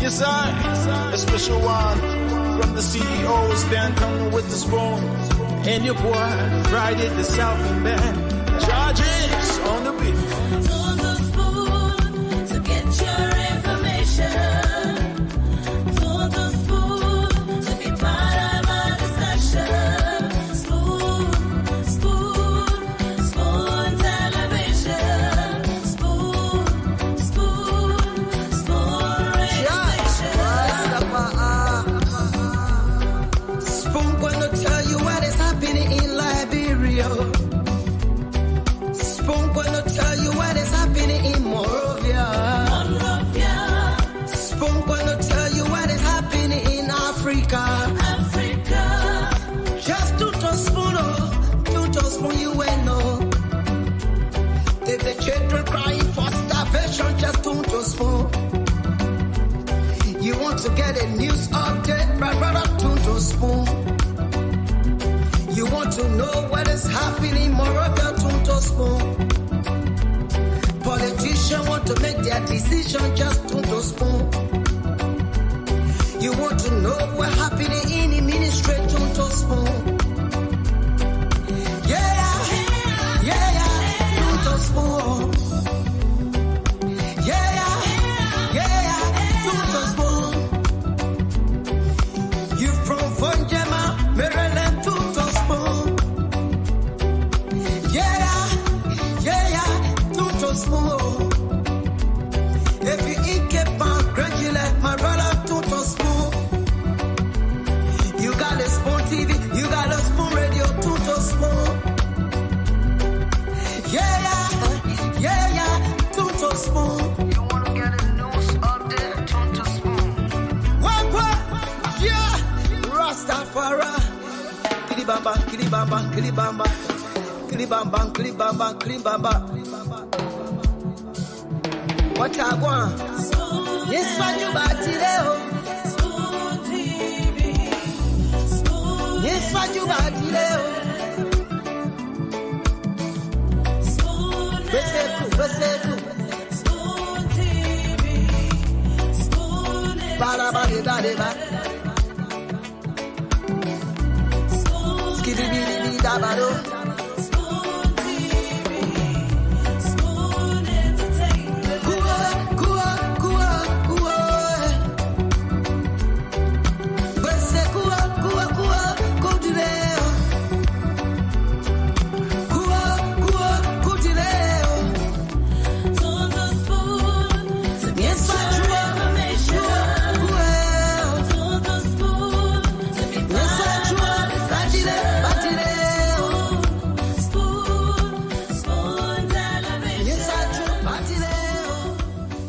Yes, I, a special one from the CEOs, then coming with the spoon. And your boy, Friday the South and Band. Charges on the beat. On the spoon to get your information. On the spoon to be part of our discussion. Spoon, spoon, spoon television. Spoon, spoon, spoon radio station. Spoon gonna tell you what is happening in Liberia. Spoon gonna tell you what is happening in Monrovia. Spoon gonna tell you what is happening in Africa. Just to spoon, you will know. If the children crying for starvation, just to spoon. You want to get a news update, brother, to spoon. You want to know what is happening in Monrovia, to spoon. Politicians want to make their decision, just to spoon. You want to know what's happening in the ministry, to spoon. Yeah, to spoon. Yeah, to spoon. You from Vonjema, Maryland, to spoon. To spoon. If you eat Cape gradually, my brother, to spoon. You got a spoon TV, you got a spoon radio, to spoon. To spoon. You want to get a news update, to spoon. What? Yeah, Rastafari. Kilibamba, kilibamba, kilibamba. Kilibamba, kilibamba, kilibamba. What I want? Yes, what you about today? Spoon TV. Spoon. Yes, what you about today? Spoon. Spoon TV. Spoon. Spoon. Skibidi-bidi-dabado. Spoon TV. Spoon entertainment. Kua. Bese kua, kudileo. Kua, kudileo. On the spoon to get your information. On the spoon to be part of our discussion. Spoon, spoon television.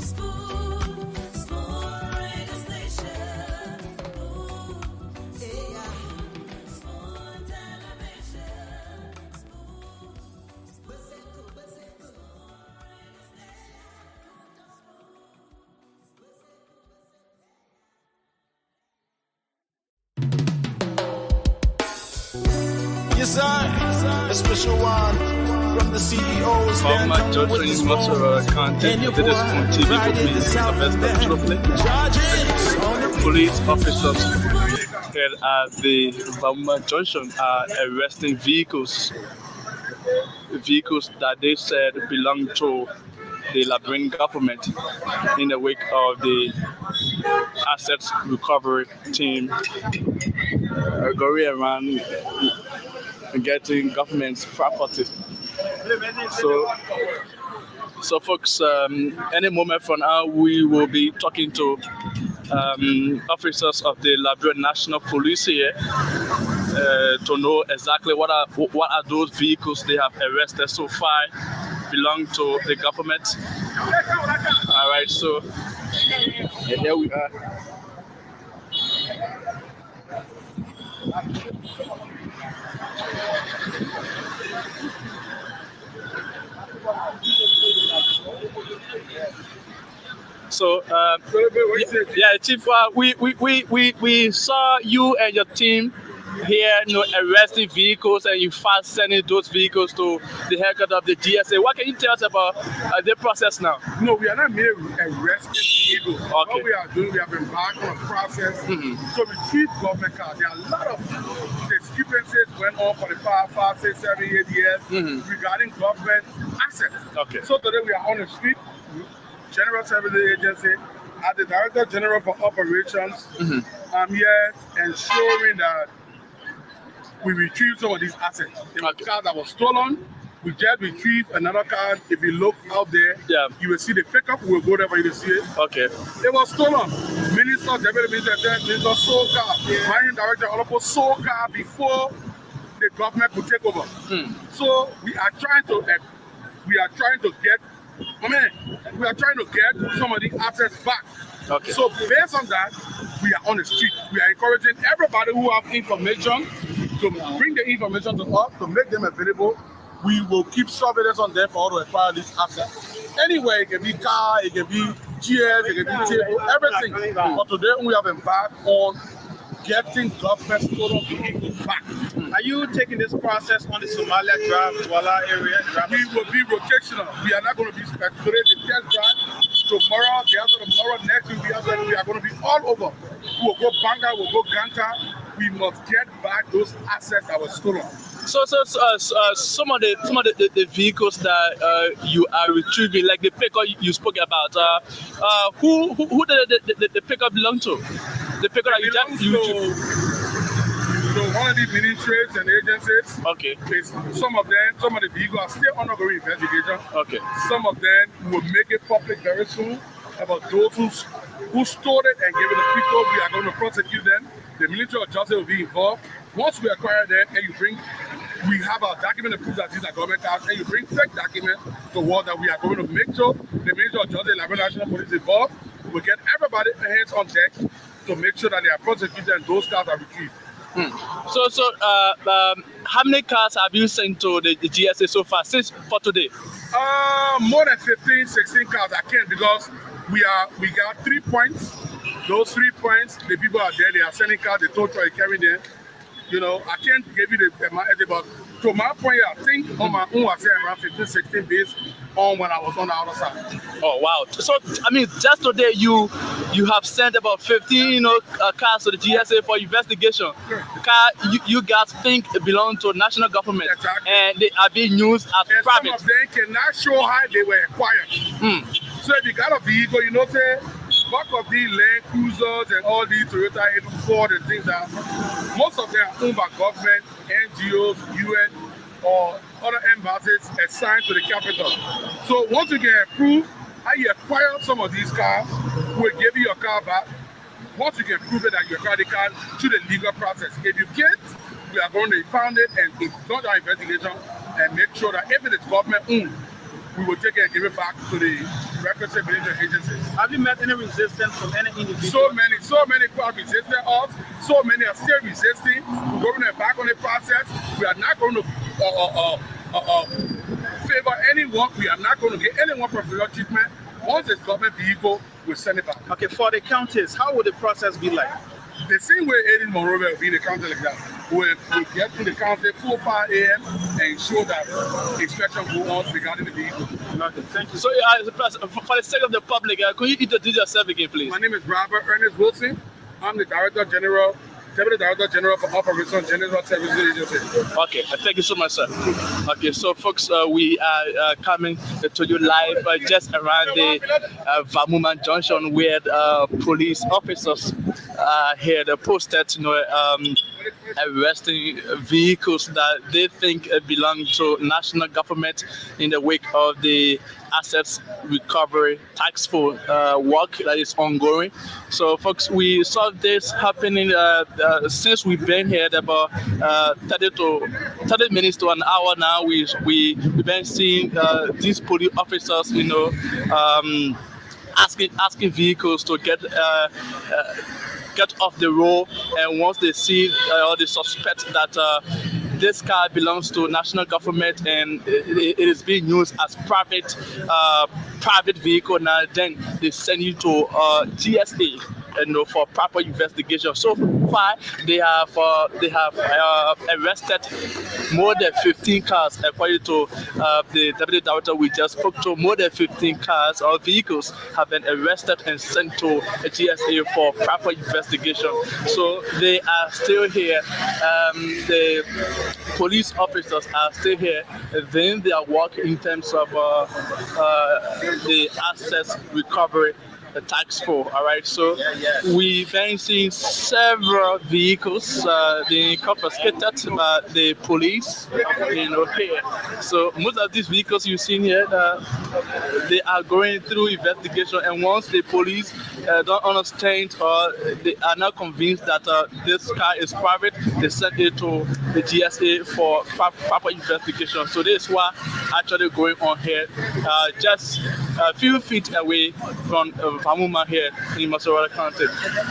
Spoon, spoon radio station. Spoon television. Yes, I, a special one from the CEOs, then Former coming judge with and the his spoon. motor content And your to this boy, on TV Friday could be the South best and Band. roughly. Charges on the beat. Police officers here at the Bama Junction are arresting vehicles that they said belong to the Liberian government in the wake of the assets recovery team going around getting government's property. So folks, any moment from now, we will be talking to officers of the Liberian National Police here to know exactly what are those vehicles they have arrested so far belong to the government. All right, so and there we are. So, yeah, Chief, we saw you and your team here, arresting vehicles, and you fast sending those vehicles to the headquarters of the GSA. What can you tell us about the process now? No, we are not merely arresting vehicles. Okay. What we are doing, we have embarked on a process to retrieve government cars. There are a lot of discrepancies went on for the past 5, 6, 7, 8 years regarding government assets. Okay. So today we are on the street, General Services Agency, as the Director General for Operations. I'm here ensuring that we retrieve some of these assets. There were cars that was stolen. We just retrieved another car. If you look out there, you will see the pickup. We'll go there for you to see it. Okay. It was stolen. Minister, Deputy Minister sold car. Mining Director also sold car before the government could take over. So we are trying to get some of the assets back. Okay. So based on that, we are on the street. We are encouraging everybody who have information to bring the information to us, to make them available. We will keep surveillance on them for all to acquire these assets. Anyway, it can be car, it can be chairs, it can be table, everything. But today we have embarked on getting government stolen vehicles back. Are you taking this process on the Somalia drive, Douala area? We will be rotational. We are not going to be speculating the test drive. Tomorrow, the after tomorrow, next week, we are going to be all over. We will go Banga, we'll go Ganta. We must get back those assets that were stolen. So some of the vehicles that you are retrieving, like the pickup you spoke about, who the pickup belong to? The pickup that you So one of the ministries and agencies. Okay. Some of the vehicles are still undergoing investigation. Okay. Some of them will make it public very soon about those who stole it and gave it to people. We are going to prosecute them. The Ministry of Justice will be involved. Once we acquire them and we have our document to prove that these are government cars, and you bring fake documents to what that we are going to make sure the Ministry of Justice and the National Police involved. We get everybody hands on deck to make sure that they are prosecuted and those cars are retrieved. So how many cars have you sent to the GSA so far for today? More than 15, 16 cars. I can't because we got 3 points. Those 3 points, the people are there. They are sending cars. The tow truck carrying them. You know, I can't give you the but to my point, I think on my own, I said around 15, 16 days on when I was on the other side. Oh wow! So I mean, just today you have sent about 15, cars to the GSA for investigation. Sure. Car you guys think belong to national government, exactly. And they are being used as and private. Some of them cannot show how they were acquired. So if you got a vehicle, say back of these Land Cruisers and all these Toyota 84 and things that most of them are owned by government, NGOs, UN, or other embassies assigned to the capital. So once you can prove how you acquire some of these cars, we'll give you your car back. Once you can prove it that you acquired the car through the legal process. If you can't, we are going to pound it and conduct our investigation and make sure that if it is government owned, we will take it and give it back to the requisite military agencies. Have you met any resistance from any individual? So many people are resisting us. So many are still resisting. We're going to back on the process. We are not going to favor anyone. We are not going to get anyone preferential treatment. Once it's government vehicle, we'll send it back. Okay, for the counties, how would the process be like? The same way Aiden Monrovia will be in the county like that. We'll get to the county 4 5 a.m. and ensure that inspection go on regarding the vehicle. Okay, thank you. So for the sake of the public, can you introduce yourself again, please? My name is Robert Ernest Wilson. I'm the Deputy Director General for Operations General Services Agency. Okay, thank you so much, sir. Okay, so folks, we are coming to you live just around the Vamuman Junction where police officers here posted, arresting vehicles that they think belong to national government in the wake of the assets recovery tax force work that is ongoing. So folks, we saw this happening since we've been here about 30 minutes to an hour now. We've been seeing these police officers, asking vehicles to get off the road, and once they see or they suspect that this car belongs to national government and it is being used as private vehicle, now then they send you to GSA for proper investigation. So far, they have arrested more than 15 cars, according to the deputy director we just spoke to. More than 15 cars or vehicles have been arrested and sent to a GSA for proper investigation. So they are still here. The police officers are still here. Then they are working in terms of the assets recovery, the tax for. All right, so we've been seeing several vehicles being confiscated by the police, here. So most of these vehicles you've seen here, they are going through investigation, and once the police don't understand or they are not convinced that this car is private, they send it to the GSA for proper investigation. So this is what actually going on here, just a few feet away from Famuma here in Massachusetts County.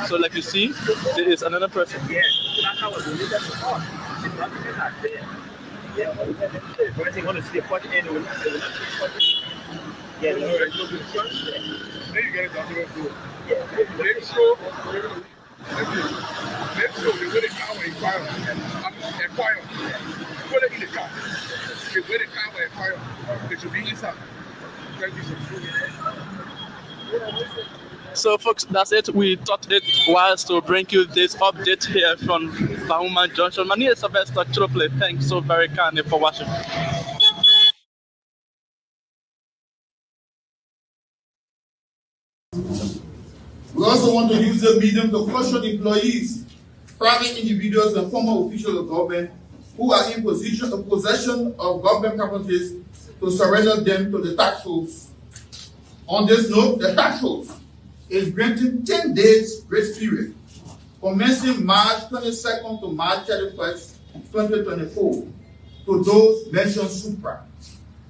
So like you see, there is another person. Yeah, that's how we need that. Yeah, when they want to see the party anyway, yeah, then you get it down the road. Yeah, make sure the way the car will inquire, put it in the car. The way the car will inquire, it should be inside. So folks, that's it. We thought it was to bring you this update here from Bahuma Junction. My name is Sylvester Tropley. Thanks so very kindly for watching. We also want to use the medium to caution employees, private individuals and former officials of government who are in possession of government properties to surrender them to the tax force. On this note, the tax force is granting 10 days grace period, commencing March 22nd to March 31st, 2024, to those mentioned supra,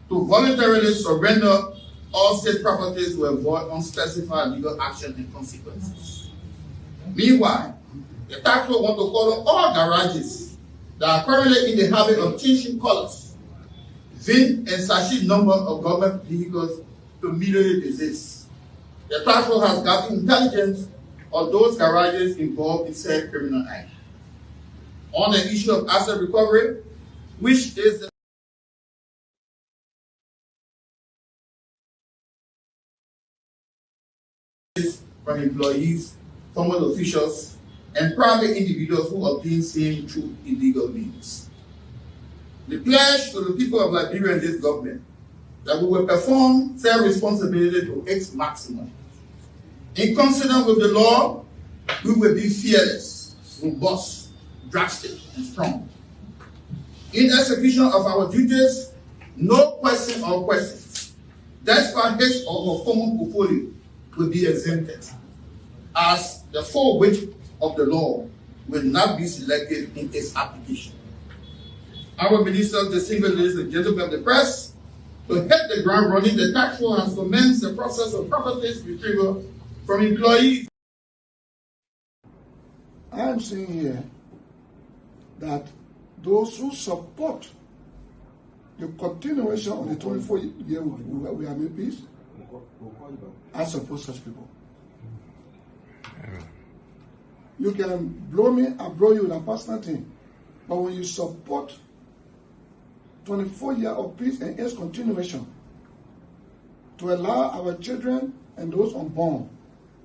to voluntarily surrender all state properties to avoid unspecified legal action and consequences. Meanwhile, the tax force want to call on all garages that are currently in the habit of changing colors, VIN and sachet number of government vehicles to immediately desist. The task force has gotten intelligence of those garages involved in said criminal act. On the issue of asset recovery, which is the from employees, former officials, and private individuals who obtain same through illegal means. The pledge to the people of Liberia and this government that we will perform fair responsibility to its maximum. In consonance with the law, we will be fearless, robust, drastic, and strong. In execution of our duties, no question or questions, despite his or her former portfolio, will be exempted, as the full weight of the law will not be selected in its application. Our ministers, distinguished ladies and gentlemen of the press, to hit the ground running, the tax force has commenced the process of properties retrieval from employees. I am saying here that those who support the continuation of the 24-year we are made peace, I support such people. You can blow me, I blow you with a personal thing, but when you support 24 years of peace and its continuation, to allow our children and those unborn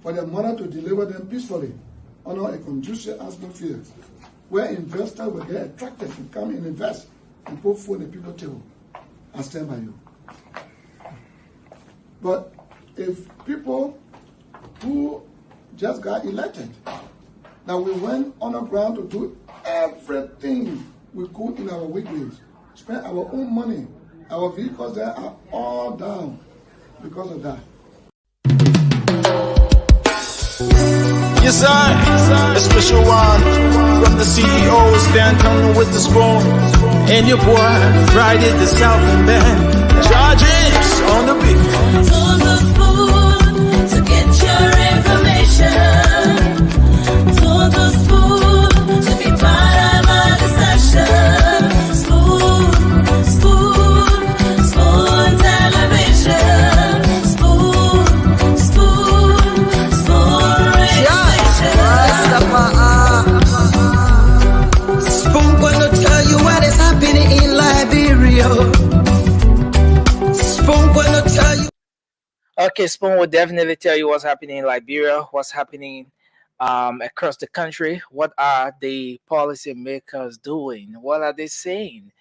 for their mother to deliver them peacefully under a conducive atmosphere where investors will get attracted to come and invest and put food on the people's table. I stand by you. But if people who just got elected, that we went on the ground to do everything we could in our weekdays, spend our own money, our vehicles there are all down because of that. Yes, I, a special one from the CEOs, then coming with the spoon. And your boy, Friday the Southern Band, charges on the beat. To the spoon to get your information. To the spoon to be part of our discussion. Spoon television. Spoon radio station. Spoon gonna tell you. Okay, Spoon will definitely tell you what's happening in Liberia, what's happening across the country. What are the policymakers doing? What are they saying?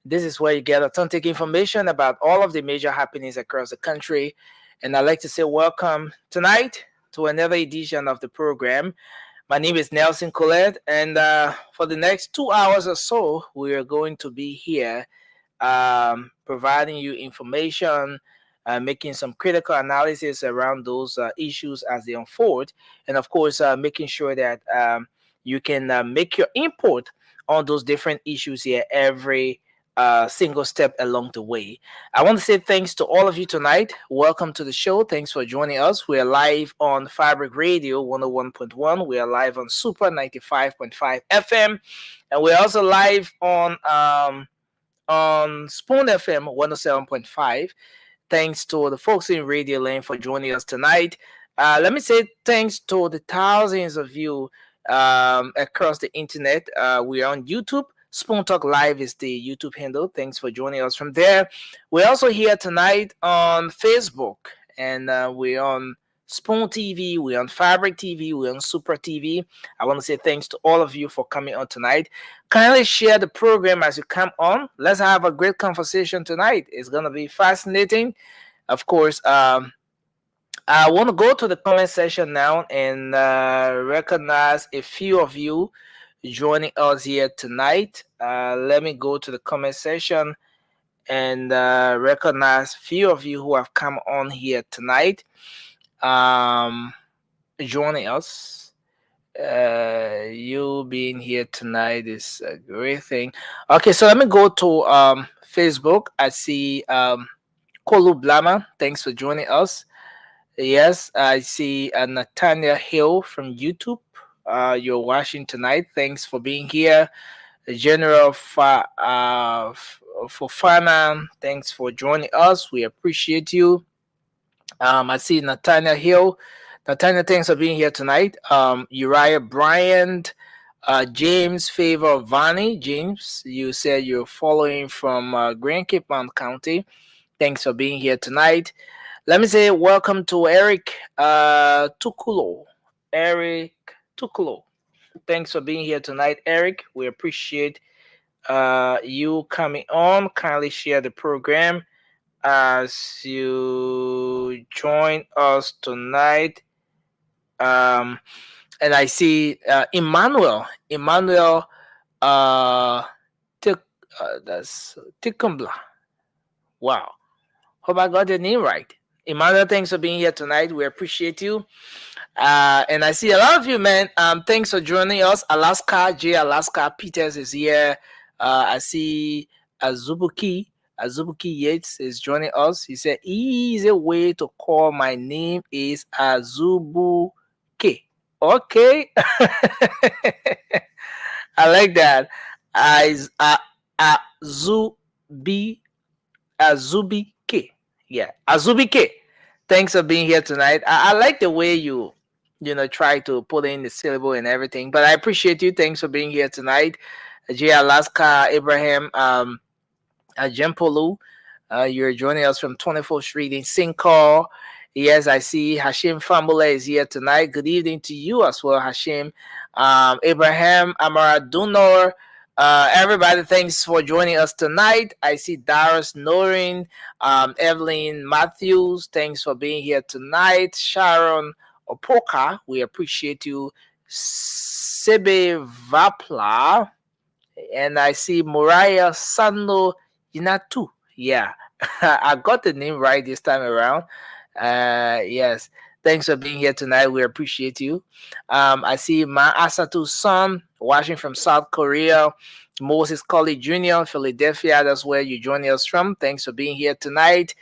This is where you get authentic information about all of the major happenings across the country. And I'd like to say welcome tonight to another edition of the program. My name is Nelson Colette, and for the next 2 hours or so, we are going to be here providing you information, making some critical analysis around those issues as they unfold, and of course, making sure that you can make your input on those different issues here every single step along the way. I want to say thanks to all of you tonight. Welcome to the show. Thanks for joining us. We are live on Fabric Radio 101.1. We are live on Super 95.5 FM, and we're also live on Spoon FM 107.5. Thanks to the folks in Radio Lane for joining us tonight. Let me say thanks to the thousands of you across the internet. We are on YouTube. Spoon Talk Live is the YouTube handle. Thanks for joining us from there. We're also here tonight on Facebook, and we're on Spoon TV, we're on Fabric TV, we're on Super TV. I want to say thanks to all of you for coming on tonight. Kindly share the program as you come on. Let's have a great conversation tonight. It's going to be fascinating. Of course, I want to go to the comment section now and recognize a few of you joining us here tonight. Let me go to the comment section and recognize a few of you who have come on here tonight. Joining us. You being here tonight is a great thing. Okay, so let me go to Facebook. I see Kolu Blama. Thanks for joining us. Yes, I see Nathaniel Hill from YouTube. You're watching tonight. Thanks for being here. General Fofana, thanks for joining us. We appreciate you. I see Nathaniel Hill. Nathaniel, thanks for being here tonight. Uriah Bryant, James Favor Vani. James, you said you're following from Grand Cape Mount County. Thanks for being here tonight. Let me say welcome to Eric Tukulo. Eric Tukulo. Thanks for being here tonight, Eric. We appreciate you coming on. Kindly share the program as you join us tonight. And I see Emmanuel. That's Tikumbla. Wow. Hope I got the name right. Emmanuel, thanks for being here tonight. We appreciate you. And I see a lot of you, man. Thanks for joining us. Alaska Peters is here. I see Azubuki Yates is joining us. He said, easy way to call my name is Azubuki. Okay. I like that. Azubike. Yeah, Azubike. Thanks for being here tonight. I like the way you try to put in the syllable and everything, but I appreciate you. Thanks for being here tonight. Jay Alaska, Abraham, Jempolu, you're joining us from 24th Street in Sincor. Yes, I see Hashim Fambula is here tonight. Good evening to you as well, Hashim. Abraham Amara Dunor. Everybody, thanks for joining us tonight. I see Darius Norin, Evelyn Matthews, thanks for being here tonight. Sharon Opoka, we appreciate you. Sebe Vapla, and I see Moriah Sando Inatu. Yeah, I got the name right this time around. Yes, thanks for being here tonight. We appreciate you. I see Ma Asatu's son watching from South Korea. Moses Colley Jr., Philadelphia. That's where you're joining us from. Thanks for being here tonight.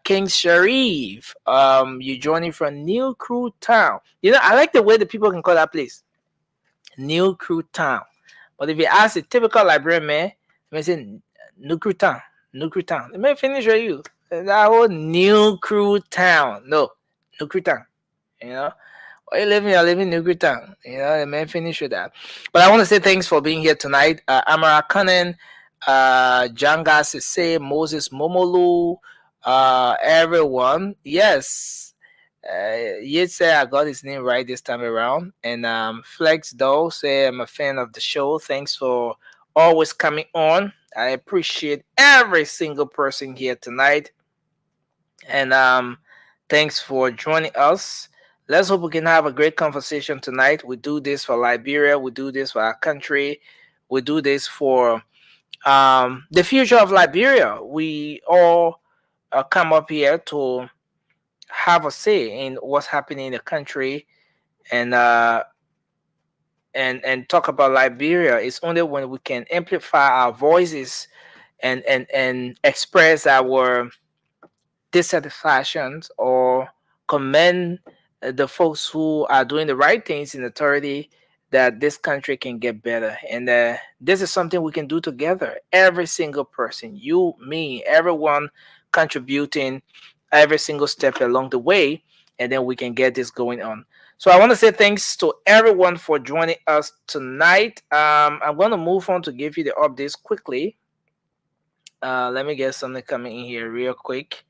King Sharif, you're joining from New Crew Town. I like the way the people can call that place. New Crew Town. But if you ask a typical Liberian man, they may say New Crew Town. New Crew Town. They may finish with you. That whole New Crew Town. No, New Crew Town. Where you living? You're living in New Crew Town. They may finish with that. But I want to say thanks for being here tonight. Amara Kanen, Janga Sese, Moses Momolu, everyone. Yes, Yet say I got his name right this time around. And Flex Doll say I'm a fan of the show. Thanks for always coming on. I appreciate every single person here tonight. And thanks for joining us. Let's hope we can have a great conversation tonight. We do this for Liberia. We do this for our country. We do this for the future of Liberia. We all come up here to have a say in what's happening in the country, and and talk about Liberia. It's only when we can amplify our voices and express our dissatisfactions or commend the folks who are doing the right things in authority, that this country can get better. And this is something we can do together. Every single person, you, me, everyone contributing every single step along the way, and then we can get this going on. So I want to say thanks to everyone for joining us tonight. I'm going to move on to give you the updates quickly. Let me get something coming in here real quick.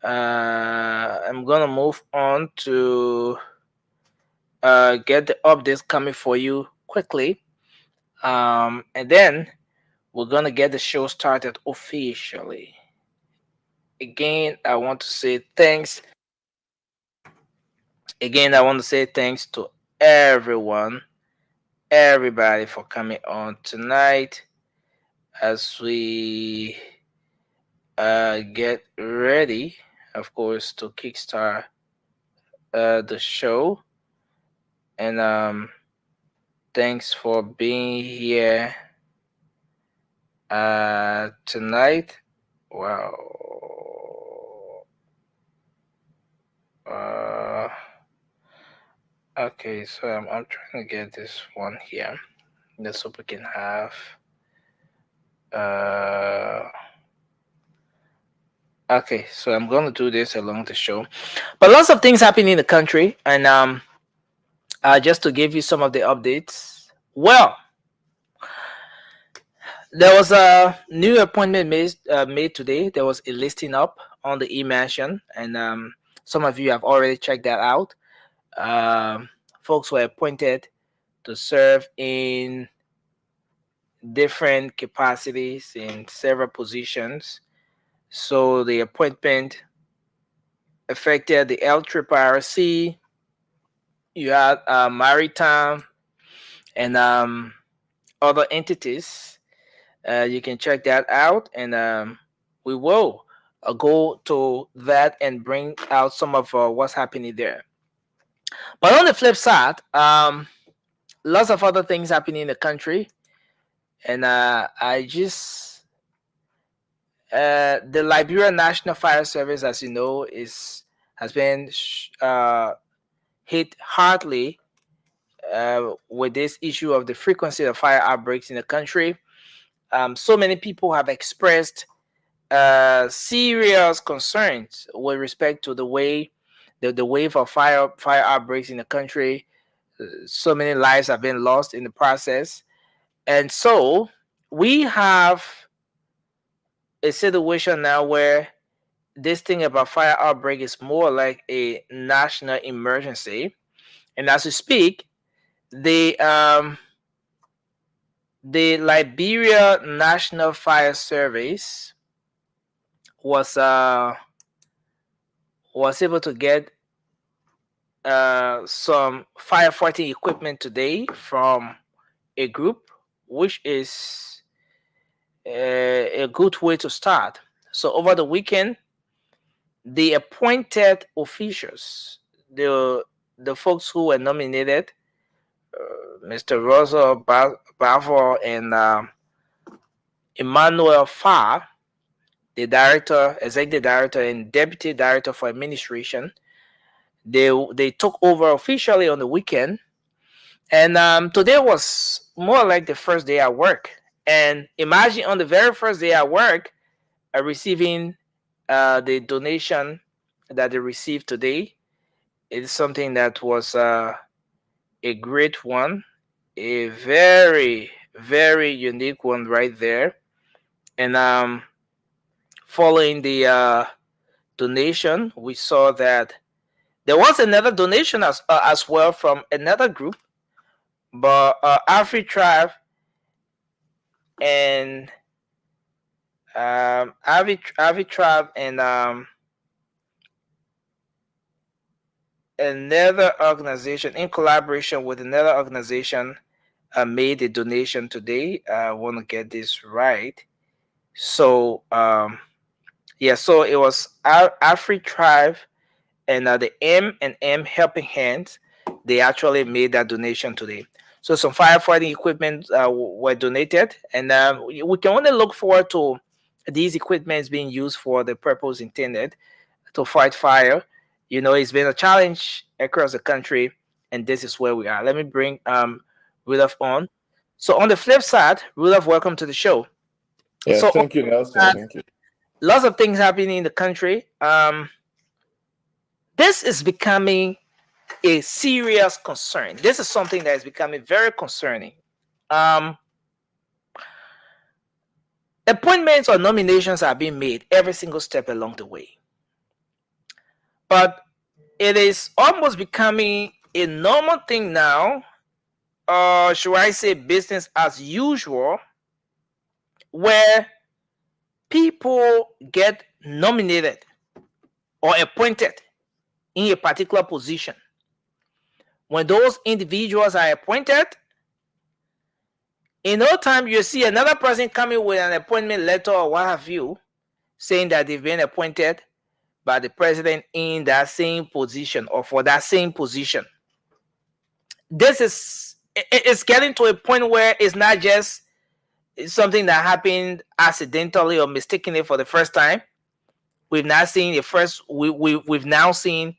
I'm gonna move on to get the updates coming for you quickly, and then we're gonna get the show started officially. Again, I want to say thanks. Again, I want to say thanks to everyone, everybody for coming on tonight as we get ready, of course, to kickstart the show. And thanks for being here tonight. Wow. Okay, so I'm trying to get this one here. Just so we can have okay, so I'm gonna do this along the show. But lots of things happening in the country, and just to give you some of the updates. Well, there was a new appointment made today. There was a listing up on the e-mansion, and some of you have already checked that out. Folks were appointed to serve in different capacities in several positions. So the appointment affected the LRRC. You had maritime and other entities. You can check that out, and we will go to that and bring out some of what's happening there. But on the flip side, lots of other things happening in the country, and I just the Liberia National Fire Service, as you know, has been hit hardly with this issue of the frequency of fire outbreaks in the country. So many people have expressed serious concerns with respect to the way the wave of fire outbreaks in the country. So many lives have been lost in the process, and so we have a situation now where this thing about fire outbreak is more like a national emergency. And as we speak, the Liberia National Fire Service was able to get some firefighting equipment today from a group, which is a good way to start. So over the weekend, the appointed officials, the folks who were nominated, Mr. Rosa Bavo and Emmanuel Farr, the director, executive director, and deputy director for administration, they took over officially on the weekend, and today was more like the first day at work. And imagine on the very first day at work, receiving the donation that they received today. It's something that was a great one, a very, very unique one right there. And following the donation, we saw that there was another donation as well from another group, but Afri Tribe and Avi Tribe and another organization in collaboration with another organization made a donation today. I want to get this right. So yeah, so it was Afri Tribe and the M Helping Hands. They actually made that donation today. So some firefighting equipment were donated, and we can only look forward to these equipments being used for the purpose intended to fight fire. You know, it's been a challenge across the country, and this is where we are. Let me bring Rudolph on. So on the flip side, Rudolph, welcome to the show. Yeah, So thank you, Nelson. Thank you. Lots of things happening in the country. This is becoming a serious concern. This is something that is becoming very concerning. Appointments or nominations are being made every single step along the way. But it is almost becoming a normal thing now, or should I say business as usual, where people get nominated or appointed in a particular position. When those individuals are appointed, in no time you see another person coming with an appointment letter or what have you, saying that they've been appointed by the president in that same position or for that same position. This is, it's getting to a point where it's not just something that happened accidentally or mistakenly for the first time. We've now seen we've now seen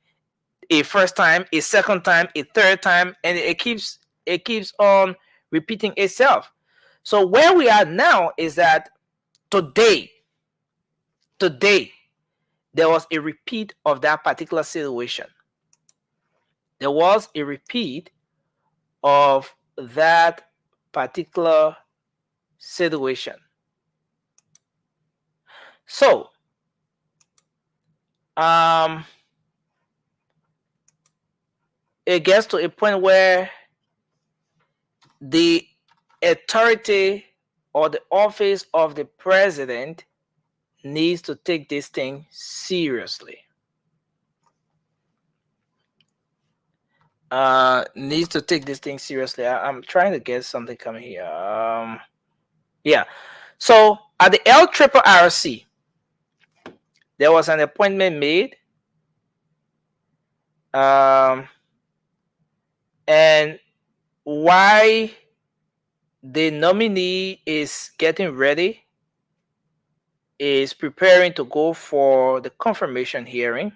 a first time, a second time, a third time, and it keeps on repeating itself. So where we are now is that today there was a repeat of that particular situation. There was a repeat of that particular situation. So it gets to a point where the authority or the office of the president needs to take this thing seriously. Needs to take this thing seriously. I'm trying to get something coming here. Yeah. So at the LRRC, there was an appointment made. And why the nominee is getting ready, is preparing to go for the confirmation hearing.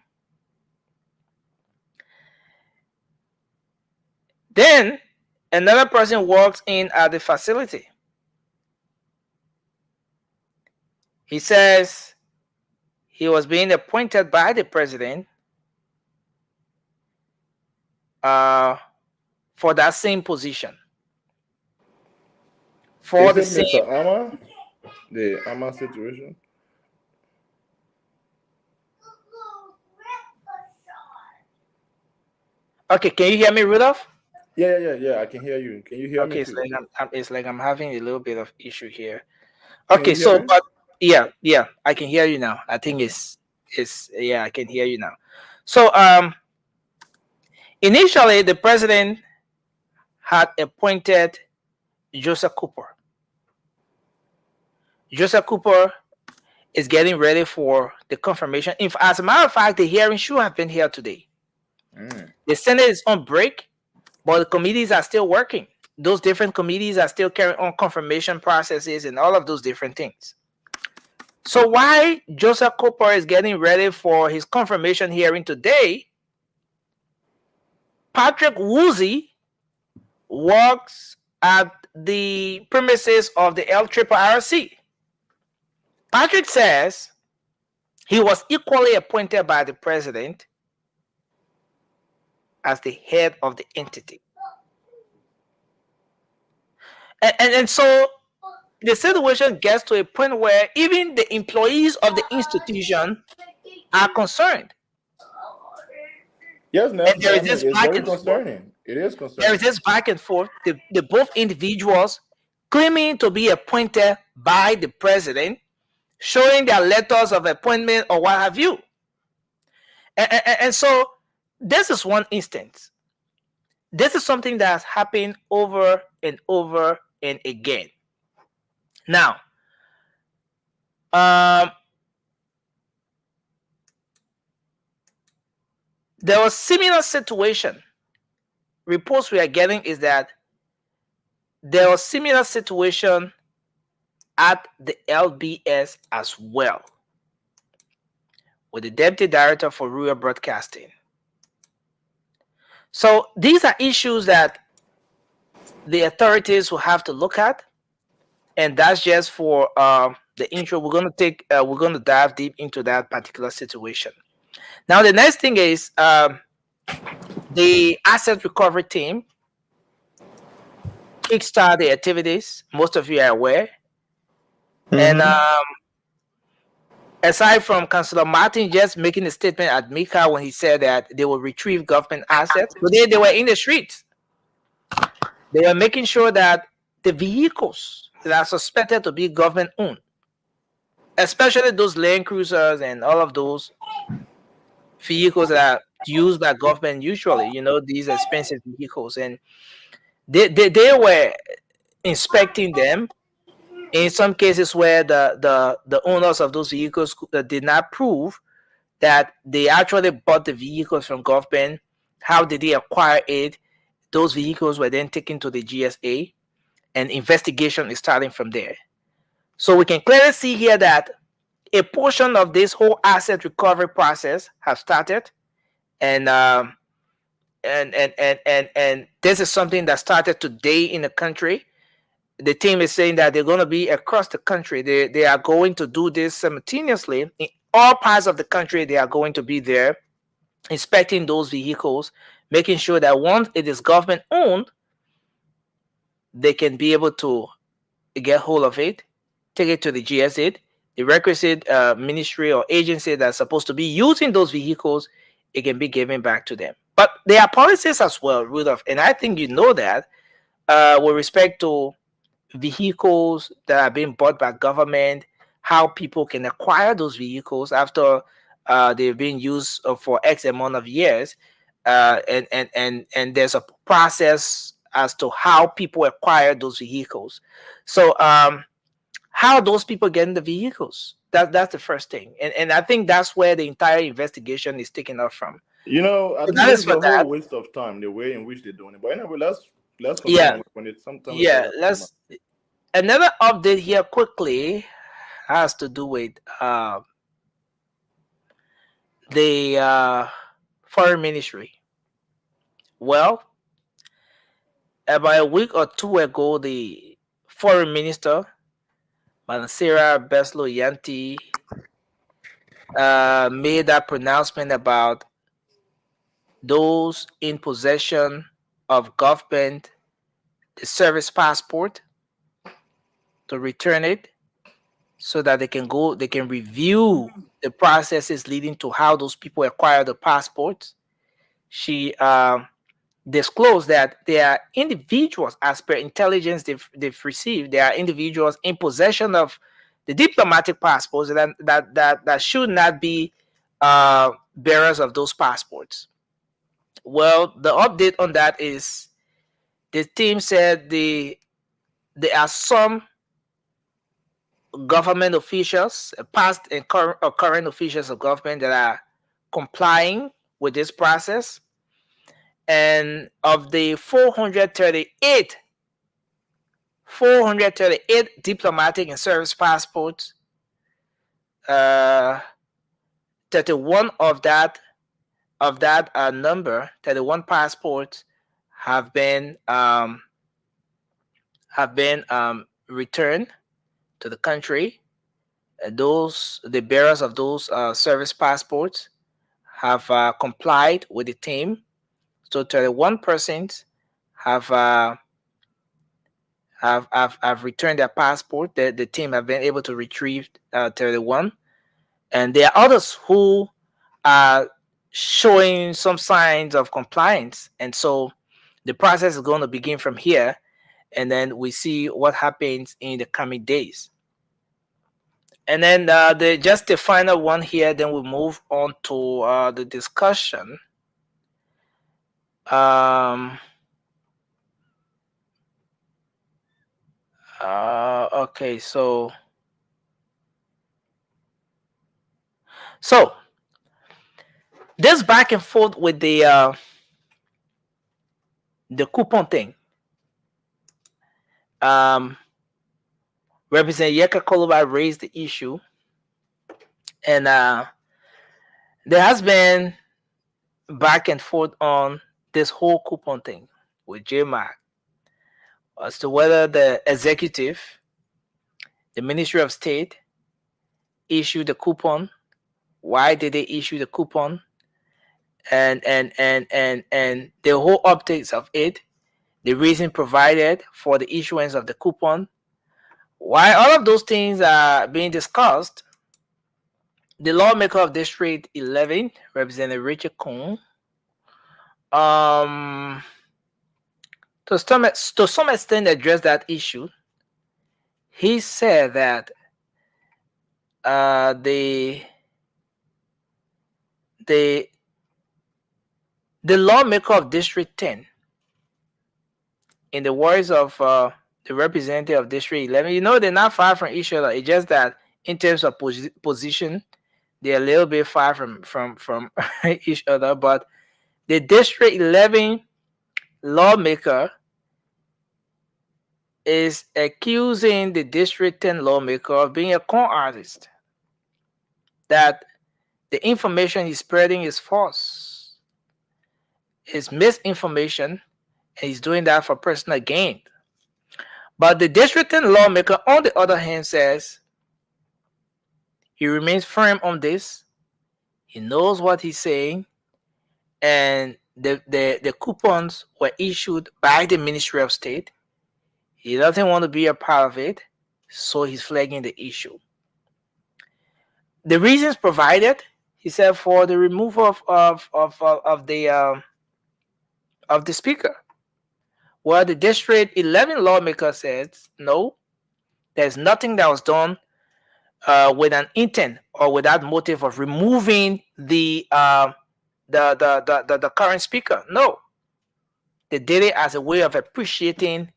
Then another person walks in at the facility. He says he was being appointed by the president for that same position. For the Is it same. Mr. Ama? The Ama situation? Okay, can you hear me, Rudolph? Yeah. I can hear you. Can you hear Okay, me it's too? like I'm having a little bit of issue here. Can Okay, you hear so me? but yeah, I can hear you now. I think it's yeah, I can hear you now. So initially the president had appointed Joseph Cooper. Joseph Cooper is getting ready for the confirmation. If, as a matter of fact, the hearing should have been here today. The Senate is on break, but the committees are still working. Those different committees are still carrying on confirmation processes and all of those different things. So why Joseph Cooper is getting ready for his confirmation hearing today, Patrick Woozy works at the premises of the LRRC. Patrick says he was equally appointed by the president as the head of the entity. And so the situation gets to a point where even the employees of the institution are concerned. Yes, And there Nelson. I is mean, this it's back very and forth. concerning. It is There is concerning. this back and forth. The both individuals claiming to be appointed by the president, showing their letters of appointment or what have you. And so this is one instance. This is something that has happened over and over and again. Now, um, there was similar situation. Reports we are getting is that there was similar situation at the LBS as well, with the deputy director for rural broadcasting. So these are issues that the authorities will have to look at, and that's just for the intro. We're going to dive deep into that particular situation. Now, the next thing is the asset recovery team kickstart the activities. Most of you are aware, and aside from Councillor Martin just making a statement at Mika when he said that they will retrieve government assets, today they were in the streets. They are making sure that the vehicles that are suspected to be government owned, especially those Land Cruisers and all of those vehicles that are used by government usually, these expensive vehicles, and they were inspecting them in some cases where the owners of those vehicles did not prove that they actually bought the vehicles from government. How did they acquire it? Those vehicles were then taken to the GSA, and investigation is starting from there. So we can clearly see here that a portion of this whole asset recovery process has started, and this is something that started today in the country. The team is saying that they're going to be across the country. They are going to do this simultaneously in all parts of the country. They are going to be there inspecting those vehicles, making sure that once it is government owned, they can be able to get hold of it, take it to the GSA, the requisite ministry or agency that's supposed to be using those vehicles. It can be given back to them. But there are policies as well, Rudolph, and I think you know that with respect to vehicles that are being bought by government, how people can acquire those vehicles after they've been used for X amount of years, and there's a process as to how people acquire those vehicles. So how those people get in the vehicles? That's the first thing, and I think that's where the entire investigation is taken off from. I So think that this is is for a that. whole waste of time, the way in which they're doing it. But anyway, let's Yeah, continue when it's sometime like yeah. that. Let's another update here quickly has to do with the foreign ministry. Well, about a week or two ago, the foreign minister, Manassera Beslo Yanti, made that pronouncement about those in possession of government the service passport to return it so that they can review the processes leading to how those people acquire the passports. She disclosed that there are individuals, as per intelligence they've received, there are individuals in possession of the diplomatic passports that should not be bearers of those passports. Well, the update on that is the team said there are some government officials, past and current officials of government that are complying with this process. And of the 438 diplomatic and service passports, 31 of that number, 31 passports have been returned to the country. The bearers of those service passports have complied with the team. So 31 persons have returned their passport. The team have been able to retrieve 31, and there are others who are showing some signs of compliance, and so the process is going to begin from here, and then we see what happens in the coming days. And then just the final one here, then we move on to the discussion. Okay, so this back and forth with the coupon thing. Representative Yeka Koloba raised the issue, and there has been back and forth on this whole coupon thing with JMAC as to whether the executive, the Ministry of State, issued the coupon. Why did they issue the coupon? And the whole optics of it, the reason provided for the issuance of the coupon. While all of those things are being discussed, the lawmaker of District 11, Representative Richard Kuhn, to some extent addressed that issue. He said that the lawmaker of District 10, in the words of the representative of District 11, they're not far from each other. It's just that in terms of position, they're a little bit far from each other. But the District 11 lawmaker is accusing the District 10 lawmaker of being a con artist, that the information he's spreading is false, is misinformation, and he's doing that for personal gain. But the District 10 lawmaker, on the other hand, says he remains firm on this. He knows what he's saying, and the coupons were issued by the Ministry of State. He doesn't want to be a part of it, so he's flagging the issue. The reasons provided, he said, for the removal of the speaker. Well, the District 11 lawmaker says no, there's nothing that was done with an intent or with that motive of removing the current speaker. No, they did it as a way of appreciating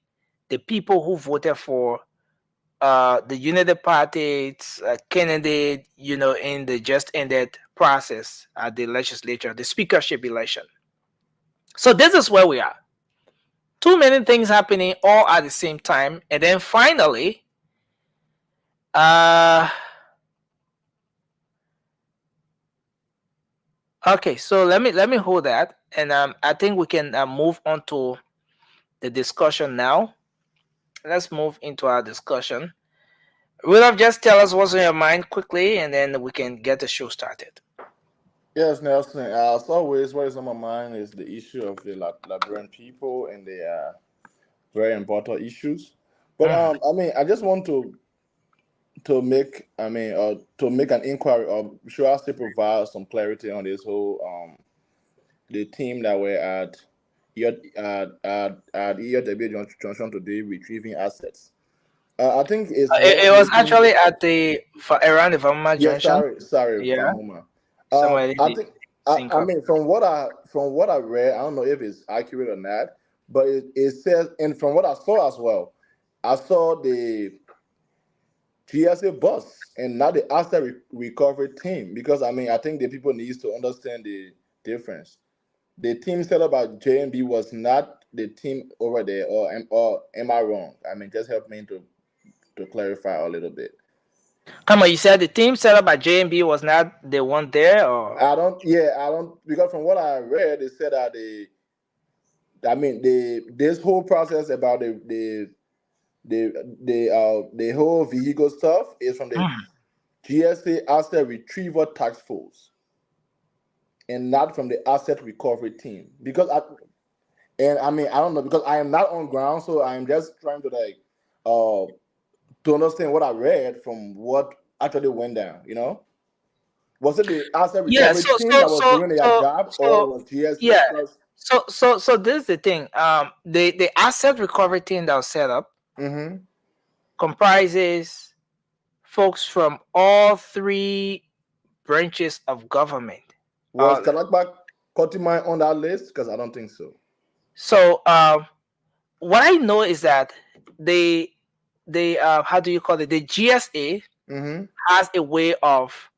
the people who voted for the United Party's candidate, in the just ended process at the legislature, the speakership election. So this is where we are. Too many things happening all at the same time, and then finally, okay. So let me hold that, and I think we can move on to the discussion now. Let's move into our discussion. Rudolph, just tell us what's on your mind quickly, and then we can get the show started. Yes, Nelson. As always, what is on my mind is the issue of the Liberian people and the very important issues. But I just want to make an inquiry, or should I still provide some clarity on this whole the team that were at ERW Junction today retrieving assets. I think it was actually at around the Vamma Junction. Sorry, Yeah. I think I mean from what I read, I don't know if it's accurate or not, but it says, and from what I saw as well, I saw the GSA bus and not the asset recovery team, because I think the people needs to understand the difference. The team set up by JMB was not the team over there, or am I wrong? Just help me to clarify a little bit. Come on, you said the team set up by JMB was not the one there, or I don't, because from what I read, they said that this whole process about the whole vehicle stuff is from the GSA Asset Retrieval Task Force, and not from the Asset Recovery Team. Because I don't know, because I am not on ground, so I am just trying to to understand what I read from what actually went down. Was it the asset Yeah. recovery team that was doing their job, or it was GSA? Yeah. So this is the thing. The asset recovery team that was set up comprises folks from all three branches of government. Was Kalakbak Kotimai on that list? Because I don't think so. So what I know is that the how do you call it? The GSA has a way of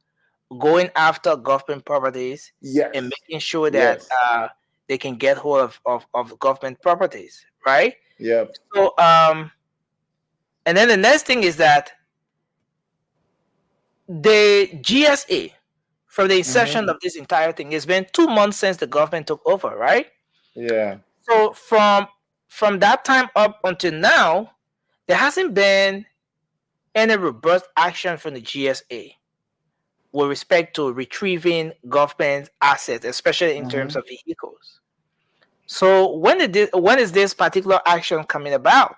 going after government properties and making sure that they can get hold of government properties, right? Yeah. So and then the next thing is that the GSA, from the inception of this entire thing, it's been 2 months since the government took over, right? Yeah. So from that time up until now, there hasn't been any robust action from the GSA with respect to retrieving government assets, especially in terms of vehicles. So when is this particular action coming about?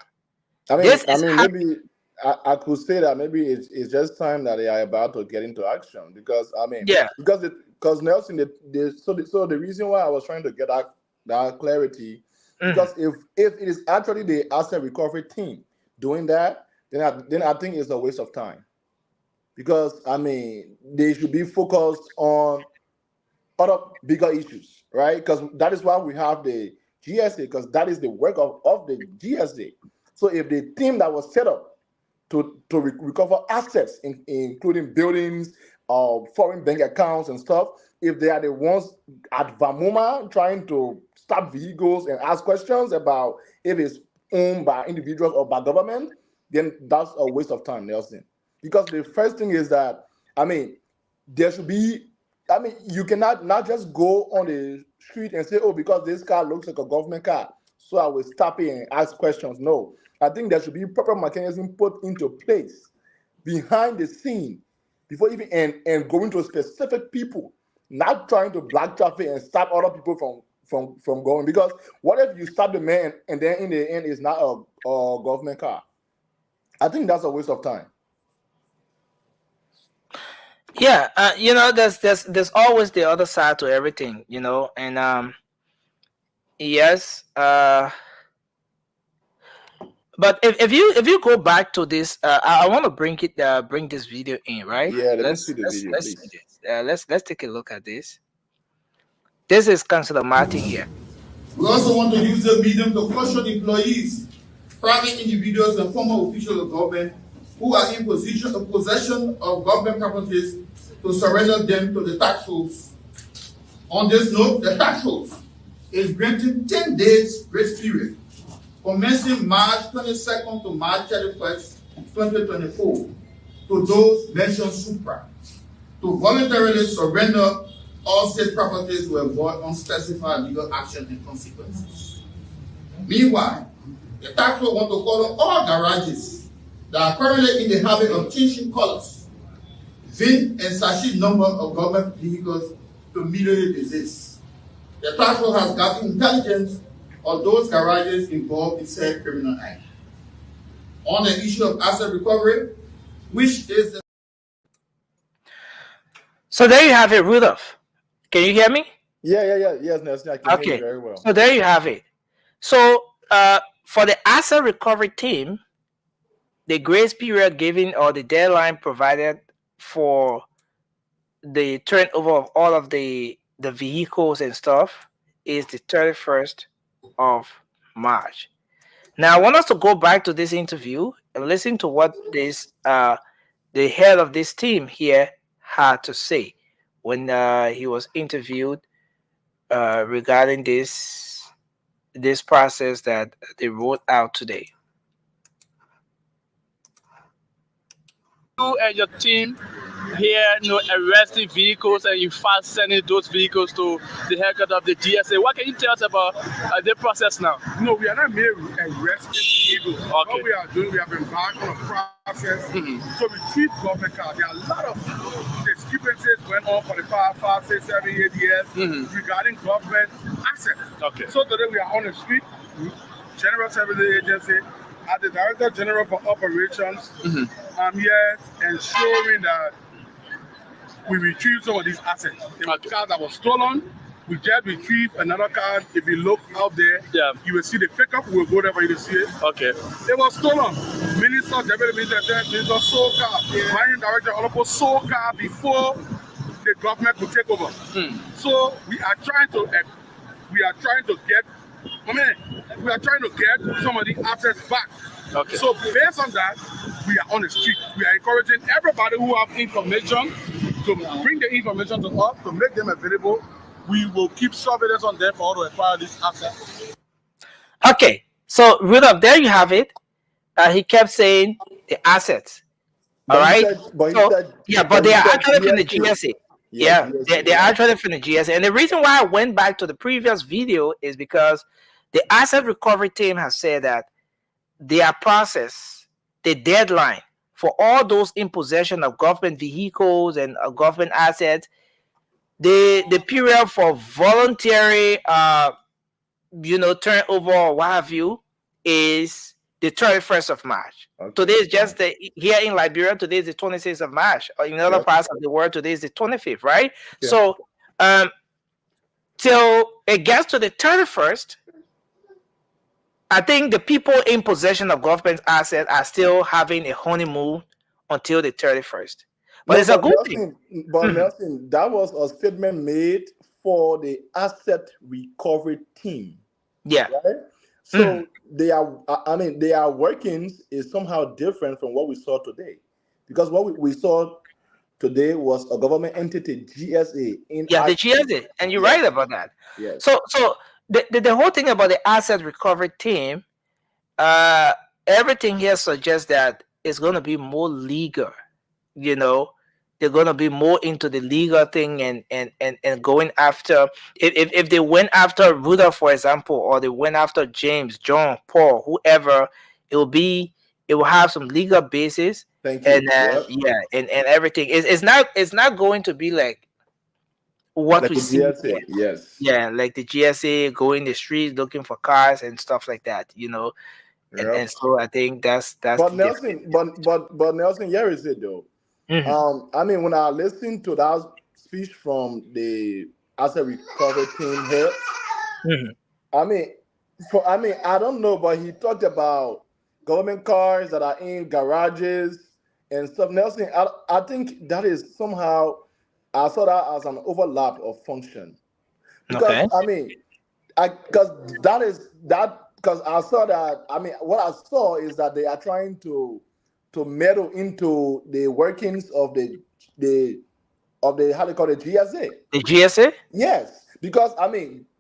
I mean, maybe I could say that maybe it's just time that they are about to get into action, because because Nelson, so the reason why I was trying to get that clarity, because if it is actually the asset recovery team doing that, then I think it's a waste of time, because I mean they should be focused on other bigger issues, right? Because that is why we have the GSA, because that is the work of the GSA. So if the team that was set up to recover assets, including buildings, foreign bank accounts and stuff, if they are the ones at Vamuma trying to stop vehicles and ask questions about if it's owned by individuals or by government, then that's a waste of time, Nelson. Because the first thing is that, I mean, there should be, I mean, you cannot not just go on the street and say, oh, because this car looks like a government car, so I will stop it and ask questions. No, I think there should be proper mechanism put into place behind the scene before even and going to specific people, not trying to block traffic and stop other people from going. Because what if you stop the man and then in the end it's not a government car? I think that's a waste of time. Yeah, there's always the other side to everything, and yes, but if you go back to this, I want to bring this video in, right? Yeah, let's see the video, please. See this. Let's take a look at this. This is Councillor Martin here. We also want to use the medium to caution employees, private individuals, and former officials of government who are in possession of government properties to surrender them to the tax force. On this note, the tax force is granting 10 days grace period, commencing March 22nd to March 31st, 2024, to those mentioned supra, to voluntarily surrender all state properties to avoid unspecified legal action and consequences. Meanwhile, the tax force want to call on all garages that are currently in the habit of changing colors, VIN and sachet number of government vehicles to immediately desist. The task force has gathered intelligence of those garages involved in said criminal act. On the issue of asset recovery, which is So there you have it, Rudolph. Can you hear me? Yeah. Yes, Nelson, I can hear you very well. So there you have it. So for the asset recovery team, the grace period given or the deadline provided for the turnover of all of the vehicles and stuff is the 31st of March. Now I want us to go back to this interview and listen to what this the head of this team here had to say when he was interviewed regarding this process that they wrote out today. You and your team here, arresting vehicles, and you fast sending those vehicles to the headquarters of the GSA. What can you tell us about the process now? No, we are not merely arresting vehicles. Okay. What we are doing, we have embarked on a process to retrieve government cars. There are a lot of discrepancies went on for the past 5, 6, 7, 8 years regarding government assets. Okay. So today we are on the street, General Services Agency, as the Director General for Operations. I'm here ensuring that we retrieve some of these assets. There were cars that was stolen. We just retrieve another car. If you look out there, you will see the pickup. We'll go there for you to see it. Okay. It was stolen. Minister, Deputy Minister sold car. Mining Director Olopo sold car before the government could take over. So we are trying to get some of the assets back. Okay. So based on that, we are on the street. We are encouraging everybody who have information to bring the information to us, to make them available. We will keep surveillance on them for all to acquire these assets. Okay, so Rudolph, there you have it. He kept saying the assets. All right. But they are actually from the GSA. Yeah, they are actually from the GSA. And the reason why I went back to the previous video is because the asset recovery team has said that their process, the deadline for all those in possession of government vehicles and government assets, the period for voluntary turnover or what have you is the 31st of March. Okay. Today is just here in Liberia, today is the 26th of March. Or in other parts of the world, today is the 25th, right? Yeah. So till it gets to the 31st, I think the people in possession of government assets are still having a honeymoon until the 31st. But it's a good thing. But Nelson, that was a statement made for the asset recovery team. Yeah. Right? So their workings is somehow different from what we saw today. Because what we saw today was a government entity, GSA. The GSA. And you're right about that. Yes. So the whole thing about the asset recovery team, everything here suggests that it's going to be more legal. They're going to be more into the legal thing and going after, if they went after Rudolph, for example, or they went after James, John, Paul, whoever, it will have some legal basis. Thank you. And everything. It's not going to be like what we see. GSA, yes. Yeah, like the GSA going the streets looking for cars and stuff like that, And so I think that's but Nelson, but Nelson, here is it though. Mm-hmm. When I listened to that speech from the asset recovery team here, I don't know, but he talked about government cars that are in garages and stuff. Nelson, I think that is somehow, I saw that as an overlap of function. Because because I saw that, what I saw is that they are trying to meddle into the workings of the how they call it, GSA. The GSA? Yes, because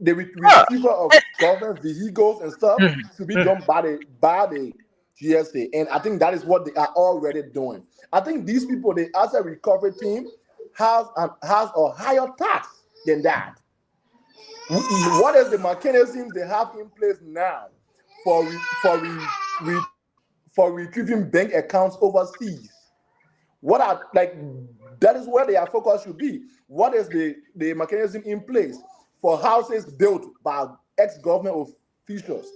the retrieval of government vehicles and stuff should be done by the GSA, and I think that is what they are already doing. I think these people, the asset recovery team, has a higher tax than that. What is the mechanism they have in place now for retrieving bank accounts overseas? That is where their focus should be. What is the mechanism in place for houses built by ex-government officials?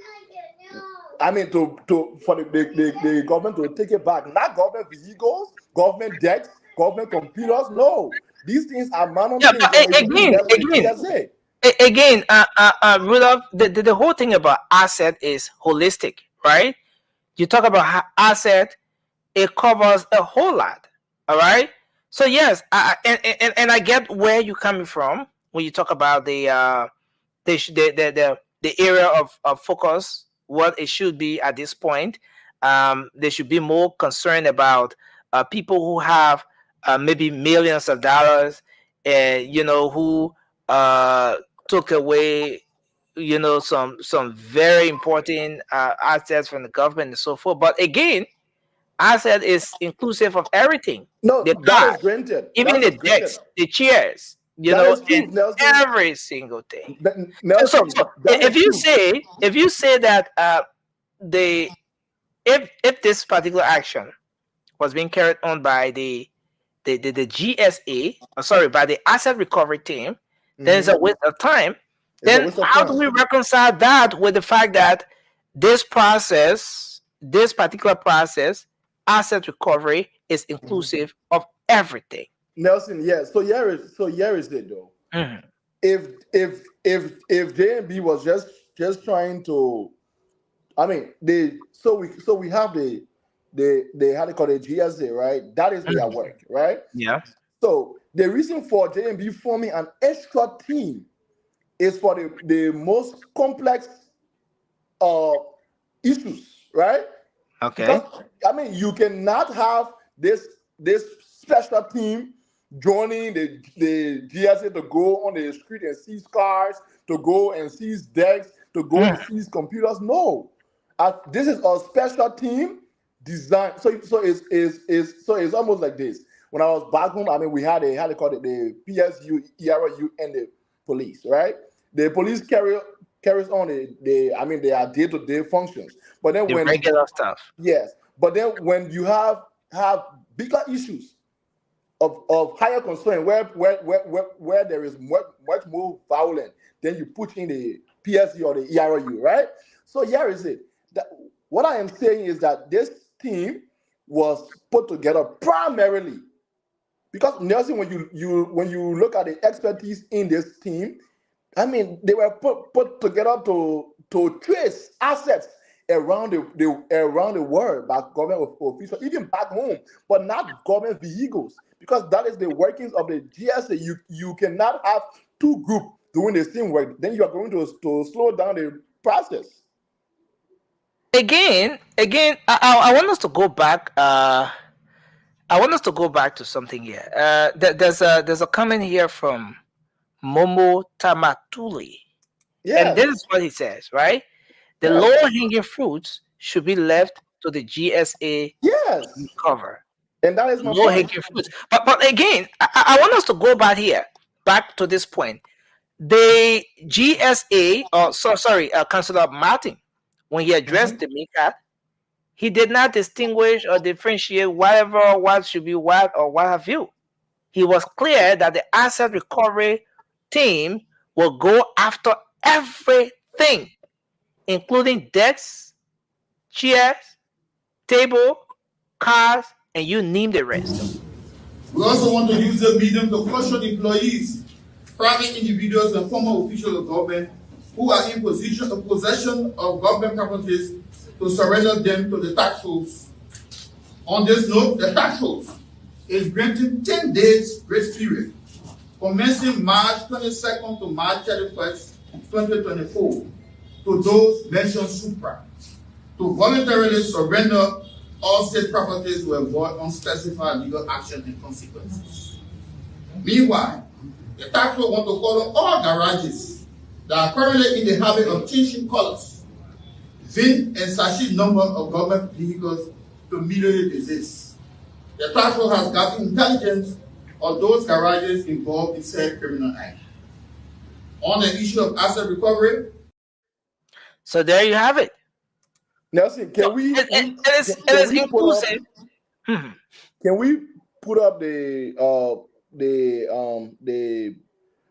For the government to take it back, not government vehicles, government debts, government computers. No, these things are Again, Rudolph, the whole thing about asset is holistic, right? You talk about asset, it covers a whole lot. All right. So yes, and I get where you're coming from when you talk about the area of focus, what it should be at this point. They should be more concerned about people who have maybe millions of dollars, who took away, some very important assets from the government and so forth. But again, asset is inclusive of everything. No, that is granted. Even the decks, the chairs, and every single thing. Nelson, so if you say that if this particular action was being carried on by the GSA, by the asset recovery team, then it's a waste of time. Then how do we reconcile that with the fact that this particular process, asset recovery, is inclusive of everything? Nelson, yeah. So here is it though. Mhm. If JMB was just trying to, I mean, we have the how they call it GSA, right? That is their Mhm. work, right? Yeah. So the reason for JMB forming an extra team is for the most complex uh issues, right? Because Okay. I mean, you cannot have this special team joining the GSA to go on the street and seize cars, to go and seize decks, to go and Mhm. seize computers. No, this is a special team designed. So it's almost like this. When I was back home, I mean, we had a how they call it the PSU, ERU, and the police, right? The police carries on the I mean, their day-to-day functions. But then The when regular stuff. yes, but then when you have bigger issues of higher concern where there is much more violent, then you put in the PSC or the ERU, right? So here is it. That, what I am saying is that this team was put together primarily because Nelson, when you look at the expertise in this team, I mean, they were put together to trace assets around around the world by government officials, even back home, but not government vehicles, because that is the workings of the GSA. You cannot have two groups doing the same work. Then you are going to slow down the process. Again, I want us to go back. I want us to go back to something here. There's a comment here from Momo Tamatuli, and Yes, this is what he says. Right, the yes, lower hanging fruits should be left to the GSA to yes, recover. and that is my Lower point. hanging fruits. But again, I want us to go back here, back to this point. The GSA, or sorry, Councillor Martin, when he addressed Mhm. the MICA, he did not distinguish or differentiate whatever what should be what or what have you. He was clear that the asset recovery team will go after everything, including decks, chairs, table, cars, and you name the rest. We also want to use the medium to caution employees, private individuals, and former officials of government who are in possession of government properties to surrender them to the tax force. On this note, the tax force is granting 10 days grace period commencing March 22nd to March 31st, 2024 to those mentioned supra to voluntarily surrender all state properties to avoid unspecified legal action and consequences. Meanwhile, the tax force want to call on all garages that are currently in the habit of changing colors, VIN, and sachet number of government vehicles to immediately desist. The task force has gotten intelligence of those garages involved in said criminal act. On the issue of asset recovery, So there you have it. Nelson, So it is we put up? inclusive. Mhm. Can we put up the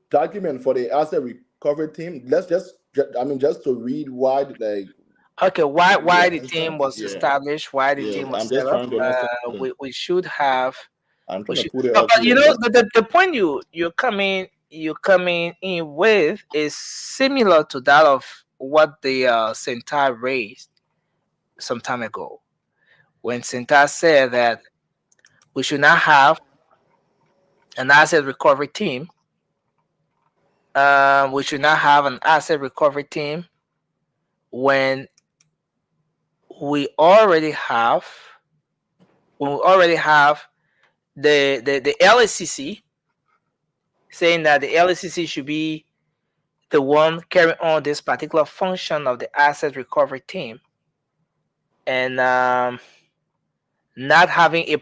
document for the asset recovery team? Let's I mean, just to read why like Okay, why yeah, the team was yeah, established, why the yes. team I'm was just set up. trying to understand. We should have I'm we trying to should, put it but, up but you here. know the point you're coming in with is similar to that of what the Sentai raised some time ago, when Sentai said that we should not have an asset recovery team. We should not have an asset recovery team when we already have the LACC, saying that the LACC should be the one carrying on this particular function of the asset recovery team, and not having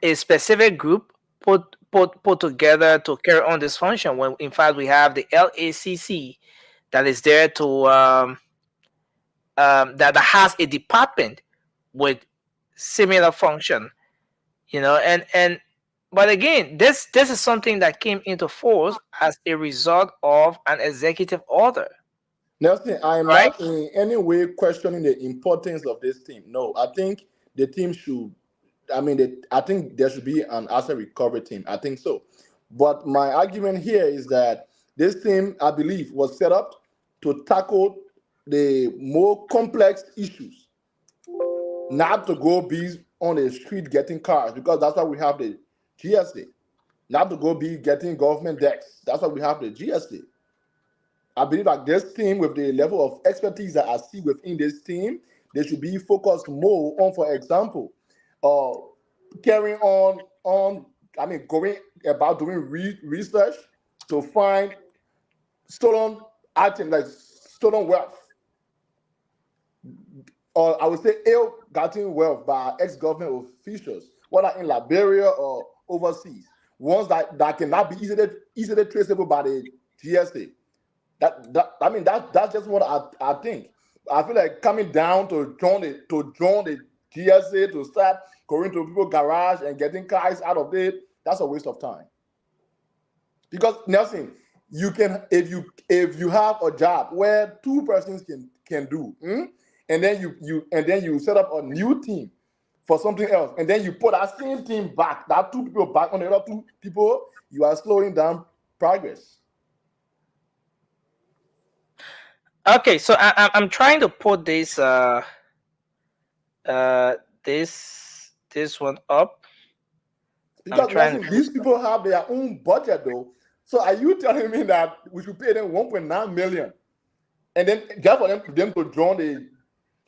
a specific group put together to carry on this function, when in fact we have the LACC that is there to that has a department with similar function, and but again, this is something that came into force as a result of an executive order, Nelson, I am right? not in any way questioning the importance of this team. No, I think the team should I think there should be an asset recovery team. I think so. But my argument here is that this team, I believe, was set up to tackle the more complex issues, not to go be on the street getting cars, because that's why we have the GSA. Not to go be getting government debts. That's why we have the GSA. I believe that this team, with the level of expertise that I see within this team, they should be focused more on, for example, carrying on, going about doing research to find stolen items, like stolen wealth, or I would say ill-gotten wealth by ex-government officials, whether in Liberia or overseas, ones that cannot be easily traceable by the GSA. That's just what I think. I feel like coming down to join the GSA to start going to people's garage and getting cars out of it, that's a waste of time. Because Nelson, you can, if you have a job where two persons can do, and then you set up a new team for something else, and then you put that same team back, that two people back on the other two people, you are slowing down progress. Okay, so I'm trying to put this this one up. Because these people have their own budget though. So are you telling me that we should pay them 1.9 million, and then just for them to join the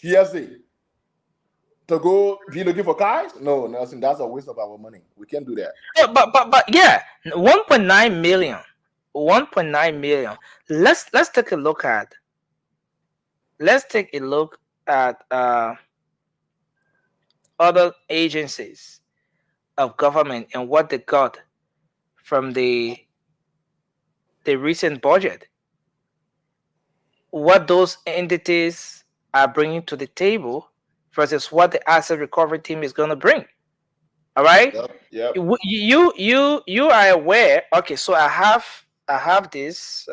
GSA to go be looking for cars? No, Nelson, that's a waste of our money. We can't do that. Yeah, but yeah, 1.9 million. 1.9 million. Let's take a look at. Let's take a look at other agencies of government and what they got from the recent budget. What those entities are bringing to the table versus what the asset recovery team is going to bring. All right. Yep. You are aware. Okay, so I have this.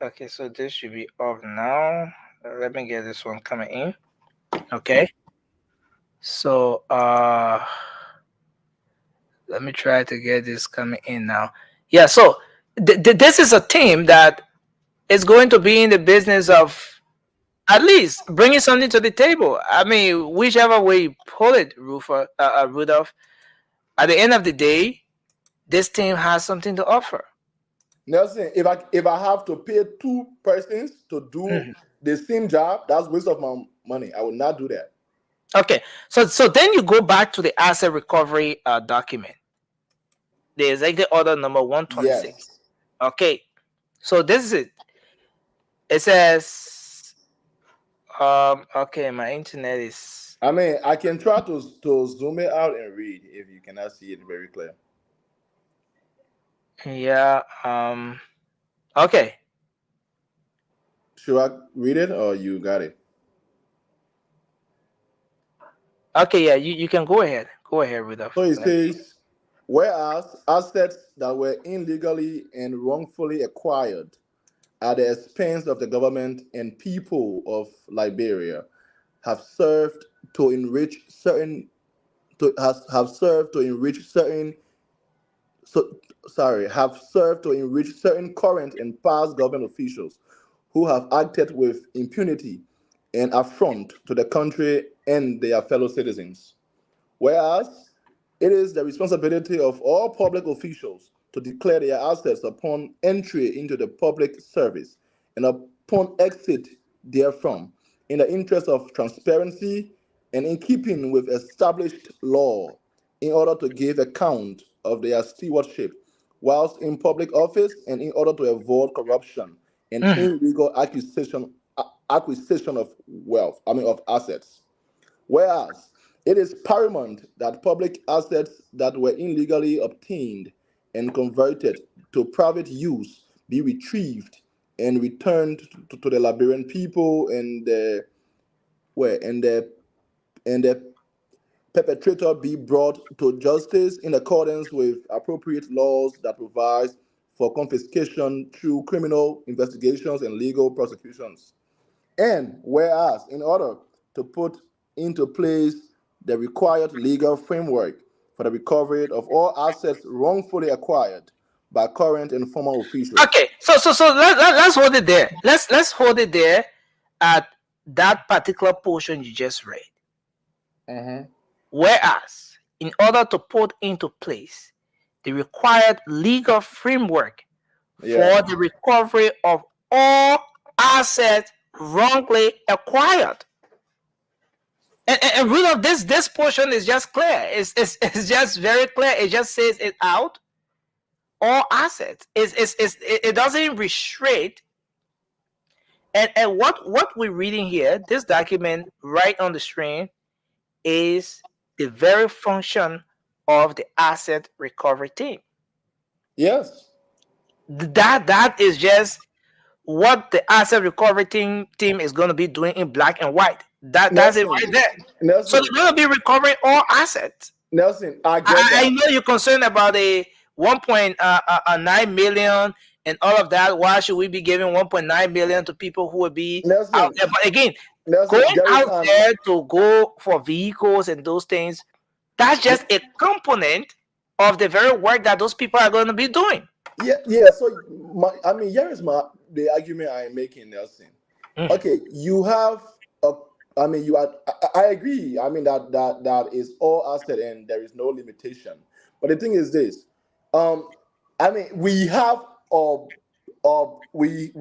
Okay, so this should be off now. Let me get this one coming in. Okay. So let me try to get this coming in now. Yeah, so this is a team that is going to be in the business of at least bringing something to the table. I mean, whichever way you pull it, Rudolph, at the end of the day, this team has something to offer. Nelson, if I have to pay two persons to do the same job, that's waste of my money. I will not do that. Okay, so then you go back to the asset recovery document, the executive order number 126. Yes. Okay, so this is it. It says, okay, my internet is. I mean, I can try to zoom it out and read if you cannot see it very clear. Yeah. Okay. Should I read it or you got it? Okay. Yeah. You can go ahead. Go ahead, Rudolph. So it says, whereas assets that were illegally and wrongfully acquired at the expense of the government and people of Liberia have served to enrich certain current and past government officials who have acted with impunity and affront to the country and their fellow citizens. Whereas it is the responsibility of all public officials to declare their assets upon entry into the public service and upon exit therefrom, in the interest of transparency and in keeping with established law, in order to give account of their stewardship whilst in public office and in order to avoid corruption and illegal acquisition of wealth, of assets. Whereas it is paramount that public assets that were illegally obtained and converted to private use be retrieved and returned to the Liberian people and the perpetrator be brought to justice in accordance with appropriate laws that provide for confiscation through criminal investigations and legal prosecutions. And whereas in order to put into place the required legal framework for the recovery of all assets wrongfully acquired by current and former officials. Okay, so let's hold it there. Let's hold it there at that particular portion you just read. Whereas, in order to put into place the required legal framework for the recovery of all assets wrongly acquired. And real of this portion is just clear. It's just very clear. It just says it out. All assets. It doesn't restrict. And what we're reading here, this document right on the screen, is the very function of the asset recovery team. Yes. That is just what the asset recovery team is going to be doing in black and white. That's it right there. Nelson, so they're going to be recovering all assets. Nelson, I know you're concerned about the 1.9 million and all of that. Why should we be giving 1.9 million to people who will be out there? But again, going out there to go for vehicles and those things, that's just a component of the very work that those people are going to be doing. Yeah. So, here is the argument I am making, Nelson. Okay, you have I agree. That is all asset and there is no limitation. But the thing is this. We have we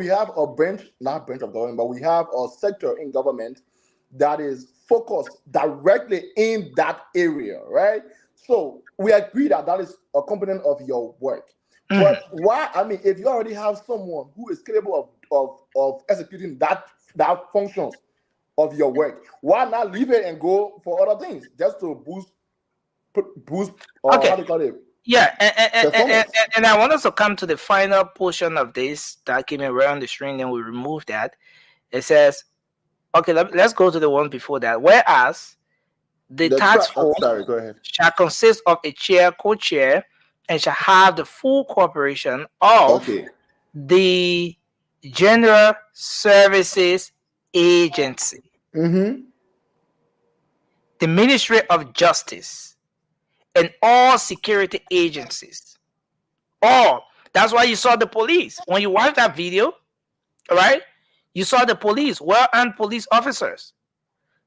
have a not branch of government, but we have a sector in government that is focused directly in that area, right? So we agree that is a component of your work. But why? If you already have someone who is capable of executing that functions of your work, why not leave it and go for other things just to boost how do you call it? Yeah, and I want us to come to the final portion of this document right on the screen, and we remove that. It says, okay, let's go to the one before that. Whereas the task force shall consist of a chair, co-chair, and shall have the full cooperation of the General Services Agency, the Ministry of Justice, and all security agencies. That's why you saw the police. When you watch that video, right? You saw the police, well-armed police officers.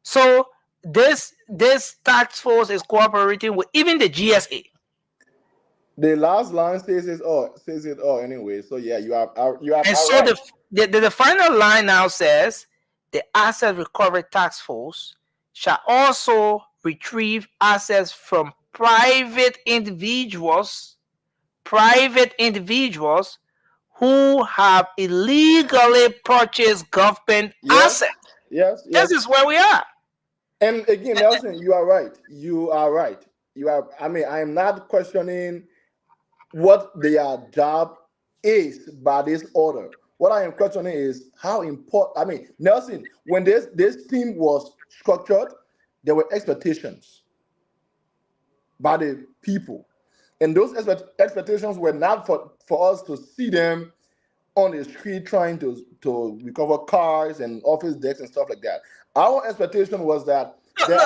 So this task force is cooperating with even the GSA. The last line says it all anyway. So yeah, you have. And so right. the final line now says the asset recovery task force shall also retrieve assets from private individuals who have illegally purchased government assets. Yes. This is where we are. And again, Nelson, you are right. You are. I am not questioning what their job is by this order. What I am questioning is how important. Nelson, when this team was structured, there were expectations by the people, and those expectations were not for us to see them on the street trying to recover cars and office desks and stuff like that. Our expectation was that your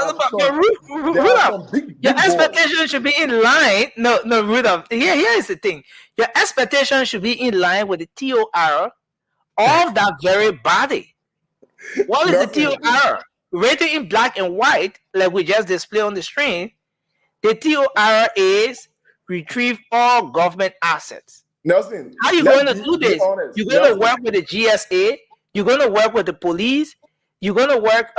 expectation should be in line. No, Rudolph. Here is the thing. Your expectation should be in line with the TOR of that very body. What is the TOR? Rated in black and white, like we just displayed on the screen. The TOR is retrieve all government assets. Nelson, how are you going to do this? You're going to work with the GSA. You're going to work with the police. You're going to work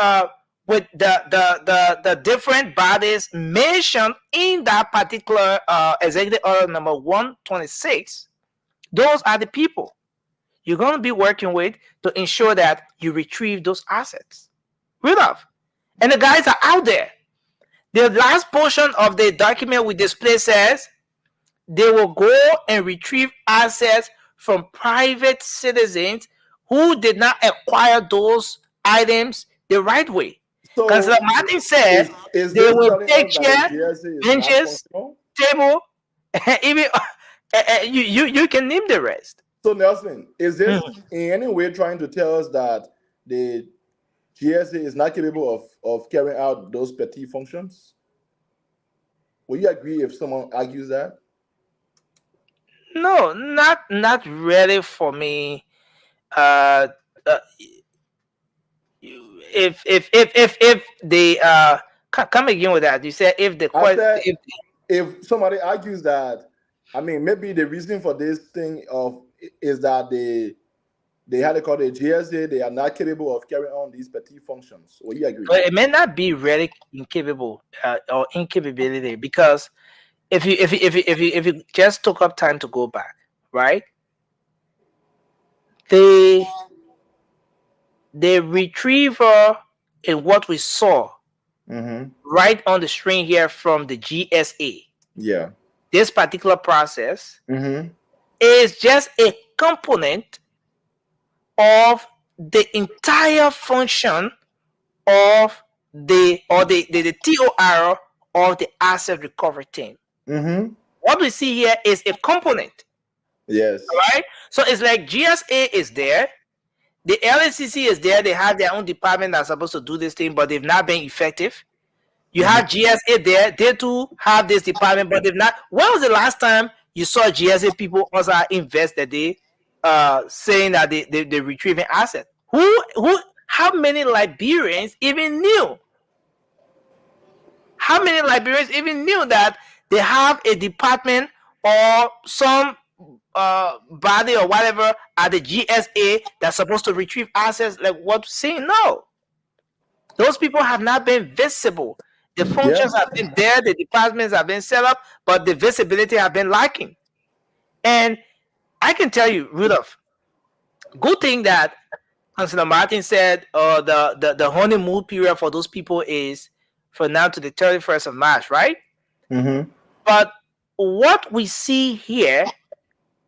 with the different bodies mentioned in that particular executive order number 126. Those are the people you're going to be working with to ensure that you retrieve those assets. Rudolph. And the guys are out there. The last portion of the document we display says they will go and retrieve assets from private citizens who did not acquire those items the right way. Because Martin said they will take chairs, benches, table, even you can name the rest. So Nelson, is this in any way trying to tell us that GSA is not capable of carrying out those petty functions? Will you agree if someone argues that? No, not really for me. Uh, uh if they come again with that. You said if the I said if if somebody argues that, I mean, maybe the reason for this thing of is that they had to call the GSA, they are not capable of carrying on these petty functions. Will you agree? it may not be really incapable or incapability, because if you just took up time to go back, right? The retriever in what we saw right on the screen here from the GSA. Yeah. This particular process is just a component of the entire function of the TOR of the asset recovery team. What we see here is a component. Yes. Right? So it's like GSA is there, the LACC is there, they have their own department that's supposed to do this thing, but they've not been effective. You have GSA there, they too have this department, but they've not. When was the last time you saw GSA people also invest that they saying that they're retrieving assets? How many Liberians even knew? How many Liberians even knew that they have a department or some body or whatever at the GSA that's supposed to retrieve assets like what we're saying? No. Those people have not been visible. The functions have been there, the departments have been set up, but the visibility have been lacking. And I can tell you, Rudolph, good thing that Councilor Martin said the honeymoon period for those people is from now to the 31st of March, right? But what we see here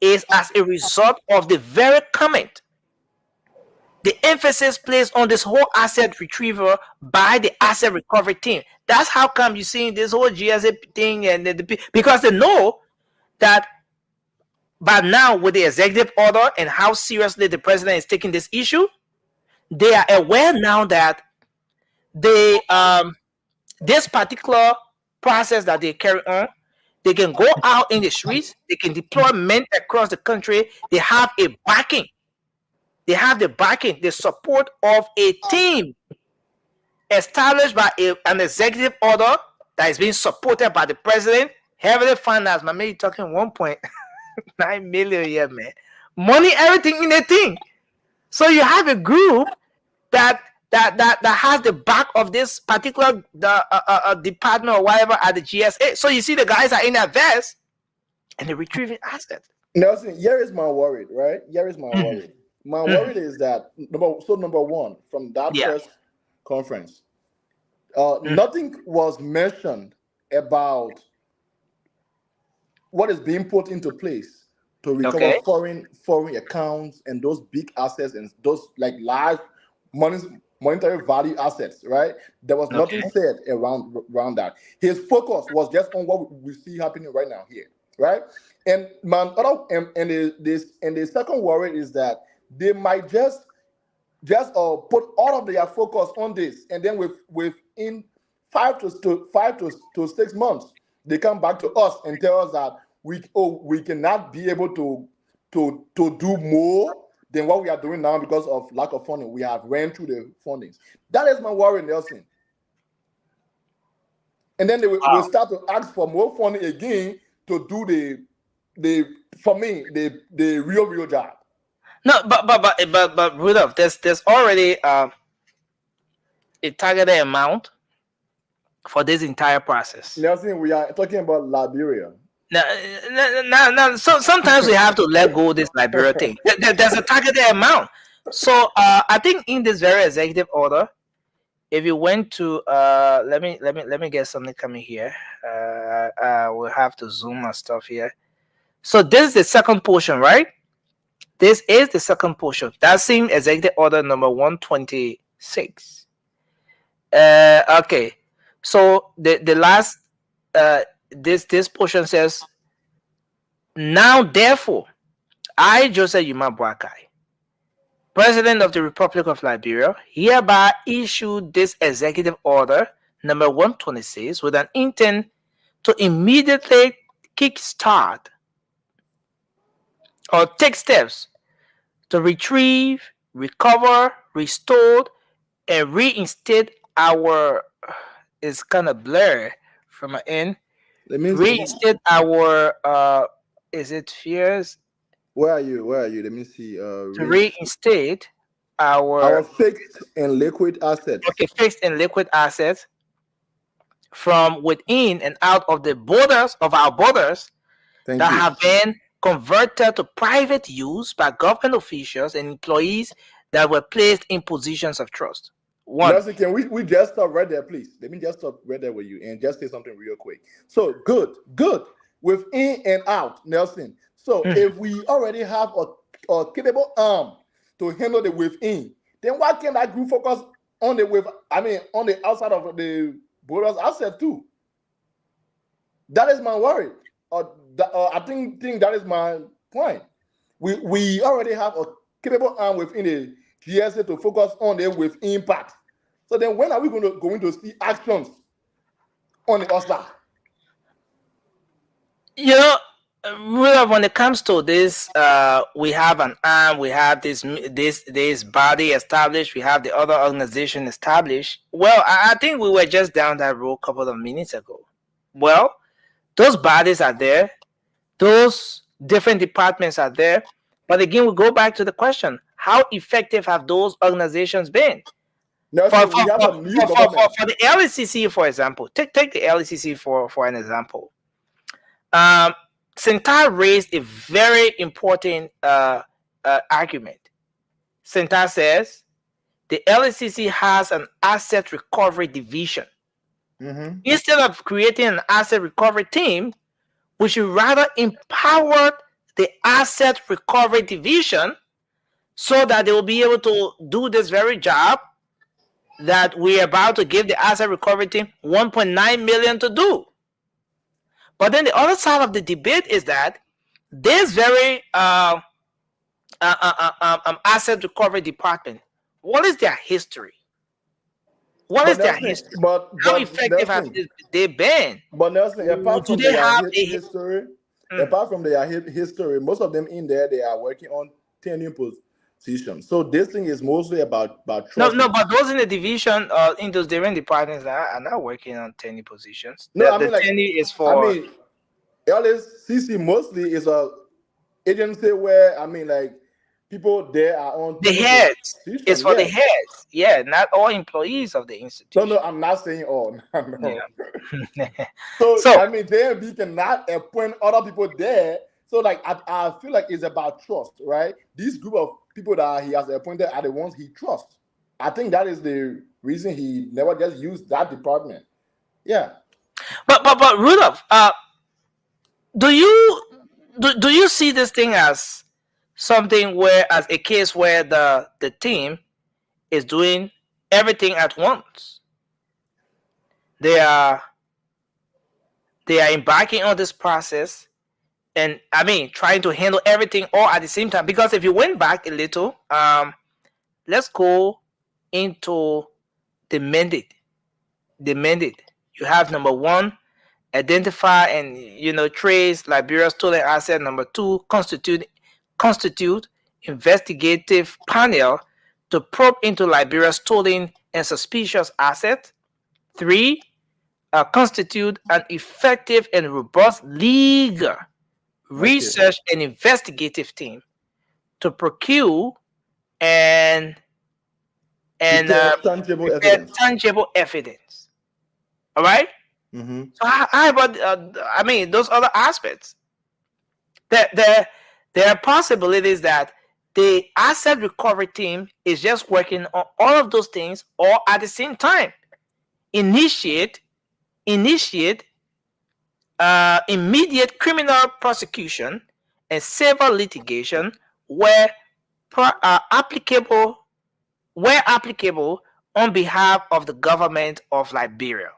is as a result of the very comment, the emphasis placed on this whole asset retrieval by the asset recovery team. That's how come you're seeing this whole GSA thing, and because they know that by now with the executive order and how seriously the president is taking this issue, they are aware now that they this particular process that they carry on, they can go out in the streets, they can deploy men across the country. They have a backing. They have the backing, the support of a team established by an executive order that is being supported by the president, heavily financed. My man, you're talking 1.9 million a year, man. Money, everything in the thing. So you have a group that has the back of this particular department or whatever at the GSA. So you see the guys are in that vest and they're retrieving assets. Nelson, here is my worry, right? Here is my worry. My worry is that number one, from that first conference, nothing was mentioned about what is being put into place to recover foreign accounts and those big assets and those like large monetary value assets, right? There was nothing said around that. His focus was just on what we see happening right now here, right? And the second worry is that they might just put all of their focus on this, and then within 5 to 6 months, they come back to us and tell us that we cannot be able to do more than what we are doing now because of lack of funding. We have ran through the fundings. That is my worry, Nelson. And then they will start to ask for more funding again to do the real job. No, but Rudolph, there's already a targeted amount for this entire process. Nelson, we are talking about Liberia. No. So sometimes we have to let go of this Liberia thing. There's a targeted amount. So I think in this very executive order, if you went to let me get something coming here. We'll have to zoom my stuff here. So this is the second portion, right? This is the second portion. That same executive order number 126. Okay. So the last this portion says, now therefore, I, Joseph Yuma Boakai, President of the Republic of Liberia, hereby issued this executive order number 126 with an intent to immediately kickstart or take steps to retrieve, recover, restore, and reinstate our. It's kind of blur from my end. Reinstate our. Is it fears? Where are you? Let me see. To reinstate our fixed and liquid assets. Okay, fixed and liquid assets from within and out of the borders of our borders have been converted to private use by government officials and employees that were placed in positions of trust. Nelson, can we just stop right there, please? Let me just stop right there with you and just say something real quick. So good. Within and out, Nelson. So if we already have a capable arm to handle the within, then why can't that group focus on on the outside of the borders asset too? That is my worry. I think that is my point. We already have a capable arm within the GSA to focus on the within part. So then when are we going to see actions on the outside? You know, really, when it comes to this, we have an arm, we have this body established, we have the other organization established. Well, I think we were just down that road a couple of minutes ago. Well, those bodies are there, those different departments are there, but again, we go back to the question: how effective have those organizations been? For the LCC, for example, take the LCC for an example. Sentar raised a very important argument. Sentar says the LCC has an asset recovery division. Mm-hmm. Instead of creating an asset recovery team, we should rather empower the asset recovery division so that they will be able to do this very job that we're about to give the asset recovery team 1.9 million to do. But then the other side of the debate is that this very asset recovery department, what is their history? How effective have they been? But Nelson, apart from their history, most of them in there, they are working on tenure positions. So this thing is mostly about trust. No, but those in the division, in those different departments are not working on tenure positions. Tenure is for. LCC mostly is a agency where people there are on the heads. It's for the heads. Yeah, not all employees of the institution. No, I'm not saying all. No. Yeah. so they cannot appoint other people there. So I feel like it's about trust, right? This group of people that he has appointed are the ones he trusts. I think that is the reason he never just used that department. Yeah. But Rudolph, do you see this thing as something as a case where the team is doing everything at once? They are embarking on this process and trying to handle everything all at the same time. Because if you went back a little, let's go into the mandate. You have number 1, identify and trace Liberia's stolen asset. Number 2, constitute investigative panel to probe into Liberia's stolen and suspicious asset. 3, constitute an effective and robust legal research and investigative team to procure and tangible evidence. All right. Mm-hmm. So how about those other aspects? There are possibilities that the asset recovery team is just working on all of those things all at the same time. Initiate immediate criminal prosecution and civil litigation where applicable on behalf of the government of Liberia.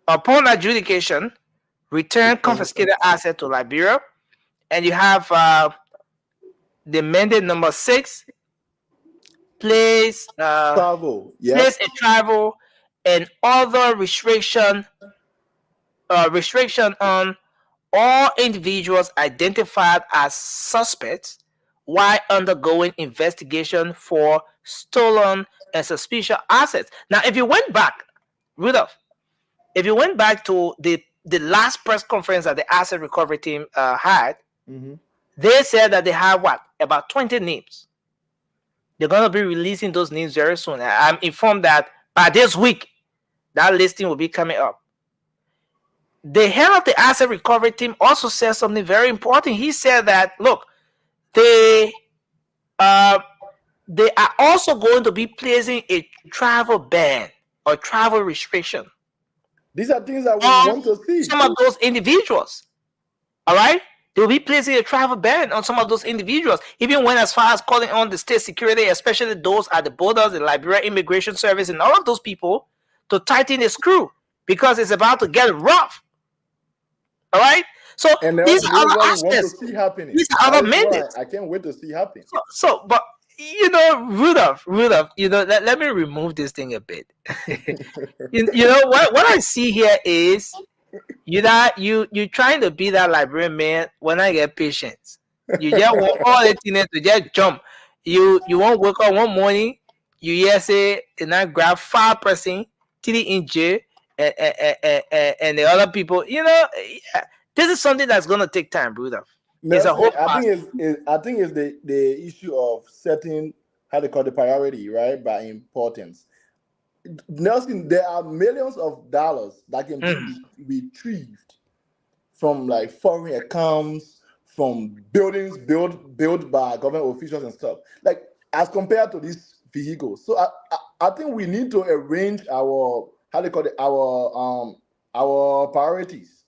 Upon adjudication, return confiscated asset to Liberia, and you have the mandate number 6 place Travel. Yeah. place a travel and other restriction on all individuals identified as suspects while undergoing investigation for stolen and suspicious assets. Now, if you went back, Rudolph, if you went back to the last press conference that the asset recovery team had, they said that they have about 20 names. They're going to be releasing those names very soon. I'm informed that by this week, that listing will be coming up. The head of the asset recovery team also said something very important. He said that, look, they are also going to be placing a travel ban or travel restriction. These are things that we want to see. Some of those individuals, all right? They will be placing a travel ban on some of those individuals, even went as far as calling on the state security, especially those at the borders, the Liberia Immigration Service, and all of those people to tighten the screw because it's about to get rough. All right? So these are other aspects. These are other mandates. I can't wait to see happening. So, but Rudolph, let me remove this thing a bit. you know what I see here is you trying to be that Liberian man when I get patience. You just want all the things to just jump. You won't wake up one morning, you say and I grab 5% TD in jail and the other people, this is something that's gonna take time, Rudolph. I think it's the issue of setting how they call the priority, right, by importance. Nelson, there are millions of dollars that can be retrieved from like foreign accounts, from buildings built by government officials and stuff, like as compared to these vehicles. So I think we need to arrange our our priorities,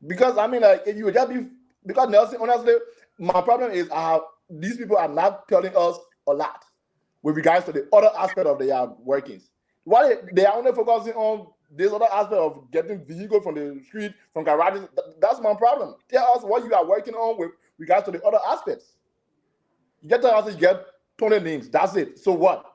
because I mean, like, if you would just be, because Nelson, honestly, my problem is these people are not telling us a lot with regards to the other aspect of their workings. Why they are only focusing on this other aspect of getting vehicles from the street, from garages. That's my problem. Tell us what you are working on with regards to the other aspects. You get to us, you get 20 names. That's it. So what?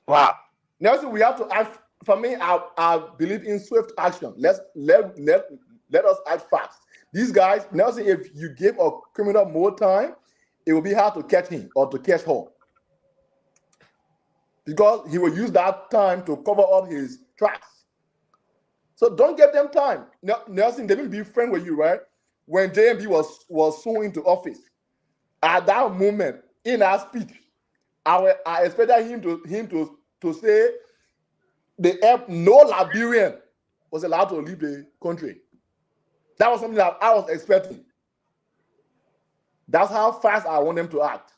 Wow. Nelson, we have to act. For me, I believe in swift action. Let us act fast. These guys, Nelson, if you give a criminal more time, it will be hard to catch him or to catch her, because he will use that time to cover up his tracks. So don't give them time. Nelson, they will be friends with you, right? When JMB was sworn into office, at that moment in our speech, I expected him to say no Liberian was allowed to leave the country. That was something that I was expecting. That's how fast I want them to act.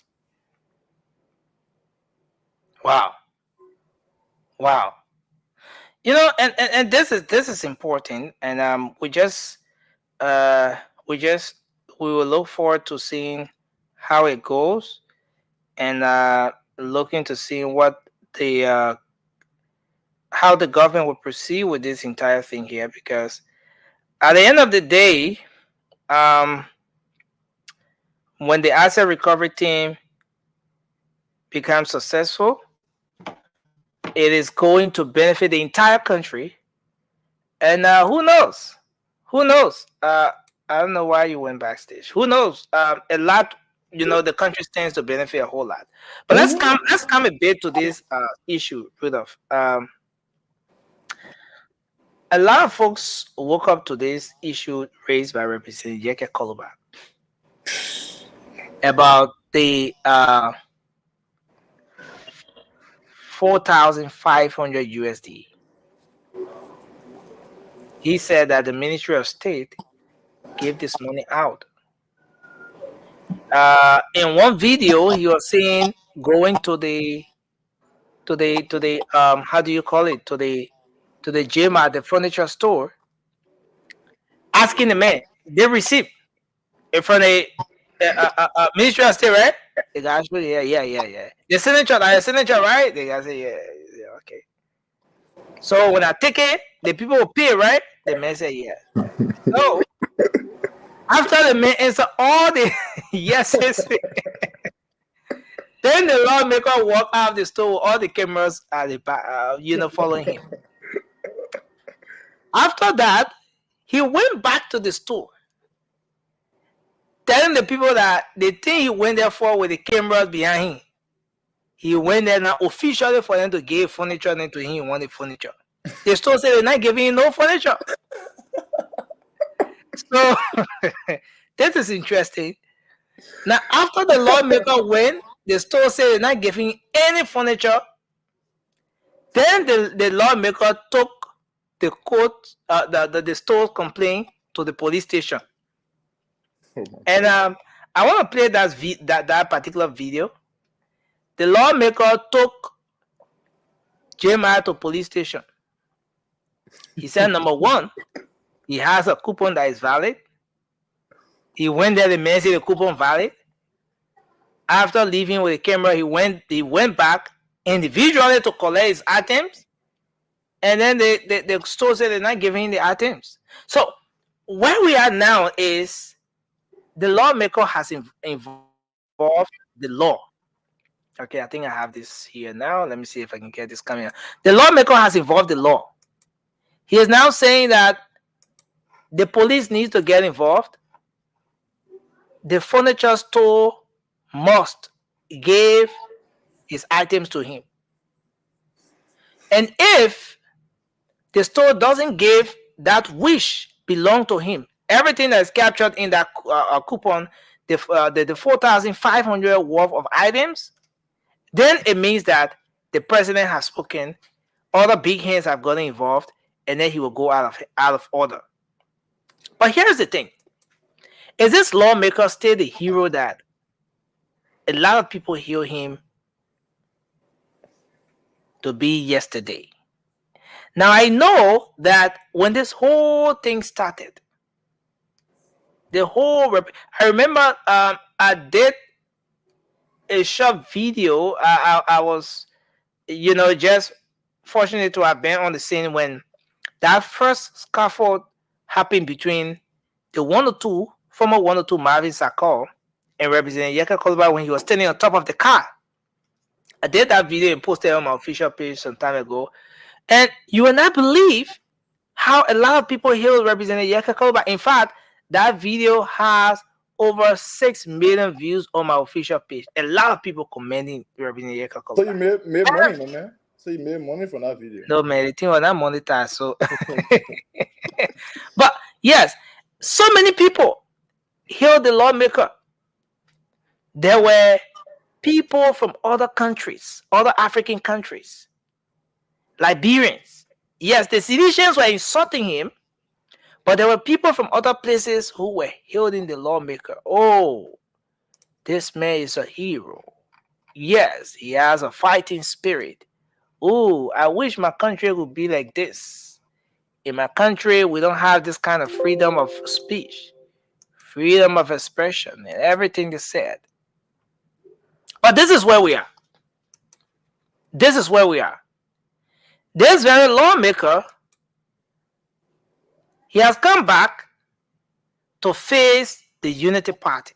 Wow. And this is important, and we will look forward to seeing how it goes, and looking to see what how the government will proceed with this entire thing here, because at the end of the day, when the asset recovery team becomes successful, it is going to benefit the entire country. And who knows? I don't know why you went backstage. Who knows? A lot, the country stands to benefit a whole lot. But let's come a bit to this issue, Rudolph. A lot of folks woke up to this issue raised by Representative Yeke Koluba about the 4,500 USD. He said that the Ministry of State gave this money out. In one video, he was saying going to the how do you call it, to the gym at the furniture store, asking the man, they receipt from the Ministry of State, right? The guy said, yeah. The signature, right? The guy said, yeah, okay. So when I take it, the people will pay, right? The man said, yeah. So After the man answer all the yeses, then the lawmaker walk out the store. All the cameras are the back, following him. After that, he went back to the store, telling the people that the thing he went there for with the cameras behind him. He went there now officially for them to give furniture, and to him he wanted furniture. The store said they're not giving him no furniture. So this is interesting. Now, after the lawmaker went, the store said they're not giving any furniture. Then the lawmaker took the court, the store's complaint to the police station. And I want to play that particular video. The lawmaker took Jeremiah to police station. He said, number one, he has a coupon that is valid. He went there, the man said the coupon valid. After leaving with the camera, he went back individually to collect his items. And then the store said they're not giving him the items. So where we are now is the lawmaker has involved the law. Okay, I think I have this here now. Let me see if I can get this coming out. The lawmaker has involved the law. He is now saying that the police needs to get involved. The furniture store must give his items to him. And if the store doesn't give that which belong to him, everything that is captured in that coupon, the 4,500 worth of items, then it means that the president has spoken, other big hands have gotten involved, and then he will go out of order. But here's the thing. Is this lawmaker still the hero that a lot of people hear him to be yesterday? Now, I know that when this whole thing started, I remember I did a short video. I was, just fortunate to have been on the scene when that first scuffle happened between the former 102 Marvin Sakal and Representative Yeka Koluba when he was standing on top of the car. I did that video and posted it on my official page some time ago. And you will not believe how a lot of people hailed Representative Yeka Koluba. In fact, that video has over 6 million views on my official page. A lot of people commending Representative Yeka Koluba. So you made money, man. So you made money from that video. No, man, the thing was not monetized. So, but yes, so many people hailed the lawmaker. There were people from other countries, other African countries, Liberians. Yes, the Silesians were insulting him, but there were people from other places who were hailing the lawmaker. Oh, this man is a hero. Yes, he has a fighting spirit. Oh, I wish my country would be like this. In my country, we don't have this kind of freedom of speech, freedom of expression, and everything is said. But this is where we are. This is where we are. This very lawmaker, he has come back to face the Unity Party.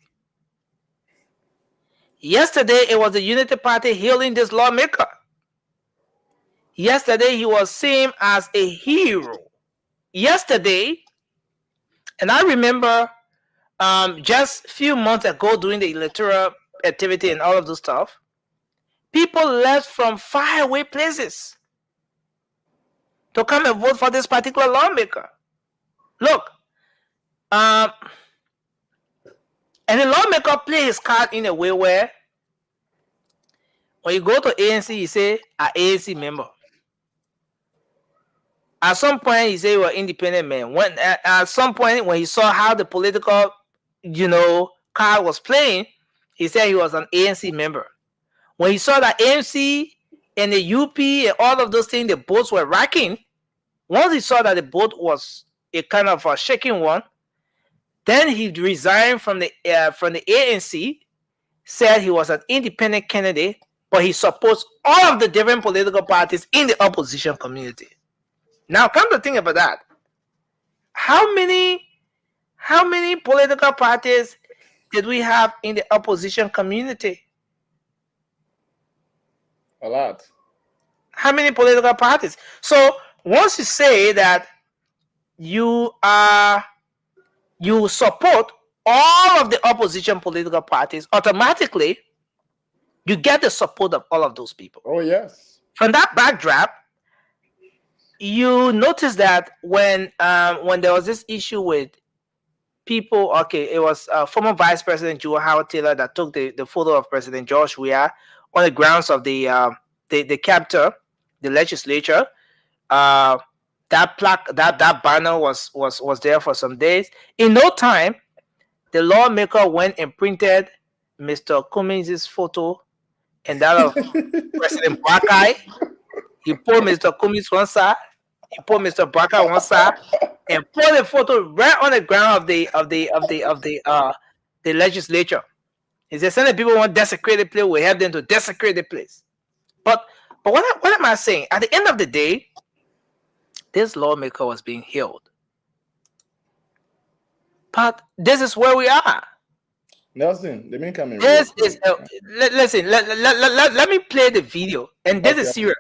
Yesterday, it was the Unity Party hailing this lawmaker. Yesterday, he was seen as a hero. Yesterday, and I remember just a few months ago during the electoral activity and all of this stuff, people left from faraway places to come and vote for this particular lawmaker. Look, and the lawmaker plays his card in a way where when you go to ANC, you say, an ANC member. At some point, he said he was an independent man. At some point, when he saw how the political, card was playing, he said he was an ANC member. When he saw that ANC and the UP and all of those things, the boats were racking, once he saw that the boat was a kind of a shaking one, then he resigned from the ANC, said he was an independent candidate, but he supports all of the different political parties in the opposition community. Now, come to think about that. How many How many political parties did we have in the opposition community? A lot. How many political parties? So once you say that you support all of the opposition political parties, automatically you get the support of all of those people. Oh yes. From that backdrop, you notice that when there was this issue with people, okay, it was former Vice President Joe Howard Taylor that took the photo of President George Weah on the grounds of the Capitol, the legislature. That plaque, that banner was there for some days. In no time, the lawmaker went and printed Mr. Cummings' photo and that of President Buckeye. He put Mr. Cummings one side, he put Mr. Buckeye one side, and put the photo right on the ground of the legislature. He said, "Some people want to desecrate the place. We help them to desecrate the place." But what am I saying? At the end of the day, this lawmaker was being held. But this is where we are. Nelson, let me come in. Listen. Let me play the video, and this is serious.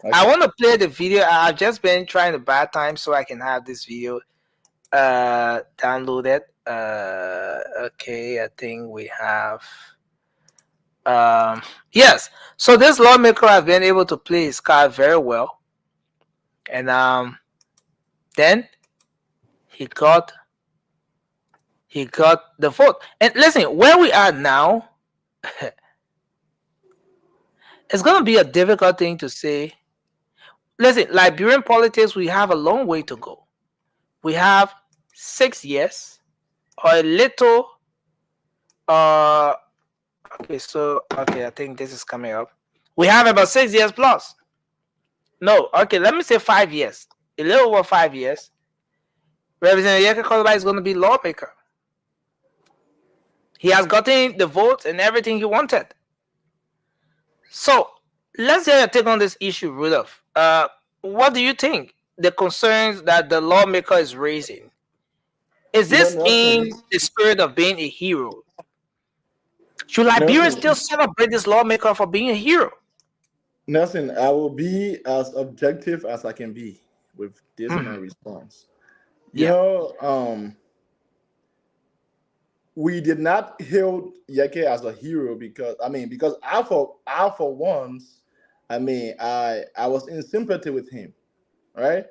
Okay. I want to play the video. I've just been trying to buy time so I can have this video downloaded. Okay, I think we have. Yes. So this lawmaker has been able to play his card very well, and then he got the vote. And listen, where we are now, it's going to be a difficult thing to say. Listen, Liberian politics, we have a long way to go. We have 6 years or a little. Okay, I think this is coming up. We have about 6 years plus. No, okay, let me say 5 years. A little over 5 years. Representative Yeke Koloba is going to be lawmaker. He has gotten the votes and everything he wanted. So let's get your take on this issue, Rudolph. What do you think? The concerns that the lawmaker is raising. Is this in the spirit of being a hero? Should Liberians still celebrate this lawmaker for being a hero? Nelson, I will be as objective as I can be with this my response. You know, we did not hail Yeke as a hero because I for once, I was in sympathy with him, right?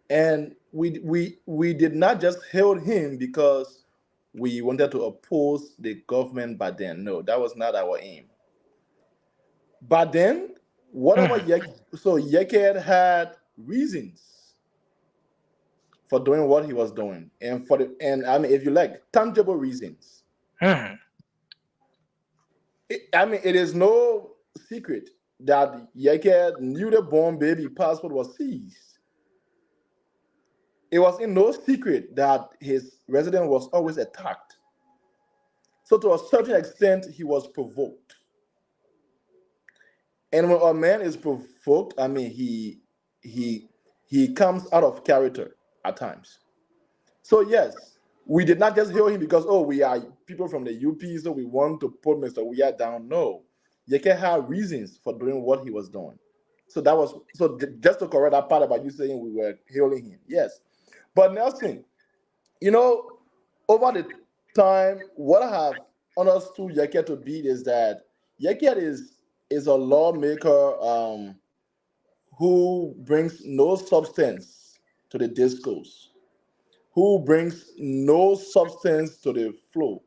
And we did not just hail him because we wanted to oppose the government back then. No, that was not our aim. But then, whatever Yeke had reasons for doing what he was doing, and if you like, tangible reasons. It is no secret that Yeke knew the born baby passport was seized. It was in no secret that his residence was always attacked. So to a certain extent, he was provoked. And when a man is provoked, he comes out of character at times. So yes, we did not just hail him because, we are people from the UP, so we want to put Mr. Weah down. No. Yeke had reasons for doing what he was doing. So just to correct that part about you saying we were hailing him. Yes. But Nelson, over the time, what I have understood Yeke to be is that Yeke is a lawmaker who brings no substance to the discourse, who brings no substance to the flow.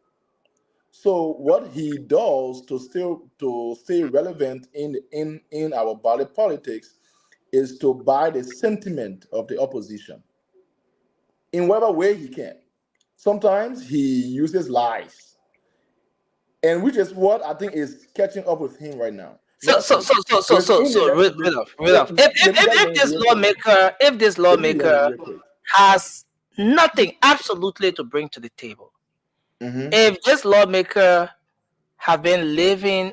So what he does to stay relevant in our body politics is to buy the sentiment of the opposition in whatever way he can. Sometimes he uses lies, and which is what I think is catching up with him right now. Rudolph, if this lawmaker has nothing absolutely to bring to the table, if this lawmaker have been living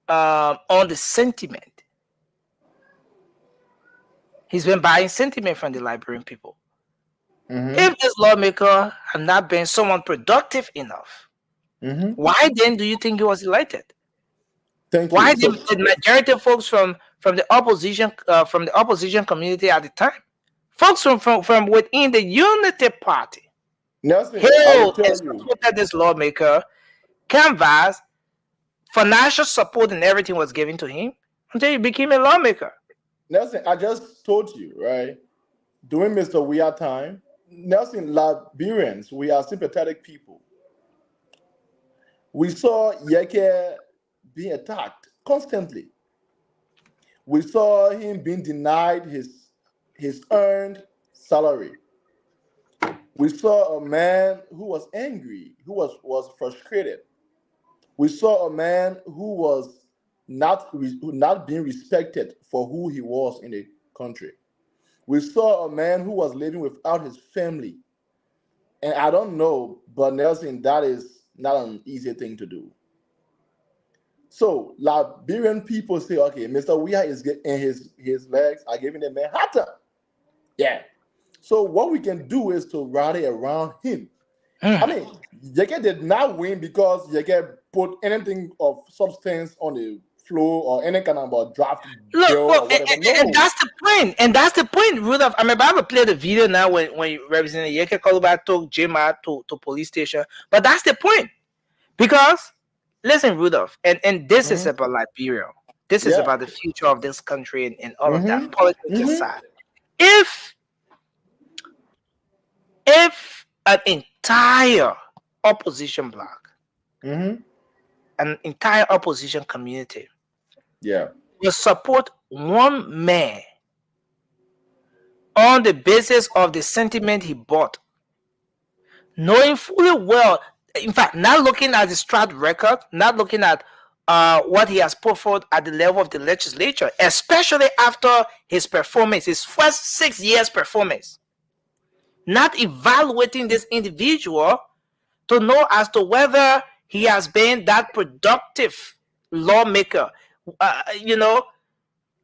on the sentiment, he's been buying sentiment from the Liberian people. If this lawmaker had not been someone productive enough, why then do you think he was elected? Thank Why you. did the majority of folks from the opposition community at the time, folks from within the Unity Party, Nelson, I will hailed tell and you. supported this lawmaker, canvassed, financial support and everything was given to him until he became a lawmaker. Nelson, I just told you, right? During Mr. Weir time, Nelson, Liberians, we are sympathetic people. We saw Yeke being attacked constantly. We saw him being denied his earned salary. We saw a man who was angry, who was frustrated. We saw a man who was not being respected for who he was in the country. We saw a man who was living without his family. And I don't know, but Nelson, that is not an easy thing to do. So Liberian people say, okay, Mr. Weir is getting his legs are giving the man hotter. Yeah. So what we can do is to rally around him. I mean, Yeke did not win because Yeke put anything of substance on the floor or any kind of a draft bill or whatever. And that's the point. And that's the point, Rudolph. I'm about to play the video now when Representative Yeke Koluba took Jima to police station. But that's the point. Because, listen, Rudolph, and this is about Liberia. This is about the future of this country and all of that. Politics aside. If an entire opposition bloc, an entire opposition community, will support one man on the basis of the sentiment he bought, knowing fully well, in fact, not looking at his track record, not looking at what he has put forth at the level of the legislature, especially after his performance, his first 6 years performance, not evaluating this individual to know as to whether he has been that productive lawmaker,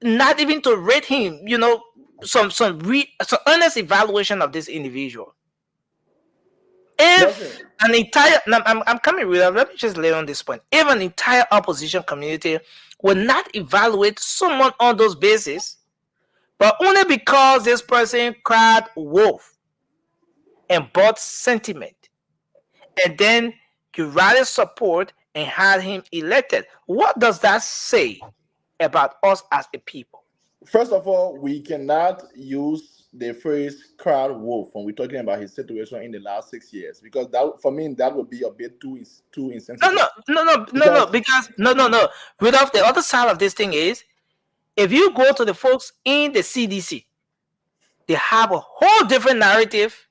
not even to rate him, some honest evaluation of this individual. If an entire, I'm coming with that, let me just lay on this point. If an entire opposition community will not evaluate someone on those bases, but only because this person cried wolf and bought sentiment, and then you rally support and had him elected, what does that say about us as a people? First of all, we cannot use the phrase "crowd wolf" when we're talking about his situation in the last 6 years, because that, for me, that would be a bit too insensitive. No. Rudolph, the other side of this thing is, if you go to the folks in the CDC, they have a whole different narrative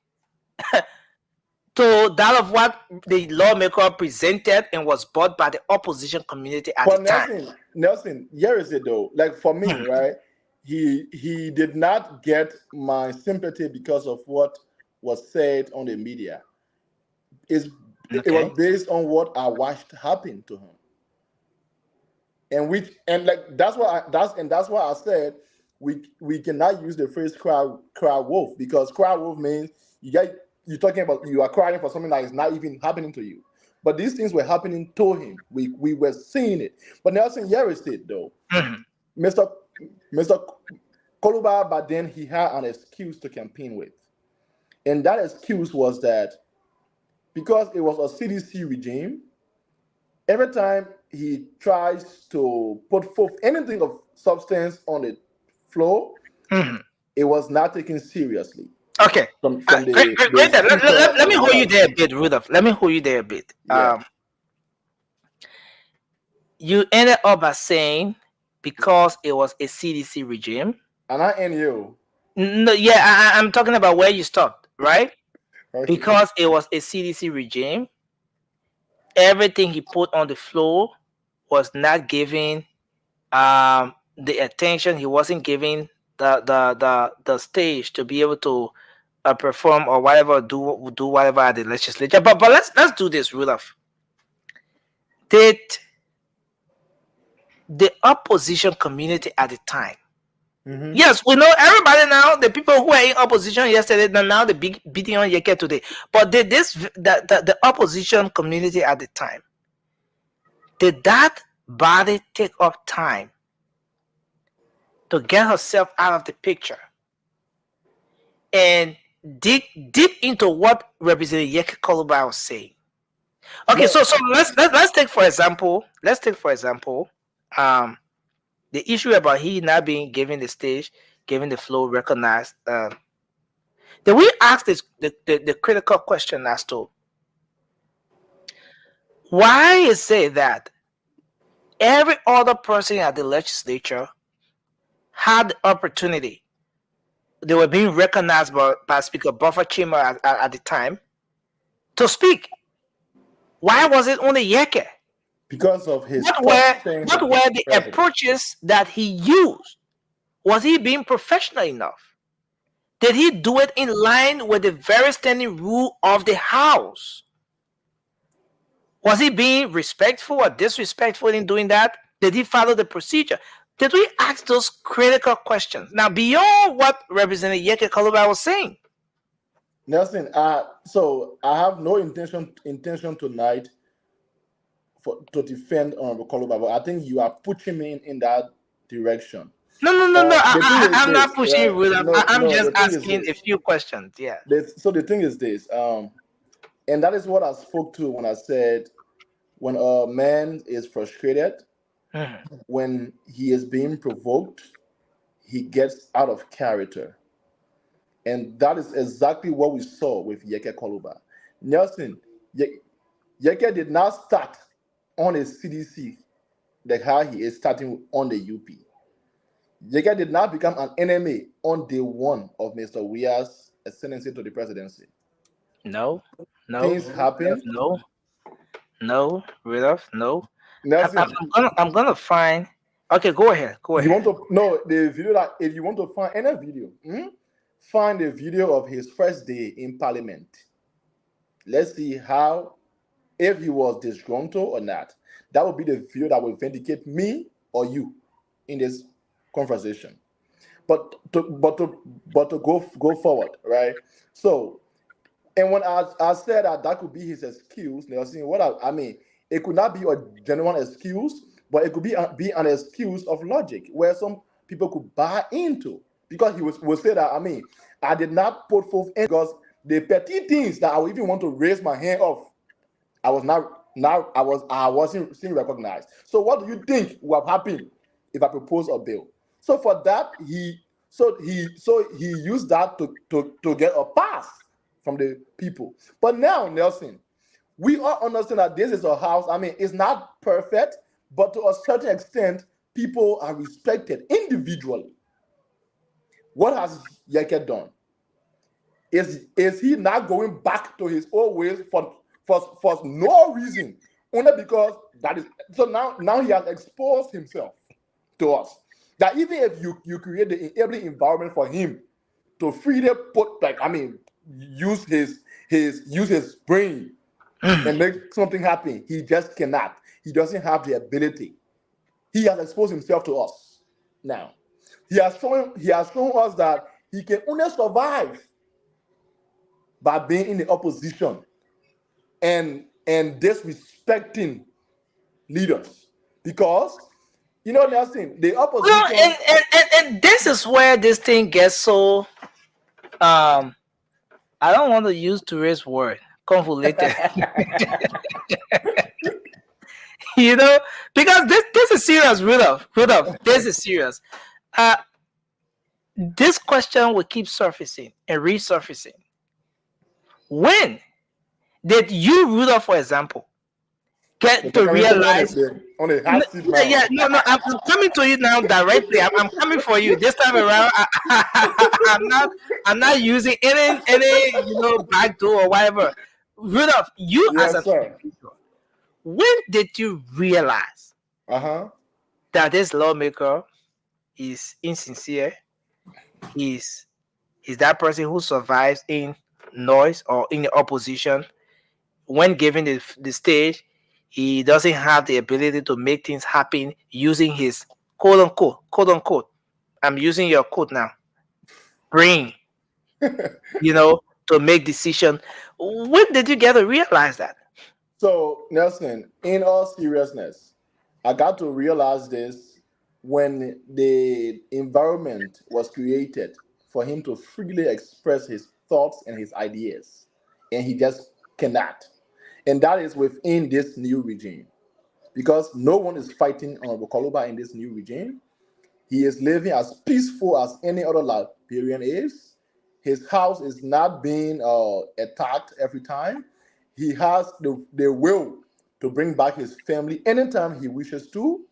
to that of what the lawmaker presented and was bought by the opposition community at the time. Nelson, here is it though. Like for me, right? He did not get my sympathy because of what was said on the media. It was based on what I watched happen to him, that's why I said we cannot use the phrase "crowd wolf," because crowd wolf means you're talking about you are crying for something that is not even happening to you. But these things were happening to him. We were seeing it. But Nelson, here is it though. Mr. Koluba, but then he had an excuse to campaign with. And that excuse was that because it was a CDC regime, every time he tries to put forth anything of substance on the floor, it was not taken seriously. Okay. Let me hold you there a bit, Rudolph. Let me hold you there a bit. Yeah. You ended up by saying because it was a CDC regime. And I end you. No, yeah, I'm talking about where you stopped, right? Okay. Because it was a CDC regime, everything he put on the floor was not giving the attention. He wasn't giving the stage to be able to perform or whatever, do whatever at the legislature. But let's do this, Rudolph. Did the opposition community at the time Yes, we know everybody now. The people who were in opposition yesterday, now the big beating on Yeke today. But the opposition community at the time, did that body take up time to get herself out of the picture and dig deep into what Representative Yeke Koluba was saying? Okay, No. so let's take for example. The issue about he not being given the stage, given the floor, recognized. Then we ask the critical question as to why is it that every other person at the legislature had the opportunity, they were being recognized by Speaker Buffer Chima at the time to speak. Why was it only Yeke? Because of his What were the approaches that he used? Was he being professional enough? Did he do it in line with the very standing rule of the House? Was he being respectful or disrespectful in doing that? Did he follow the procedure? Did we ask those critical questions? Now, beyond what Representative Yeke Koluba was saying. Nelson, so I have no intention tonight to defend Koluba, but I think you are pushing me in that direction. No. I'm not pushing you. I'm just asking a few questions. Yeah. So the thing is this, and that is what I spoke to when I said, when a man is frustrated, when he is being provoked, he gets out of character. And that is exactly what we saw with Yeke Koluba. Nelson, Yeke did not start on a CDC like how he is starting on the UP. Yeke did not become an enemy on day one of Mr. Weah's ascendancy to the presidency. No. Things happen. No, Rudolph, no. Nelson, I'm gonna find. Okay, go ahead. You want to know the video that if you want to find any video, find a video of his first day in Parliament. Let's see how, if he was disgruntled or not. That will be the video that will vindicate me or you in this conversation. But to go forward, right? So, and when I said that could be his excuse, Nelson, I mean, it could not be a genuine excuse, but it could be an excuse of logic where some people could buy into, because he will say that, I mean, I did not put forth in, because the petty things that I would even want to raise my hand off, I wasn't seen recognized. So what do you think would have happened if I propose a bill? So for that, he used that to get a pass from the people. But now, Nelson, we all understand that this is a house. I mean, it's not perfect, but to a certain extent, people are respected individually. What has Yeke done? Is he not going back to his old ways for no reason, only because that is so? Now he has exposed himself to us. That even if you create the enabling environment for him to freely use his brain and make something happen, he just cannot. He doesn't have the ability. He has exposed himself to us. Now, he has shown us that he can only survive by being in the opposition and disrespecting leaders. Because, Nelson, the opposition. And this is where this thing gets so I don't want to use today's word, convoluted. Because this is serious, Rudolph. This is serious. This question will keep surfacing and resurfacing. When did you, Rudolph, for example, get to realize? I'm coming to you now directly. I'm coming for you this time around. I'm not using any back door or whatever. Rudolph, you as a individual, when did you realize that this lawmaker is insincere? He's that person who survives in noise or in the opposition. When given the stage, he doesn't have the ability to make things happen using his quote unquote I'm using your quote now, brain, to make decision. When did you get to realize that? So, Nelson, in all seriousness, I got to realize this when the environment was created for him to freely express his thoughts and his ideas, and he just cannot. And that is within this new regime, because no one is fighting Honorable Koluba in this new regime. He is living as peaceful as any other Liberian is. His house is not being attacked every time. He has the will to bring back his family anytime he wishes to.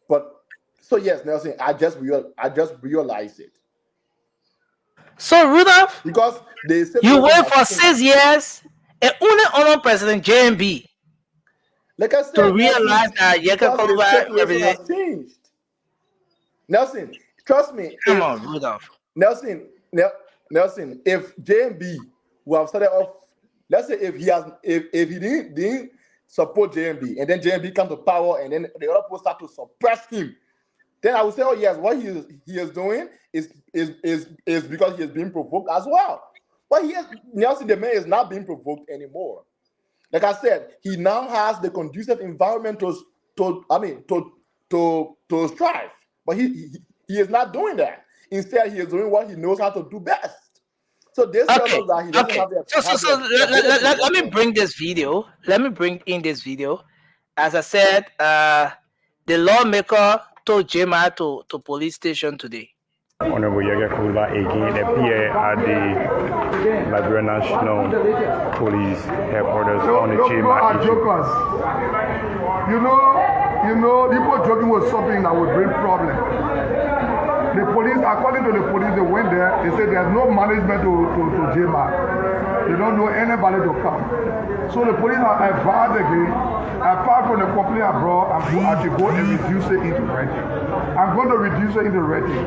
But so yes, Nelson, I just realized it. So Rudolph, because you wait for 6 years and only honor President JMB. Like I said, to realize that the situation has changed. Nelson, trust me. Come on, Rudolph. Nelson, if JMB would have started off, let's say if he didn't support JMB and then JMB come to power and then the other people start to suppress him, then I would say, oh yes, what he is doing is because he is being provoked as well. But Nelson, the man is not being provoked anymore. Like I said, he now has the conducive environment to strive. But he is not doing that. Instead, he is doing what he knows how to do best. So this tells us that he doesn't have let me bring this video. Let me bring in this video. As I said, the lawmaker told Jema to police station today. Honorable Yege Koluba again, the PA at the Liberian National Police Headquarters on the Jema issue. You know, people joking was something that would bring problems. The police, according to the police, they went there, they said there's no management to Jema. They don't know anybody to come. So the police are advised again, apart from the complaint I brought, I should go and reduce it into writing. I'm going to reduce it into writing.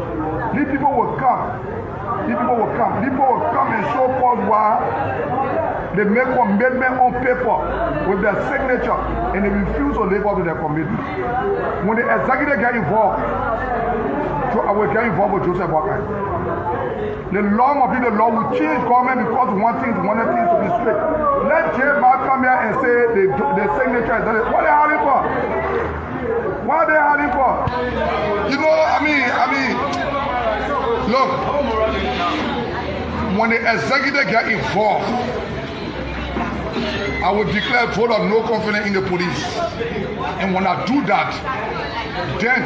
These people will come. People will come and show cause why they make commitment on paper with their signature and they refuse to live up to their commitment. When the executive get involved, I will get involved with Joseph Walker. The law must be the law. We change government because we want things to be straight. Let J-Mark come here and say the signature is done. What are they hiding for? What are they hiding for? You know, I mean, look, when the executive get involved, I will declare a vote of no confidence in the police. And when I do that, then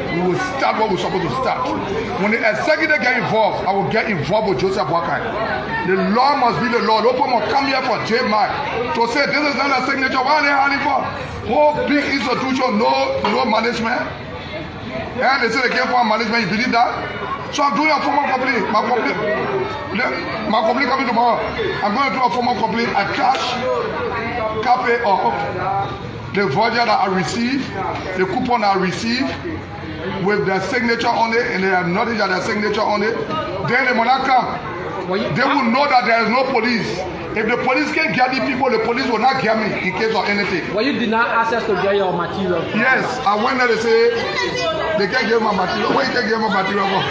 we will start what we're supposed to start. When the executive get involved, I will get involved with Joseph Wakai. The law must be the law. No people must come here for J-Mark to say this is not a signature. Why are they hiding for? Whole big institution, no management. And they say they came for management. You believe that? So I'm doing a formal complaint. My complaint coming tomorrow. I'm going to do a formal complaint. I cash copy of the voucher that I received, the coupon I received, with their signature on it, and they acknowledge that their signature on it. Then they will not come. They will know that there is no police. If the police can't get the people, the police will not get me in case of anything. Well, you did not access to get your material. Yes, I went there to say they can't get my material. Where you can't get my material from?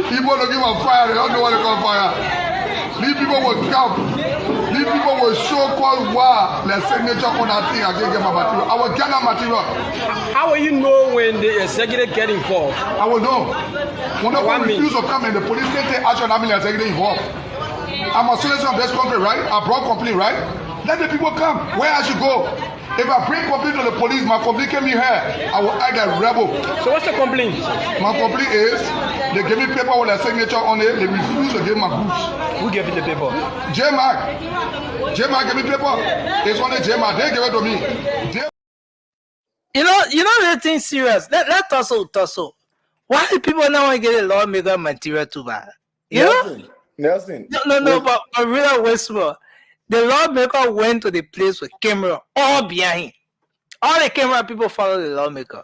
People looking for fire, they don't know what they call fire. These people will come. These people will show called why the signature on that thing. I can't get my material. I will get that material. How will you know when the executive get involved? I will know. When the one refuse to come and the police can take action, I mean the executive involved. I'm a citizen of this country, right? I brought complaint, right? Let the people come. Where I should go? If I bring complaint to the police, my complaint can be here. I will act a rebel. So what's the complaint? My complaint is they give me paper with a signature on it. They refuse to give my goods. Who gave you the paper? J-Mark. J-Mark gave me paper. It's only J-Mark. They give it to me. You know the thing serious. Let tussle. Why do people not want to get a lawmaker material too bad? Nelson. No, but real whisper. The lawmaker went to the place with camera all behind him. All the camera people follow the lawmaker.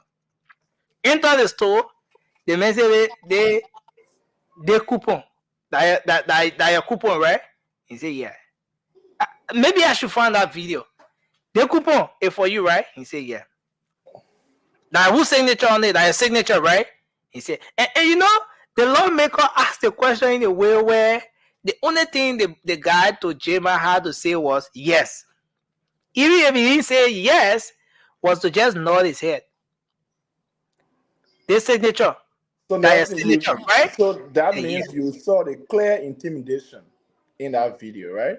Enter the store, the man say they coupon. That your coupon, right? He said, yeah. Maybe I should find that video. The coupon is for you, right? He said, yeah. Now, whose signature on it? Like signature, right? He said, and you know, the lawmaker asked the question in a way where the only thing the guy to Jema had to say was yes. Even if he didn't say yes, was to just nod his head. This signature. So Nelson, signature, right? So that means you saw the clear intimidation in that video, right?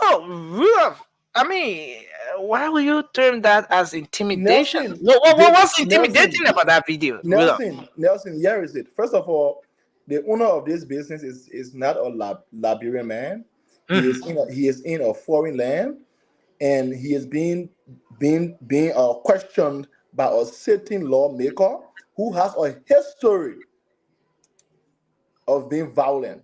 No, Rudolph. I mean, why would you term that as intimidation? What's intimidating about that video? Nelson, here is it. First of all, the owner of this business is not a Liberian man. He is in a foreign land, and he is being questioned by a certain lawmaker who has a history of being violent.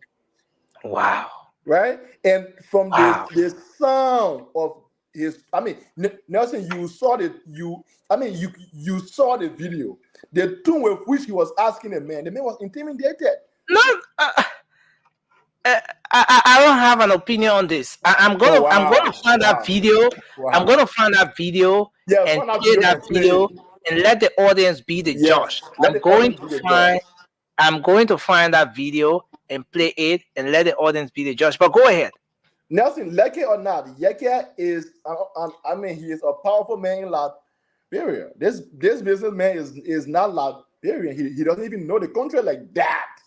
Wow. Right? And from the sound of his, I mean, Nelson, you saw you saw the video. The tone with which he was asking the man was intimidated. No, I don't have an opinion on this. I'm gonna find that video. I'm gonna find that video and play that video and let the audience be the judge. I'm going to find that video and play it and let the audience be the judge. But go ahead. Nelson, like it or not, Yeke is he is a powerful man in Liberia. This businessman is not Liberian. He doesn't even know the country like that.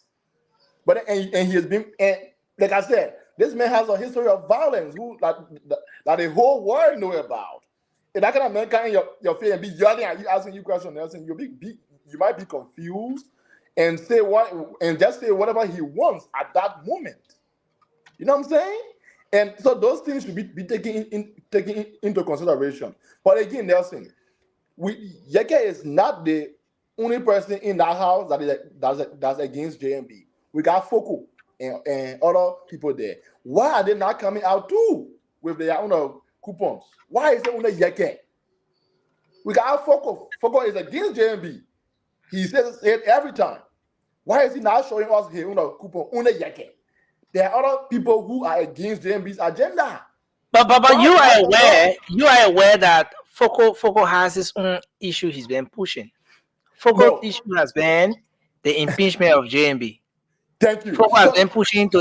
But and he has been, and like I said, this man has a history of violence that the whole world know about. And that kind of man come in your face and be yelling at you, asking you questions, Nelson, you might be confused and just say whatever he wants at that moment. You know what I'm saying? And so those things should be taken into consideration. But again, Nelson, Yeke is not the only person in that house that's against JMB. We got Foko and other people there. Why are they not coming out too with their own coupons? Why is it only Yeke? We got Foko. Foko is against JMB. He says it every time. Why is he not showing us his own coupon? Only Yeke. There are other people who are against JMB's agenda. But you are aware that Foko has his own issue he's been pushing. Foco's issue has been the impeachment of JMB. Thank you. Foko has been pushing to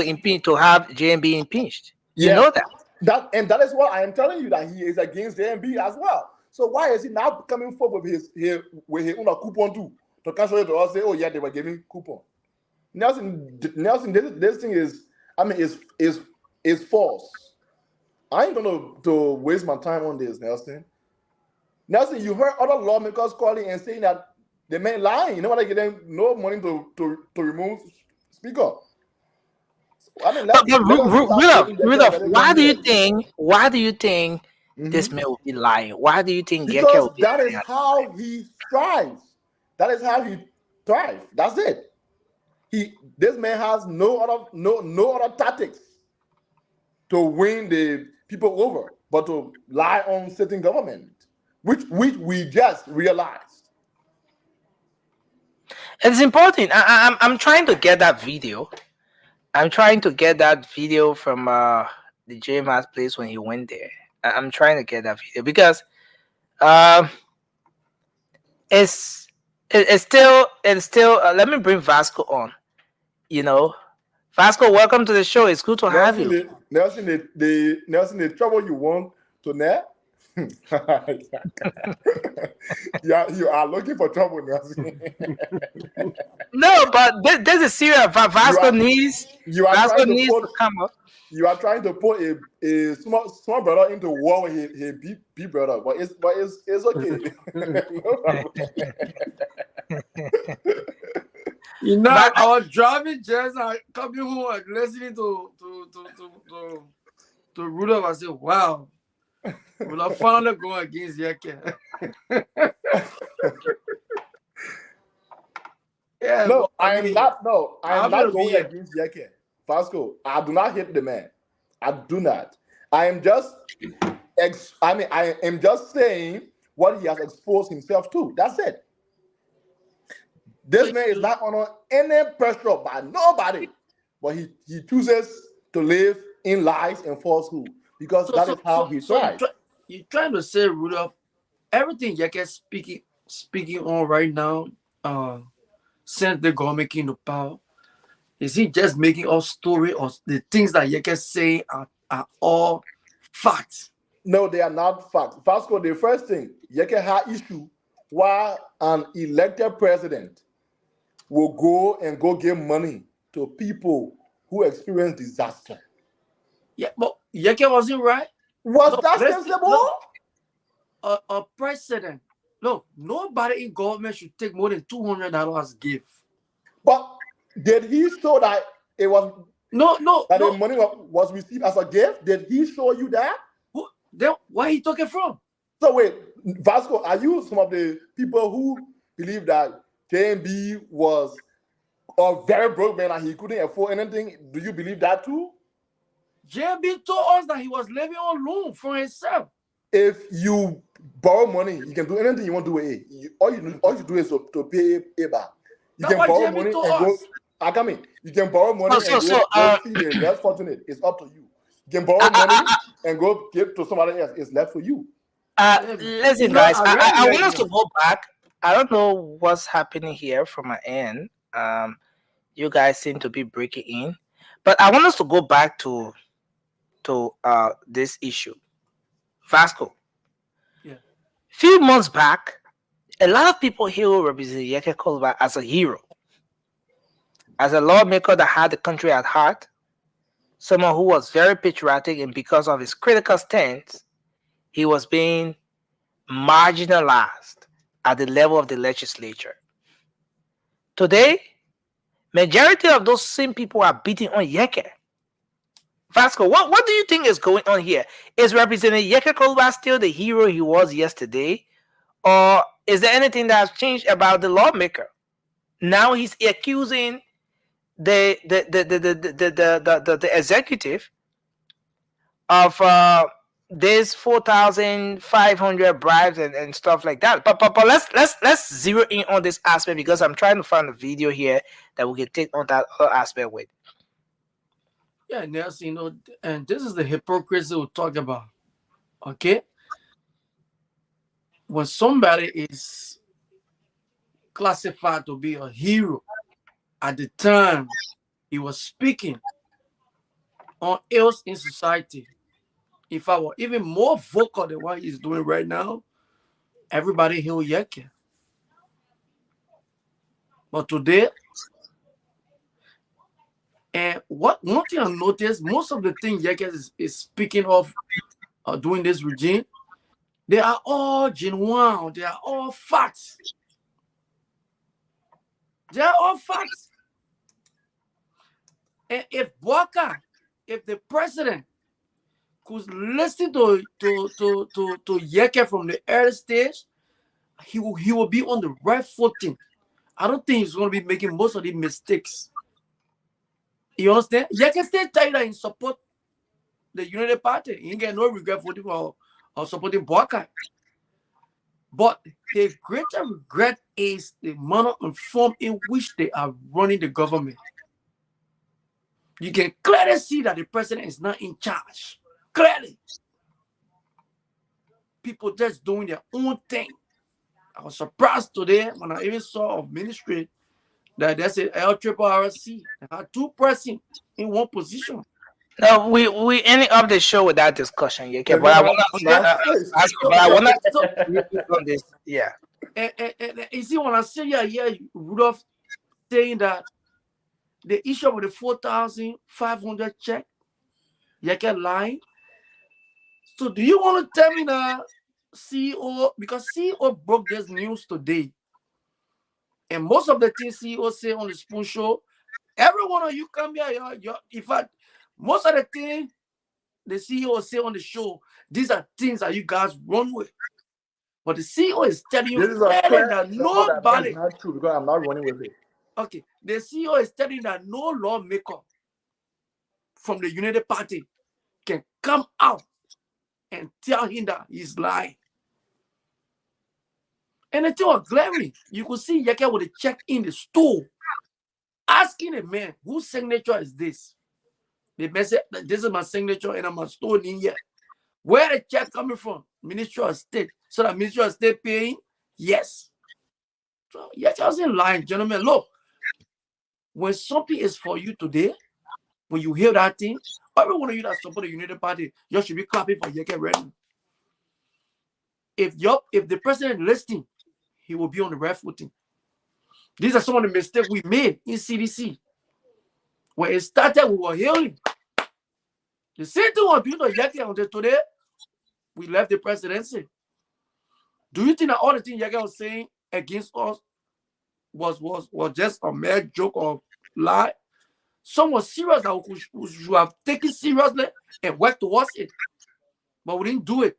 have JMB impeached. You know that. That is what I am telling you, that he is against JMB as well. So why is he now coming forward with his own coupon too? To cancel it to us, say, oh yeah, they were giving coupon. Nelson, this thing is false. I ain't gonna waste my time on this, Nelson. Nelson, you heard other lawmakers calling and saying that the man lying. Nobody get them no money to remove speaker. I mean, Rudolph, why do you think this man will be lying? Why do you think because that is how he thrives? That is how he thrives. That's it. This man has no other tactics to win the people over, but to lie on sitting government, which we just realized. It's important. I'm trying to get that video. I'm trying to get that video from the JMA's place when he went there. I'm trying to get that video because it's still let me bring Vasco on. You know, Vasco, welcome to the show. It's good to have you. Nelson, the trouble you want to net. You are looking for trouble, Nelson. No, but there's a serious Vasco needs. Vasco needs to come up. You are trying to put a small brother into war with his big brother, but it's okay. You know, I was driving just coming home and listening to Rudolph. I said, "Wow, will I finally go against Yeke?" Yeah. No, I am not going against Yeke. Vasco, I do not hate the man. I do not. I am just saying what he has exposed himself to. That's it. This man is not under any pressure by nobody, but he chooses to live in lies and falsehood because that is how he thrives. You're trying to say, Rudolph, everything Yeke speaking speaking on right now, since the government came to power, is he just making up story, or the things that you can say are all facts? No, they are not facts. Vasco, the first thing, you can have issue why an elected president will go give money to people who experience disaster. Yeah, but Yeke wasn't right. Was that sensible? A president. No, nobody in government should take more than $200 gift. But did he show that it was that the money was received as a gift? Did he show you that? Then where he took it from? So wait, Vasco, are you some of the people who believe that JMB was a very broke man and he couldn't afford anything? Do you believe that too? JMB told us that he was living on loan for himself. If you borrow money, you can do anything you want to do with it. All you do is to pay it back. You can borrow money and go. You can borrow money and go see the less fortunate. It's up to you. You can borrow money and go give to somebody else. It's left for you. Listen, guys, I want us to go back. I don't know what's happening here from my end. You guys seem to be breaking in, but I want us to go back to this issue. Vasco. Yeah. Few months back, a lot of people here will represent Yeke Kolba as a hero, as a lawmaker that had the country at heart, someone who was very patriotic, and because of his critical stance, he was being marginalized at the level of the legislature. Today, majority of those same people are beating on Yeke. Vasco, what do you think is going on here? Is Representative Yeke Kolba still the hero he was yesterday? Or is there anything that has changed about the lawmaker? Now he's accusing the executive of this 4,500 bribes and stuff like that. But let's zero in on this aspect, because I'm trying to find a video here that we can take on that other aspect with. Yeah, Nelson, and this is the hypocrisy we talk about. Okay? When somebody is classified to be a hero, at the time he was speaking on ills in society, if I were even more vocal than what he's doing right now, everybody hail Yeke. But today, and one thing I noticed, most of the things Yeke is speaking of doing this regime, they are all genuine. They are all facts. They are all facts. And if the president could listen to Yeke from the early stage, he will be on the right footing. I don't think he's going to be making most of the mistakes. You understand? Yeke still tell you that he support the United Party. He ain't got no regret voting for or supporting Boakai. But the greater regret is the manner and form in which they are running the government. You can clearly see that the president is not in charge. Clearly. People just doing their own thing. I was surprised today when I even saw of ministry that there's an LRRC that had two persons in one position. No, we ending up the show with that discussion, Yeke. But I want to on this. Yeah. And you see, when I say Rudolph saying that the issue of the 4,500 check, Yeke lying. So do you want to tell me that CEO, because CEO broke this news today, and most of the things CEO say on the Spoon Show, every one of you come here, in fact, most of the things the CEO say on the show, these are things that you guys run with. But the CEO is telling you that nobody. That's not true, because I'm not running with it. Okay, the CEO is telling that no lawmaker from the United Party can come out and tell him that he's lying. And the thing was glaring. You could see Yeke with a check in the store, asking a man, whose signature is this? The man said, this is my signature and I'm stored in here. Where the check coming from? Ministry of State. So the Ministry of State paying? Yes. So Yeke wasn't lying, gentlemen. Look, when something is for you today, when you hear that thing, every one of you that support the United Party, you should be clapping for Yeke right now. If the president listening, he will be on the right footing. These are some of the mistakes we made in CDC. When it started, we were healing. The same thing was doing to Yeke until today, we left the presidency. Do you think that all the things Yeke was saying against us was just a mere joke or lie? Some was serious that we should have taken seriously and worked towards it. But we didn't do it.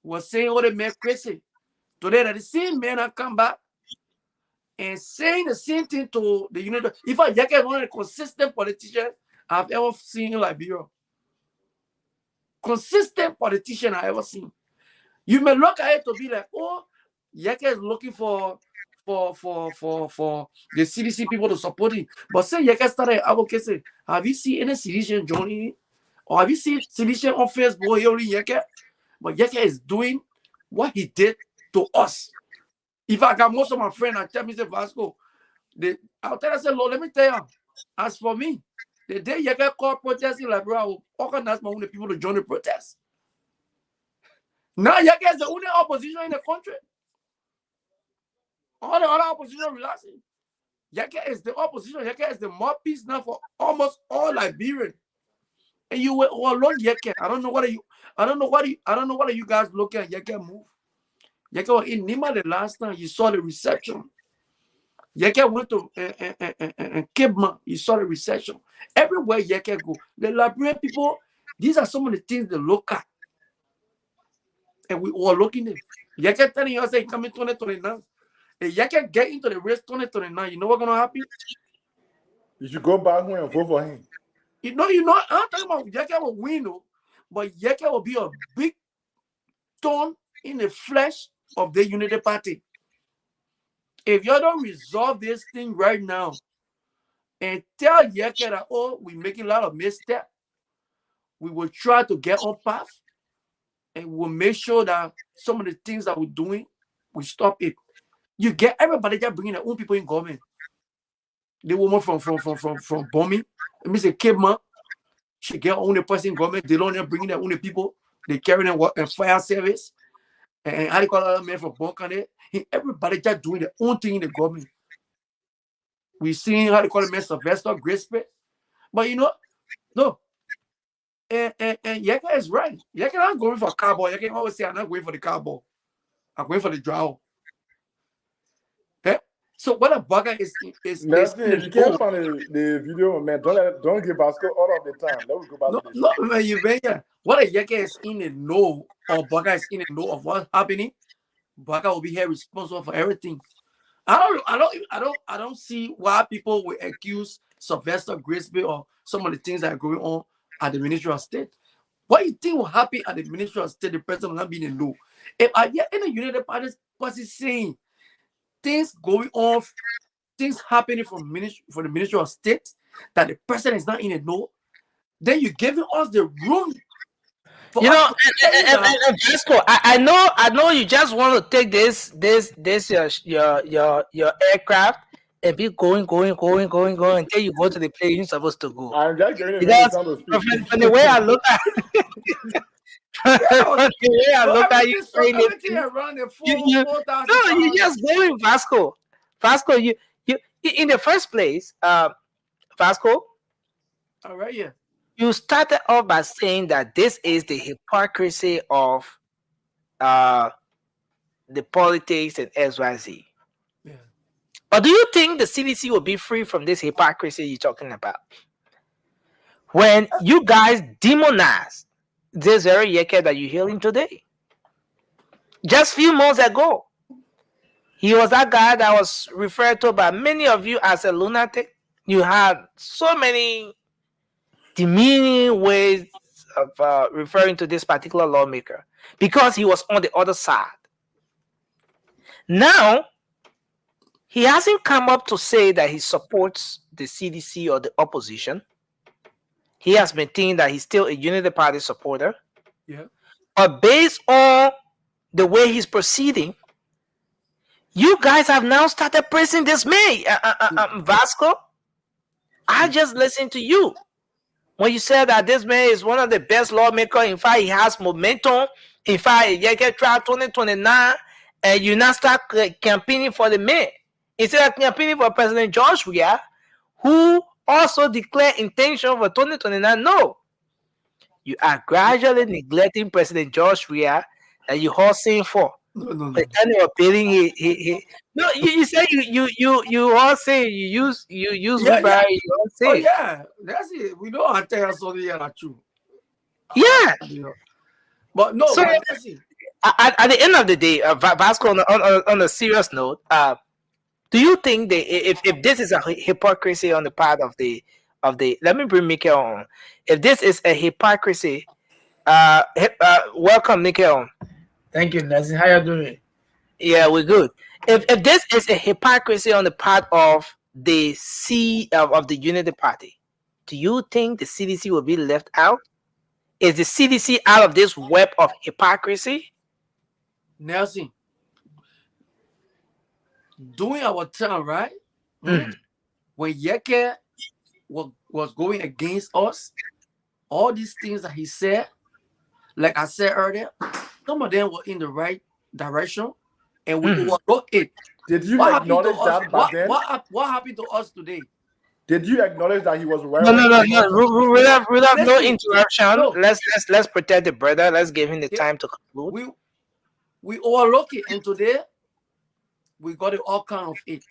We were saying all the men crazy. Today that the same men have come back and saying the same thing to the United. In fact, Yeke is one of the consistent politicians I've ever seen in Liberia. Consistent politician I've ever seen. You may look at it to be like, oh, Yeke is looking for the CDC people to support him. But since Yeke started advocacy, have you seen any CDC joining? Or have you seen CDC on Facebook hearing Yeke? But Yeke is doing what he did to us. If I got most of my friends, I tell me, say, Vasco, I'll tell you, say, Lord, let me tell you, as for me, the day Yeke called protesting, like, bro, I will organize my own people to join the protest. Now Yeke is the only opposition in the country. All the other opposition are relaxing. Yeke is the opposition. Yeke is the mouthpiece now for almost all Liberians. And you were all along Yeke. I don't know what you guys looking at Yeke move. Yeke was in Nima the last time. You saw the reception. Yeke went to Kibma. You saw the reception. Everywhere Yeke go, the Liberian people, these are some of the things they look at. And we all looking at it. Yeke telling us, say, coming 2029. If Yeke get into the race 2029, you know what's going to happen? You should go back home and vote for him. You know, I'm talking about Yeke will win, but Yeke will be a big thorn in the flesh of the Unity Party. If you don't resolve this thing right now and tell Yeke that, oh, we're making a lot of missteps, we will try to get on path and we'll make sure that some of the things that we're doing, we stop it. You get everybody just bringing their own people in government. The woman from bombing, it means a Kibma, she get only person in government. They don't bring their own people. They carry them and fire service. And how do you call other men from Bonkane? Everybody just doing their own thing in the government. We seen how they call it man Sylvester Grispe. But you know, no. And Yeke is right. Yeke not going for a cowboy. Yeke always say, I'm not going for the cowboy. I'm going for the draw. So what a bugger is Nothing. You can't find the video, man. Don't give Vasco all of the time. Let me go back to this. No, man, you better. What a Yeke is in the know, or bugger is in the know of what's happening. Bugger will be here responsible for everything. I don't see why people will accuse Sylvester Grisby or some of the things that are going on at the Ministry of State. What you think will happen at the Ministry of State? The president will not be in the know. If I hear any United Party was saying things going on, things happening from the Ministry of State that the president is not in the know, then you're giving us the room. You know, and Vasco, I know you just want to take this your aircraft and be going until you go to the place you're supposed to go. I'm just getting from the way I look at you just going Vasco. Vasco, you in the first place, Vasco. All right, yeah. You started off by saying that this is the hypocrisy of the politics and XYZ. Yeah. But do you think the CDC will be free from this hypocrisy you're talking about? When you guys demonize this very Yeke that you're healing today. Just a few months ago, he was that guy that was referred to by many of you as a lunatic. You had so many demeaning ways of referring to this particular lawmaker because he was on the other side. Now, he hasn't come up to say that he supports the CDC or the opposition. He has maintained that he's still a Unity Party supporter. Yeah. But based on the way he's proceeding, You guys have now started praising this man, Vasco. I just listened to you when you said that this man is one of the best lawmakers. In fact, he has momentum. In fact, you get trial 2029, and you now start campaigning for the man instead of campaigning for President George Weah, who also declared intention for 2029. No, you are gradually neglecting President George Weah that you all sing for. No. The kind of appealing he. No, you say you all say you use Yeah. you all say. Oh yeah, that's it. We don't have to tell something here that's true. Yeah. But no, So but that's it. at the end of the day, Vasco, on a serious note, do you think that if this is a hypocrisy on the part of the let me bring Mikael on. If this is a hypocrisy, welcome Mikael. Thank you, Nancy. How you doing? Yeah, we're good. If this is a hypocrisy on the part of the of the Unity Party, do you think the CDC will be left out? Is the CDC out of this web of hypocrisy? Nelson, during our time, right? Mm-hmm. When Yeke was going against us, all these things that he said, like I said earlier, some of them were in the right direction, and we overlooked it. Did you acknowledge that back then? What happened to us today? Did you acknowledge that he was wearing? No. We have no interruption. No. Let's protect the brother. Let's give him the time to conclude. We overlook it, and today we got it all kind of it.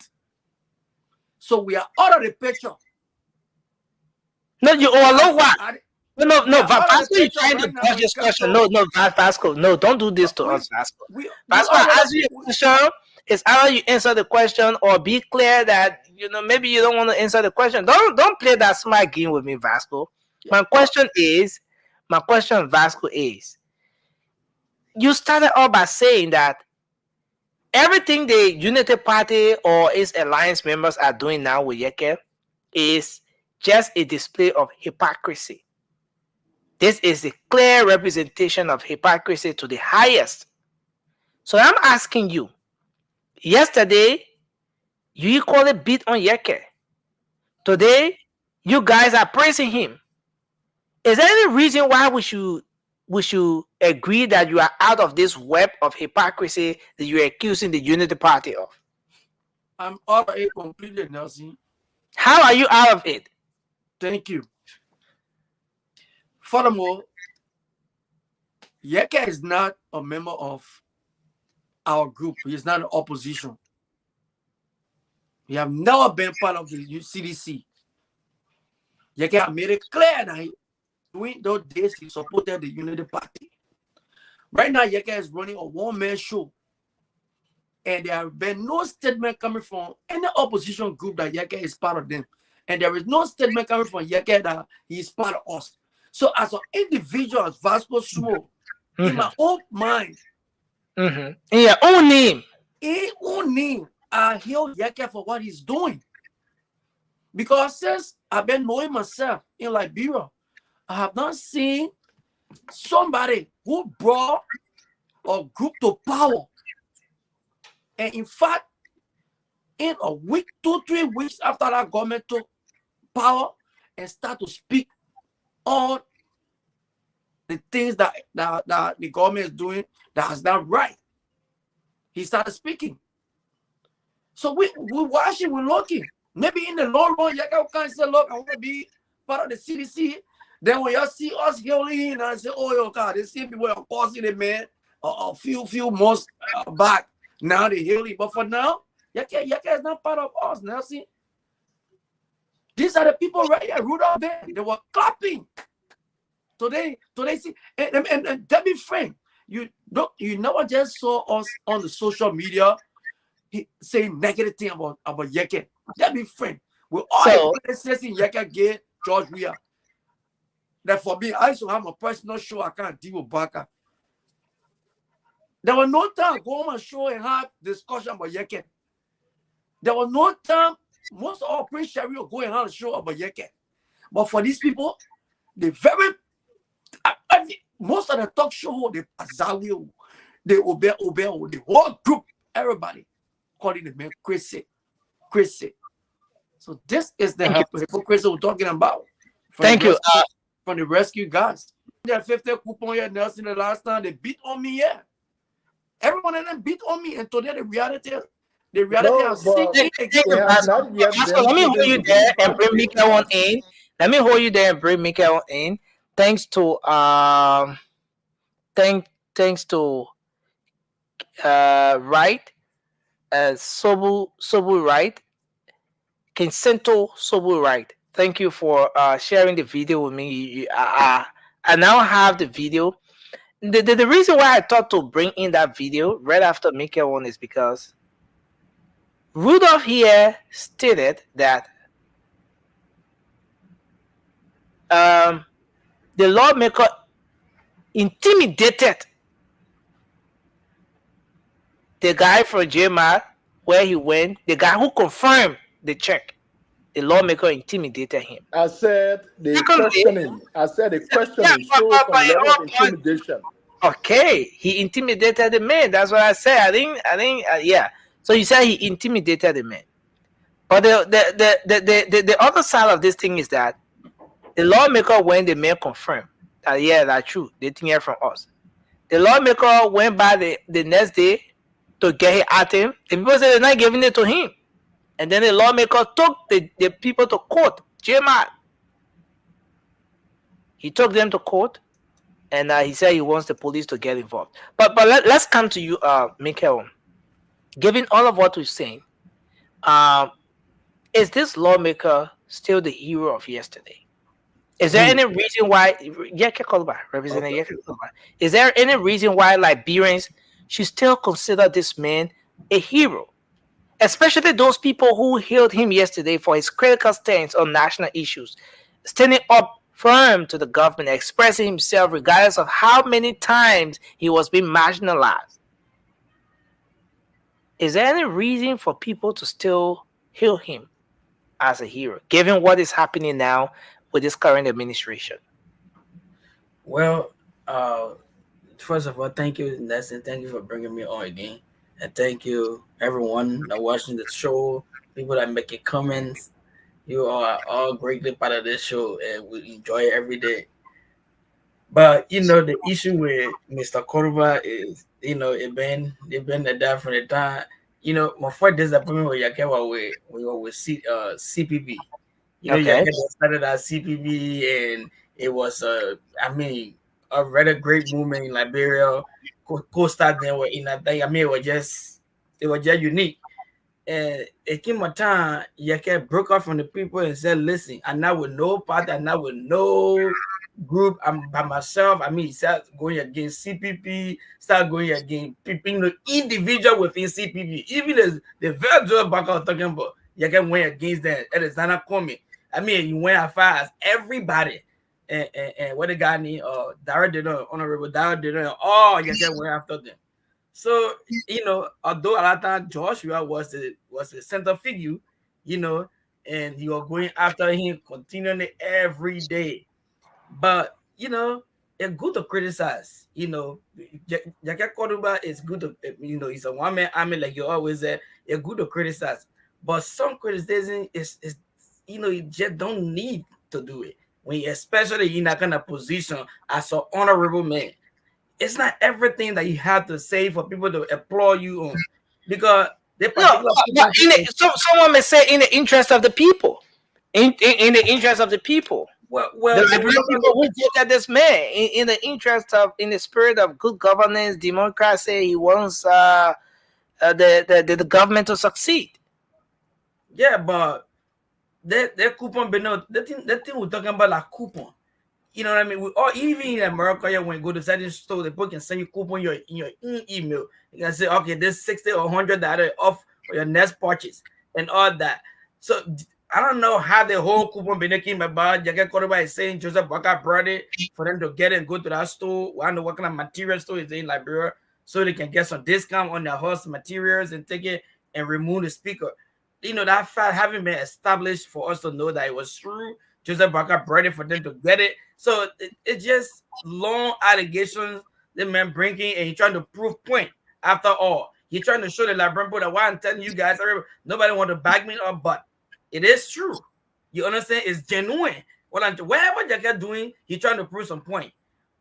So we are out of the picture. No, you overlook what? No, Vasco, you're trying to dodge this question. No, Vasco, no, don't do this to us, Vasco. Vasco, ask you a question. It's either you answer the question or be clear that maybe you don't want to answer the question. Don't play that smart game with me, Vasco. My question, Vasco, is you started off by saying that everything the Unity Party or its alliance members are doing now with Yeke is just a display of hypocrisy. This is a clear representation of hypocrisy to the highest. So I'm asking you, yesterday, you equally beat on Yeke. Today, you guys are praising him. Is there any reason why we should agree that you are out of this web of hypocrisy that you are accusing the Unity Party of? I'm out of it completely, Nelson. How are you out of it? Thank you. Furthermore, Yeke is not a member of our group. He is not an opposition. He have never been part of the CDC. Yeke have made it clear that during those days he supported the Unity Party. Right now, Yeke is running a one-man show. And there have been no statement coming from any opposition group that Yeke is part of them. And there is no statement coming from Yeke that he is part of us. So as an individual, as Vasco Sumo, in my own mind, in your own name, I hail Yeke for what he's doing. Because since I've been knowing myself in Liberia, I have not seen somebody who brought a group to power. And in fact, in a week, 2-3 weeks after that government took power and start to speak on the things that the government is doing that is not right, he started speaking. So we're watching, we're looking. Maybe in the long run, Yeke can say, look, I want to be part of the CDC. Then when y'all see us healing and say, oh, yo, God, the same people are causing the man a few months back. Now they're healing. But for now, Yeke is not part of us. Now, see, these are the people right here, Rudolph there. They were clapping. Today, see, and to be frank, you never just saw us on the social media saying negative thing about Yeke. To be frank, we all saying Yeke gay George Weah. That for me, I used to have a personal show. I can't deal with Baka. There was no time to go on my show and have discussion about Yeke. There was no time. Most of our Prince Sherry will go and have a show about Yeke. But for these people, most of the talk show, they obey, the whole group, everybody. calling the man crazy. So this is the Thank you. hypocrisy we're talking about. Thank you. From the rescue guys. That 50 coupon here, Nelson, the last time they beat on me, yeah. Everyone of them beat on me, and today the reality I'm seeking again. Let me hold you there and bring Mikael on in. Let me hold you there and bring Mikael in. Thanks to thanks to Right, Sobu Right, Kinsento Sobu Right. Thank you for sharing the video with me. I now have the video. The reason why I thought to bring in that video right after Mikael one is because Rudolph here stated that the lawmaker intimidated the guy from JMA where he went, the guy who confirmed the check. The lawmaker intimidated him. I said the questioning. Shows some level of intimidation. Okay, he intimidated the man. That's what I said. I think, yeah. So you said he intimidated the man. But the other side of this thing is that the lawmaker, when the man confirmed that, yeah, that's true, they didn't hear from us. The lawmaker went by the next day to get it at him. The people said they're not giving it to him. And then the lawmaker took the people to court. JMAT. He took them to court, and he said he wants the police to get involved. But let's come to you, Mikael. Given all of what we're saying, is this lawmaker still the hero of yesterday? Is there any reason why? Is there any reason why Liberians should still consider this man a hero? Especially those people who hailed him yesterday for his critical stance on national issues, standing up firm to the government, expressing himself regardless of how many times he was being marginalized. Is there any reason for people to still hail him as a hero, given what is happening now with this current administration? Well, first of all, thank you, Nelson. Thank you for bringing me on again. And thank you, everyone that watching the show, people that making comments. You are all greatly part of this show, and we enjoy it every day. But the issue with Mr. Cordoba is, it been that from the time. My first disappointment with Yakewa we see CPP. Yakewa started at CPP, and it was a rather great movement in Liberia. Co-start then were in that thing. It was just unique. And it came a time Yake broke off from the people and said, listen, I'm not with no party, I'm not with no group, I'm by myself. He started going against CPP, started going against people, individual within CPP. Even the very job back I was talking about, Yake went against that. It is not coming. He went as far as everybody. And what the guy need, Honorable Dara did all Yake went after them. So, although a lot of times Joshua was the center figure, and he was going after him continually every day. But, it's good to criticize. Jackie Cordoba is good to, he's a one-man army, like you always said. It's good to criticize. But some criticism is you just don't need to do it. Especially in that kind of position as an honorable man. It's not everything that you have to say for people to applaud you on, because someone may say in the interest of the people, in the interest of the people. Well, the people who voted this man in the interest of, in the spirit of good governance, democracy. He wants the government to succeed. Yeah, but that coupon, but no, that thing we're talking about, like coupon. You know what I mean? Even in America, when you go to certain store, the people can send you coupon in your email. You can say, okay, this $60 or $100 off for your next purchase and all that. So I don't know how the whole coupon been came about. Jackie Cordoba is saying Joseph Walker brought it for them to get it and go to that store. I don't know what kind of material store is in Liberia, so they can get some discount on their horse materials and take it and remove the speaker. That fact haven't been established for us to know that it was true. Joseph Walker brought it for them to get it. So it's just long allegations the man bringing, and he trying to prove point. After all, He's trying to show the Liberian people that why I'm telling you guys, nobody want to back me up, but it is true. You understand? It's genuine. Whatever Jackie doing, he's trying to prove some point.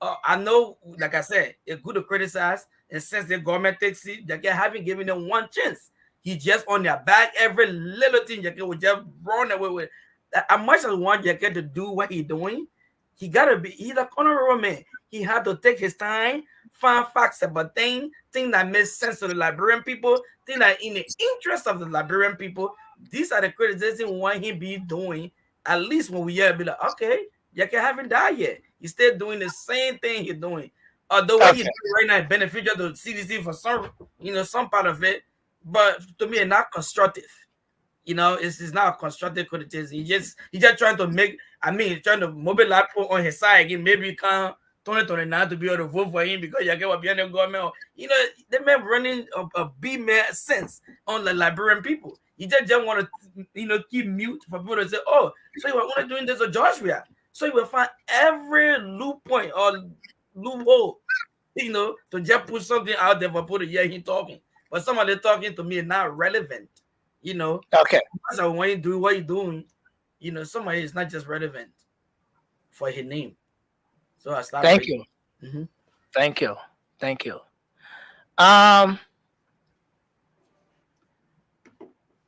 I know, like I said, it's good to criticize, and since the government takes it, Jackie haven't given them one chance. He just on their back. Every little thing Jackie will just run away with. As much as want Jackie to do what he's doing, he's a honorable man. He had to take his time, find facts about things that make sense to the Liberian people, things that in the interest of the Liberian people. These are the criticisms what he be doing. At least when we hear it, be like, okay, Jackie haven't died yet. He's still doing the same thing he's doing. The way he's doing right now is beneficial to CDC for some part of it, but to me, it's not constructive. It's not a constructive criticism. He just trying to trying to mobilize people on his side again. Maybe he can't 2029 to be able to vote for him because you get what behind the government. The man running a B-man sense on the Liberian people. He just want to, keep mute for people to say, oh, so you want to doing this to Joshua. So you will find every loop point or loophole, to just put something out there for people to hear him talking. But some of the talking to me is not relevant. Okay. So when you do what you're doing, somebody is not just relevant for his name. So I start. Thank you. Mm-hmm. Thank you.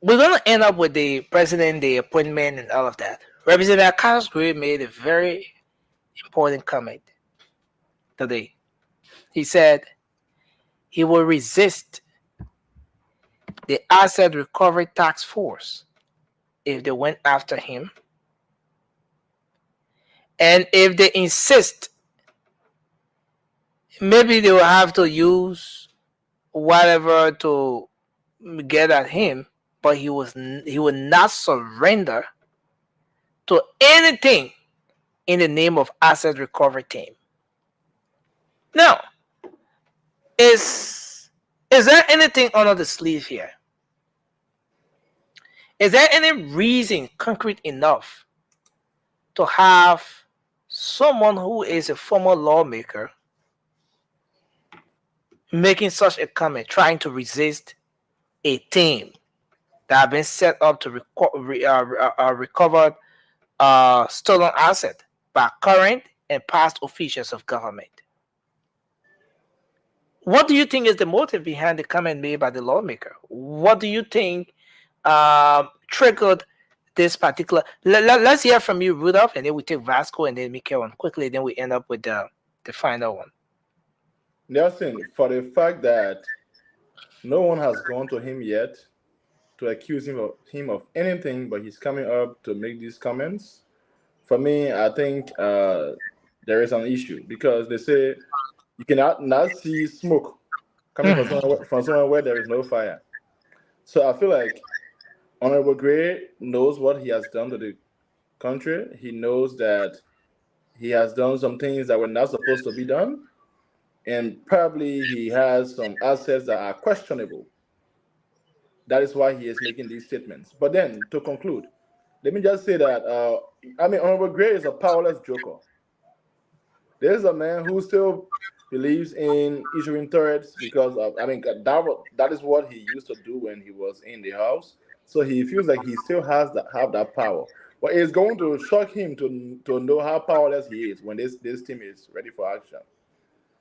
We're gonna end up with the president, the appointment, and all of that. Representative Cosgrave made a very important comment today. He said he will resist the Asset Recovery Task Force if they went after him. And if they insist, maybe they will have to use whatever to get at him, but he will not surrender to anything in the name of Asset Recovery Team. Now, is there anything under the sleeve here? Is there any reason concrete enough to have someone who is a former lawmaker making such a comment, trying to resist a team that have been set up to recover stolen assets by current and past officials of government? What do you think is the motive behind the comment made by the lawmaker? What do you think triggered this particular? Let's hear from you, Rudolph, and then we take Vasco and then Mikael quickly. Then we end up with the final one. Nelson, for the fact that no one has gone to him yet to accuse him of anything, but he's coming up to make these comments. For me, I think there is an issue because they say you cannot not see smoke coming from somewhere where there is no fire. So I feel like Honorable Gray knows what he has done to the country. He knows that he has done some things that were not supposed to be done. And probably he has some assets that are questionable. That is why he is making these statements. But then, to conclude, let me just say that, Honorable Gray is a powerless joker. There's a man who still believes in issuing threats because that is what he used to do when he was in the House. So he feels like he still have that power. But it's going to shock him to know how powerless he is when this team is ready for action.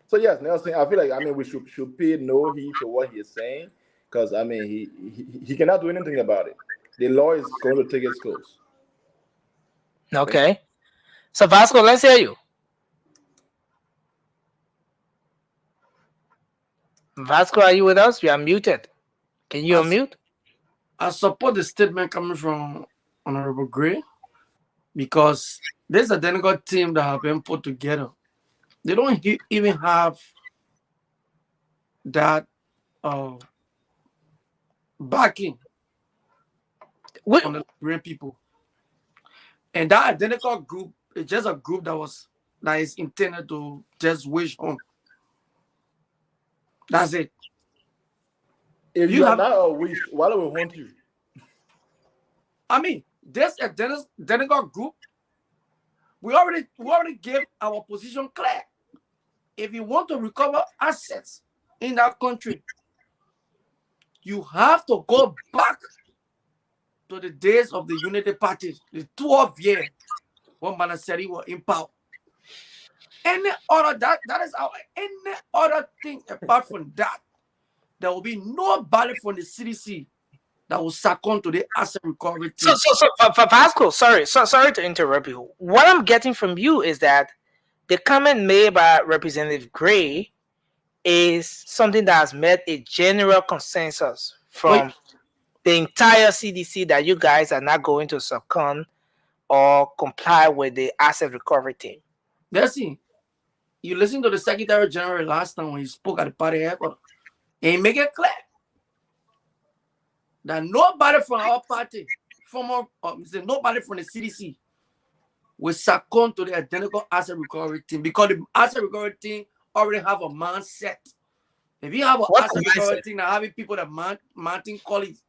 So yes, Nelson, I feel like we should pay no heed to what he is saying because he cannot do anything about it. The law is going to take its course. Okay. So Vasco, let's hear you. Vasco, are you with us? You are muted. Can you unmute? I support the statement coming from Honorable Gray because there's a delegate team that have been put together. They don't even have that backing from the Liberian people. And that identical group is just a group that is intended to just wish home. That's it. If you are not a wish, why do we want you? There's a identical group. We already gave our position clear. If you want to recover assets in that country, You have to go back to the days of the Unity Party, the 12 years when Manaseri were in power. Any other that is our any other thing apart from that, there will be nobody from the CDC that will succumb to the asset recovery team. Vasco, sorry to interrupt you. What I'm getting from you is that the comment made by Representative Gray is something that has met a general consensus from the entire CDC that you guys are not going to succumb or comply with the asset recovery team. Jesse, you listened to the Secretary General last time when he spoke at the party headquarters. He make it clear that nobody from our party, nobody from the CDC will succumb to the identical asset recovery team because the asset recovery team already have a mindset. If you have an asset recovery team that having people that mounting colleagues,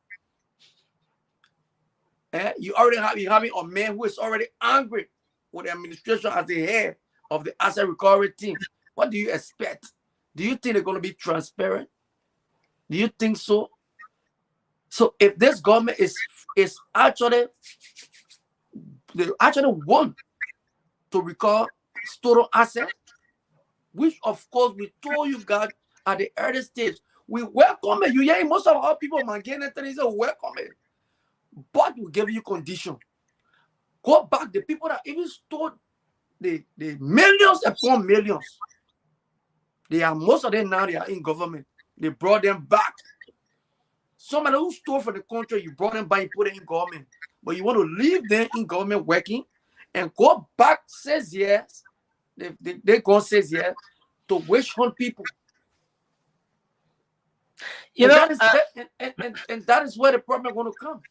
you having a man who is already angry with the administration as the head of the asset recovery team. What do you expect? Do you think they're going to be transparent? Do you think so? So if this government is actually, they actually want to recover stolen assets, which of course we told you guys at the early stage, we welcome it. You hear most of our people, man, getting things, welcome it. But we give you condition. Go back, the people that even stole the millions upon millions. They are most of them now, they are in government. They brought them back. Somebody who stole from the country, you brought them back, you put them in government. But you want to leave them in government working and go back 6 years. They go 6 years to witch hunt people. That is where the problem is going to come.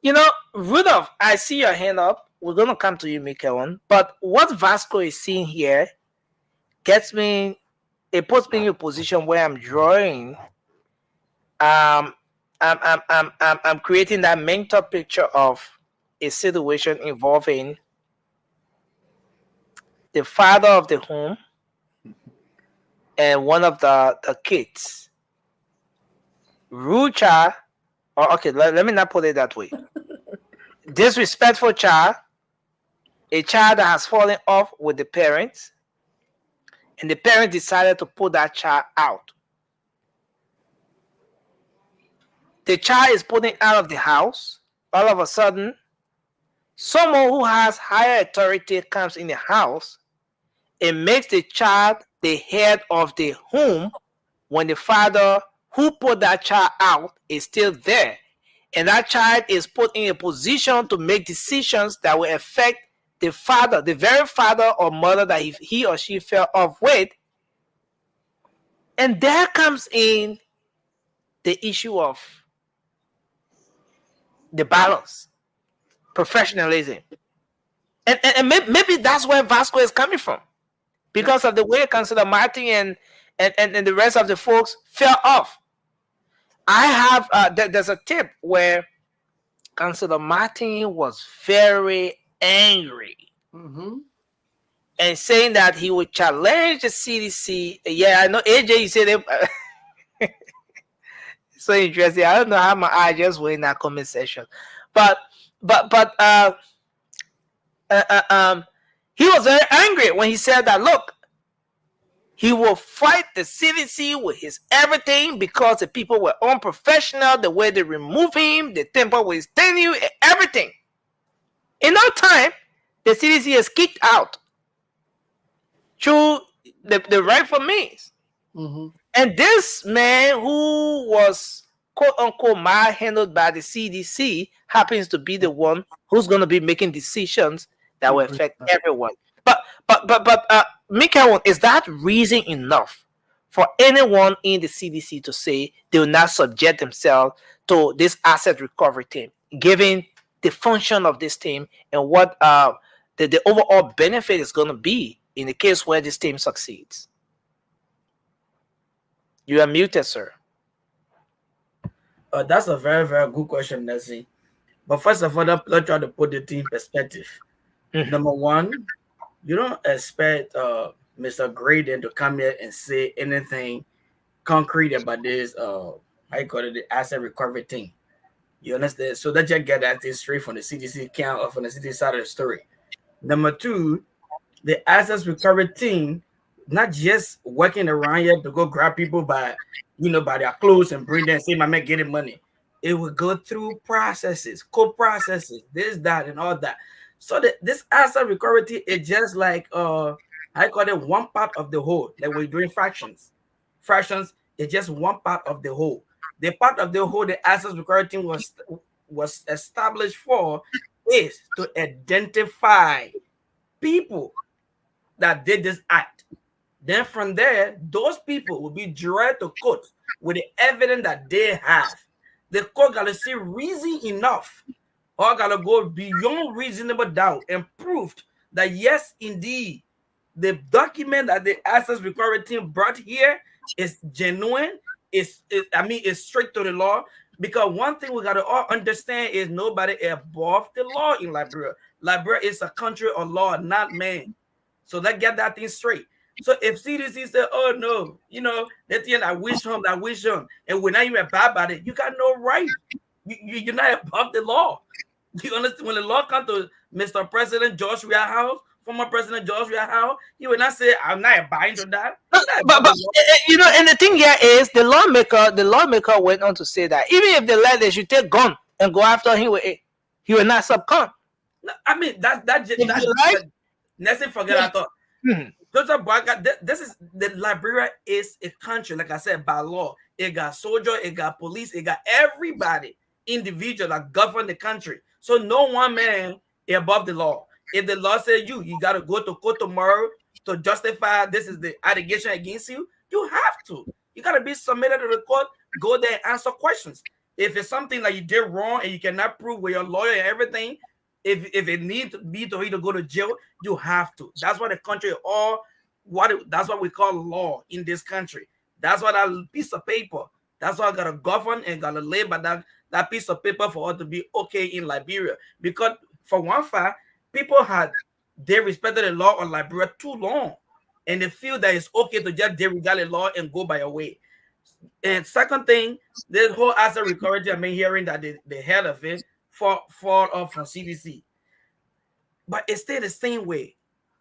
You know, Rudolph, I see your hand up. We're going to come to you, Mikael. But what Vasco is seeing here puts me in a position where I'm drawing. I'm creating that mental picture of a situation involving the father of the home and one of the kids. Rude child, or okay, let me not put it that way. Disrespectful child, a child that has fallen off with the parents, and the parent decided to put that child out. The child is putting out of the house. All of a sudden, someone who has higher authority comes in the house and makes the child the head of the home when the father who put that child out is still there. And that child is put in a position to make decisions that will affect the father, the very father or mother that he or she fell off with. And there comes in the issue of the balance, professionalism. And maybe that's where Vasco is coming from, because of the way Councillor Martin and the rest of the folks fell off. I have there's a tip where Councillor Martin was very angry and saying that he would challenge the CDC. Yeah, I know AJ, you said it. So interesting. I don't know how my eye just went in that comment section, but he was very angry when he said that. Look, he will fight the CDC with his everything because the people were unprofessional. The way they remove him, the temper with his tenure, everything. In no time, the CDC is kicked out through the rightful means. And this man who was quote unquote handled by the CDC happens to be the one who's going to be making decisions that will affect everyone. But Mikael, is that reason enough for anyone in the CDC to say they will not subject themselves to this asset recovery team, given the function of this team and what the overall benefit is going to be in the case where this team succeeds? You are muted, sir. That's a very, very good question, Nessie. But first of all, let's try to put it in perspective. Number one, you don't expect Mr. Graydon to come here and say anything concrete about this I call it the asset recovery team. You understand? So that you get that thing straight from the CDC account or from the CDC side of the story. Number two, the assets recovery team, not just working around here to go grab people by, by their clothes and bring them and say, my man, getting money. It will go through processes, co-processes, this, that, and all that. So this asset recovery team is just like I call it one part of the whole. Like we're doing fractions. Fractions is just one part of the whole. The part of the whole the assets recovery team was established for is to identify people that did this act. Then from there, those people will be dragged to court with the evidence that they have. The court got to see reason enough or got to go beyond reasonable doubt and proved that yes, indeed, the document that the assets recovery team brought here is genuine. It's straight to the law. Because one thing we got to all understand is nobody above the law in Liberia. Liberia is a country of law, not man. So let's get that thing straight. So if CDC said, oh no, that thing I wish him, and we're not even bad about it, you got no right. You're not above the law. You understand? When the law comes to Mr. President George Weah Howe, former President George Weah Howe, he will not say, I'm not abiding to that. But and the thing here is the lawmaker went on to say that even if the leaders should take gun and go after him with it, he will not succumb. No, I mean that's right. Let's not forget. I thought this is the Liberia is a country, like I said, by law. It got soldier, it got police, it got everybody, individual that govern the country. So no one man is above the law. If the law says you got to go to court tomorrow to justify this is the allegation against you, you have to. You got to be submitted to the court, go there and answer questions. If it's something that you did wrong and you cannot prove with your lawyer and everything, if it needs to be to you to go to jail, you have to. That's what the country that's what we call law in this country. That's what that piece of paper. That's what I gotta govern and gotta lay by that piece of paper for us to be okay in Liberia. Because for one fact, people they respected the law on Liberia too long, and they feel that it's okay to just disregard the law and go by your way. And second thing, this whole asset recovery, I've been hearing that the head of it fall off from CDC, but it's still the same way.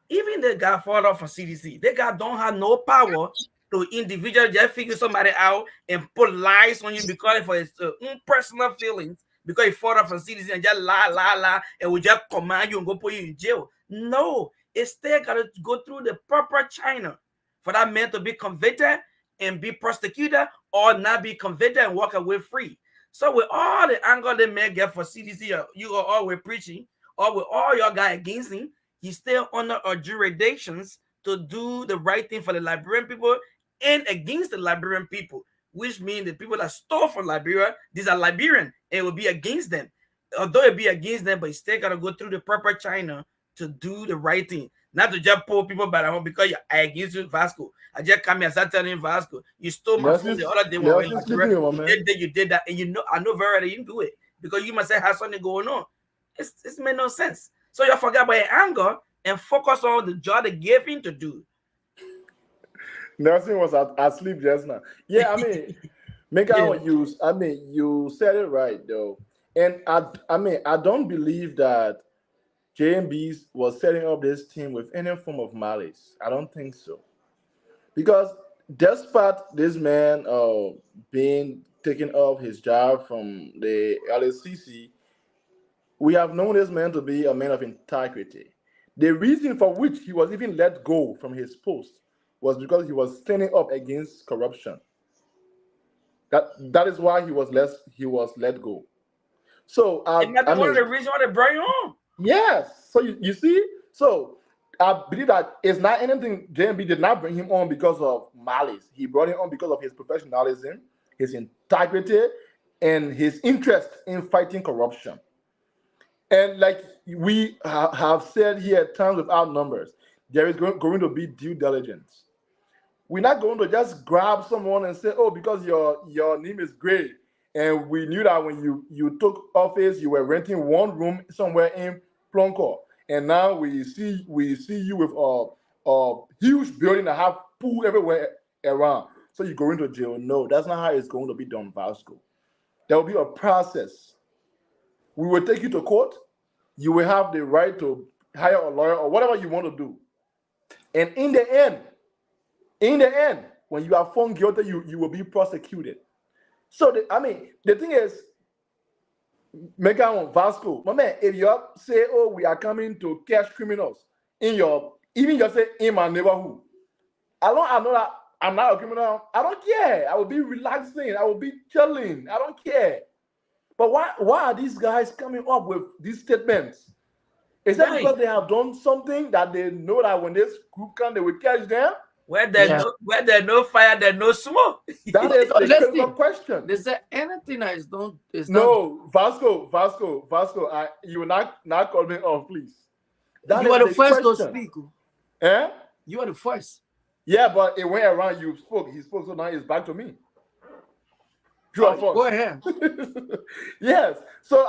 Even the guy fall off from CDC, they don't have no power to individually just figure somebody out and put lies on you because for his own personal feelings, because he fought off from CDC and just lie, and we just command you and go put you in jail. No, it's still got to go through the proper channel for that man to be convicted and be prosecuted or not be convicted and walk away free. So with all the anger the man get for CDC, you are always preaching, or with all your guys against him, he's still under our jurisdictions to do the right thing for the Liberian people and against the Liberian people, which means the people that stole from Liberia, these are Liberian, and it will be against them. Although it be against them, but you still got to go through the proper channel to do the right thing. Not to just pull people by the home because you're against you, Vasco. I just come here and start telling Vasco, you stole my phone the other day you did that, and I know very well you didn't do it because you must have something going on. It's made no sense. So you forget about your anger and focus on the job they gave him to do. Nelson was asleep just now. Yeah, I mean, you said it right though, and I don't believe that JMB was setting up this team with any form of malice. I don't think so. Because despite this man being taken off his job from the LSCC, we have known this man to be a man of integrity. The reason for which he was even let go from his post was because he was standing up against corruption. That is why he was let go. So and that's one of the reasons why they brought him on. Yes. So you see, so I believe that it's not anything. JMB did not bring him on because of malice. He brought him on because of his professionalism, his integrity, and his interest in fighting corruption. And like we have said here, times without numbers, there is going to be due diligence. We're not going to just grab someone and say, oh, because your name is great, and we knew that when you took office, you were renting one room somewhere in Plonko, and now we see you with a huge building that have pool everywhere around. so you go into jail. No, that's not how it's going to be done, Vasco. There will be a process. We will take you to court. You will have the right to hire a lawyer or whatever you want to do. And in the end, when you are found guilty, you will be prosecuted. So, the thing is, Megan Vasco, my man, if you say, oh, we are coming to catch criminals even just say in my neighborhood, I know that I'm not a criminal. I don't care. I will be relaxing. I will be chilling. I don't care. But why are these guys coming up with these statements? Is that because they have done something that they know that when this group comes, they will catch them? Where there's no fire, there's no smoke. That is the critical question. They say anything that is done is no, Vasco, you will not call me off, please. You are the first to speak. Eh? You are the first. Yeah, but it went around. You spoke. He spoke, so now it's back to me. Go ahead. Yes. So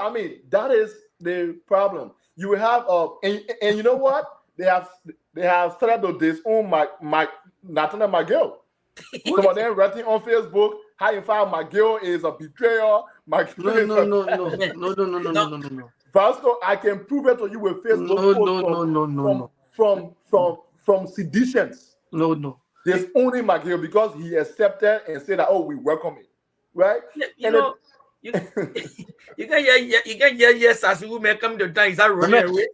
that is the problem. You will have and you know what? They have started to disown Nathaniel McGill. Some of them writing on Facebook, how in fact McGill is a betrayer. No. Vasco, I can prove it to you with Facebook from seditions. No. There's only McGill because he accepted and said that, oh, we welcome it. Right? Yeah, you can hear yes as we may come to time. Is that running away?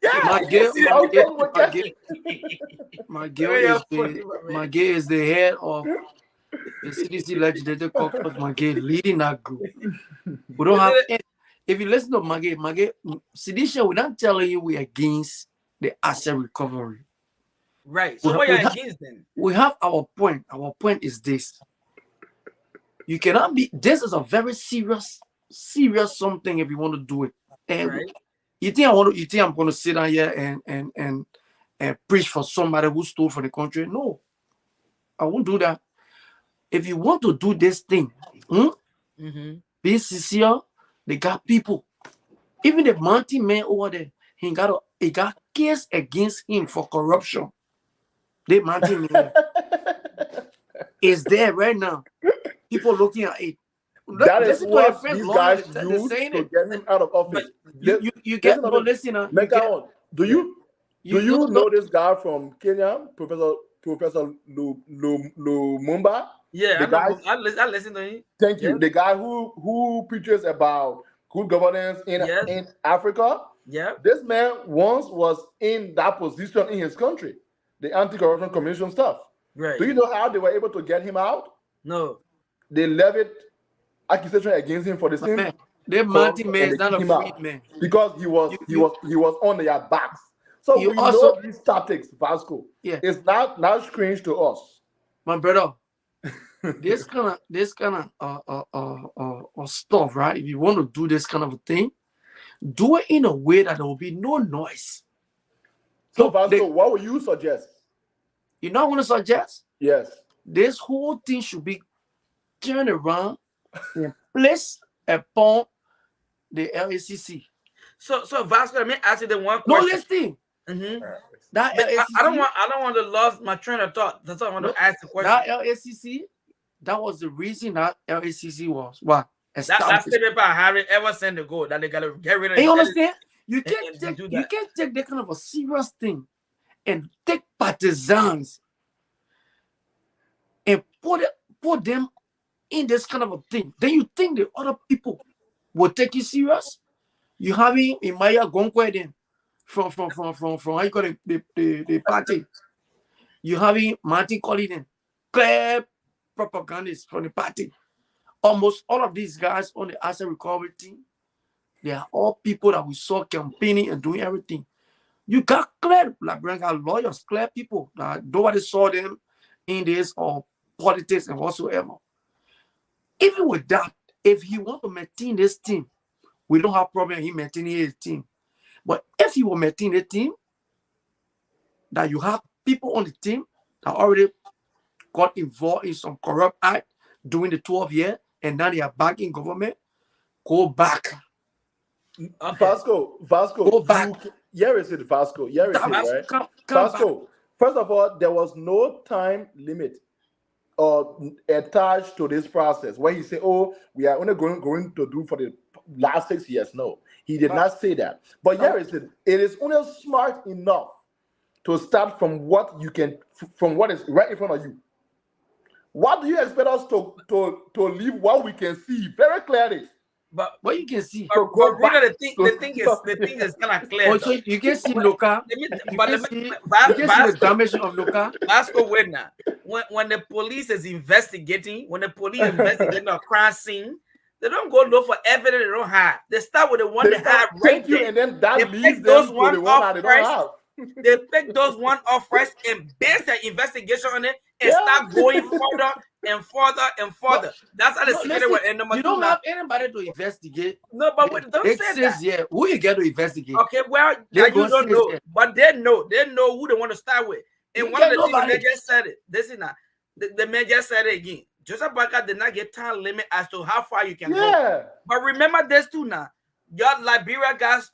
McGill is the head of the CDC Legislative Caucus. McGill leading that group. We don't have if you listen to McGill, sedition, we're not telling you we're against the asset recovery. Right. So what are you against then? We have our point. Our point is this. You cannot be, this is a very serious something if you want to do it. And right. You think I'm going to sit down here and preach for somebody who stole from the country? No, I won't do that. If you want to do this thing, be sincere. They got people. Even the mountain man over there, he got case against him for corruption. The mountain man is there right now. People looking at it. That is what these guys use to get him out of office. You get no listener. Do you know this guy from Kenya, Professor Lumumba? Yeah, I listen to him. Thank you. The guy who preaches about good governance in Africa. Yeah. This man once was in that position in his country, the Anti-Corruption Commission stuff. Right. Do you know how they were able to get him out? No. They levied accusation against him for the same. The mountain man is not a freed man because he was on their backs. So we know these tactics, Vasco. Yeah. It's not strange to us, my brother. this kind of stuff, right? If you want to do this kind of a thing, do it in a way that there will be no noise. So, Vasco, what would you suggest? You know what I want to suggest? Yes. This whole thing should be turned around and placed upon the LACC. So Vasco, let me ask you the one question. No, listen. That LACC, I don't want to lose my train of thought. That's why I want to ask the question. That LACC, that was the reason that LACC was what? That's the paper I haven't ever sent to go that they gotta get rid of. You understand? You can't take that kind of a serious thing and take partisans and put them in this kind of a thing. Then you think the other people will take you serious? You having Imaya Gonkwe then from how you call it, the party. You having Martin Collin, clear propagandists from the party. Almost all of these guys on the asset recovery team, they are all people that we saw campaigning and doing everything. You got clear, like got lawyers, clear people that nobody saw them in this or politics and whatsoever. Even with that, if he want to maintain this team, we don't have problem in maintaining his team. But if he will maintain a team, that you have people on the team that already got involved in some corrupt act during the 12 years, and now they are back in government, go back. Okay. Vasco, go back. Here is it, Vasco. Here is it, right? Vasco, first of all, there was no time limit attached to this process where he said, "Oh, we are only going to do for the last 6 years." No, he did not say that. But here is it. It is only smart enough to start from what is right in front of you. What do you expect us to leave what we can see very clearly? But what you can see. But really, the thing is kind of clear. Also, you can see local. You can see the damage of local. Vasco Wedna. When the police is investigating, a crime scene, they don't go look for evidence they don't have. They start with the one they have right there. And then that leads them to the one that they don't have. They pick those one off first and base their investigation on it and start going further and further and further. That's how the security will end. You don't have anybody to investigate. No, but don't say that. Yeah, who you get to investigate? Okay, well, you don't know, but they know who they want to start with. And one of the things they just said it. This is not the man just said it again. Joseph Barker did not get time limit as to how far you can go. But remember this too now. Your Liberia guys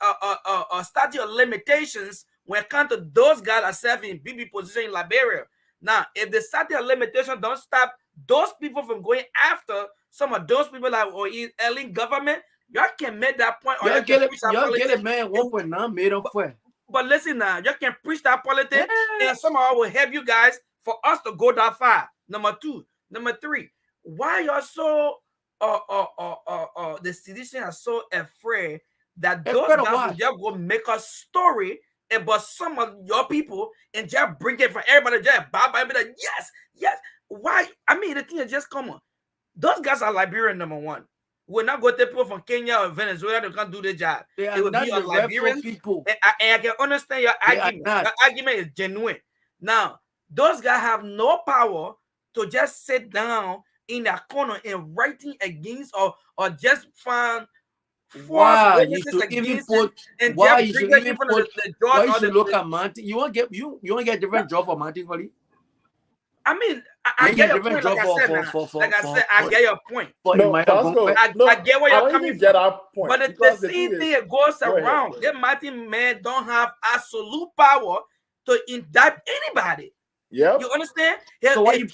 statute of limitations when it comes to those guys are serving in BB position in Liberia. Now, if the statute of limitation don't stop those people from going after some of those people that are in early government, y'all can make that point. Y'all get a man 1.9 million for. But listen now, you can preach that politics, and somehow will help you guys for us to go that far. Number two. Number three, why you're so the citizens are so afraid that those guys will just go make a story about some of your people and just bring it for everybody, just bye be like, yes. Why? I mean, the thing is just come on. Those guys are Liberian, number one. We're not going to people from Kenya or Venezuela to come do the job. It would be a Liberian people. And I can understand your argument. Your argument is genuine. Now, those guys have no power to just sit down in that corner and writing against or just find why you should even put why you should even put why you should look at Martin. You want to get different job for Martin Collie? I mean, I get your point. Like I said, I get your point. I get where you're coming from. But the same thing goes around. The Martin man don't have absolute power to indict anybody. Yeah, you understand? So why you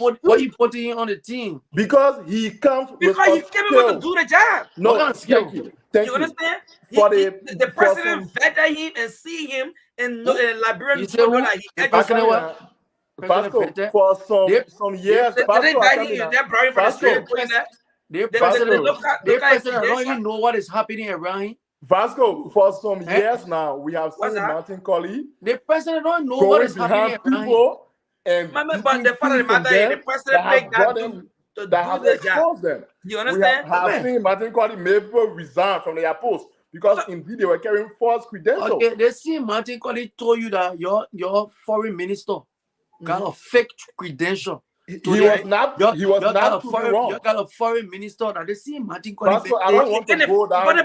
putting him on the team? Because he comes because he's capable to do the job. No, thank you. You understand? The president vetted him and see him in Liberian people know that he for some years. The president don't even know what is happening around him. Vasco, for some years now, we have seen Martin Collie. The president don't know what is happening around him. But the fact of the matter is, the president make that to do the job. Them. You understand? We have seen Martin Collie maybe resign from their post because indeed they were carrying false credentials. Okay, they see Martin Collie told you that your foreign minister got a fake credential. He was not wrong. You got a foreign minister that they see Martin Collie. I don't want to go that route.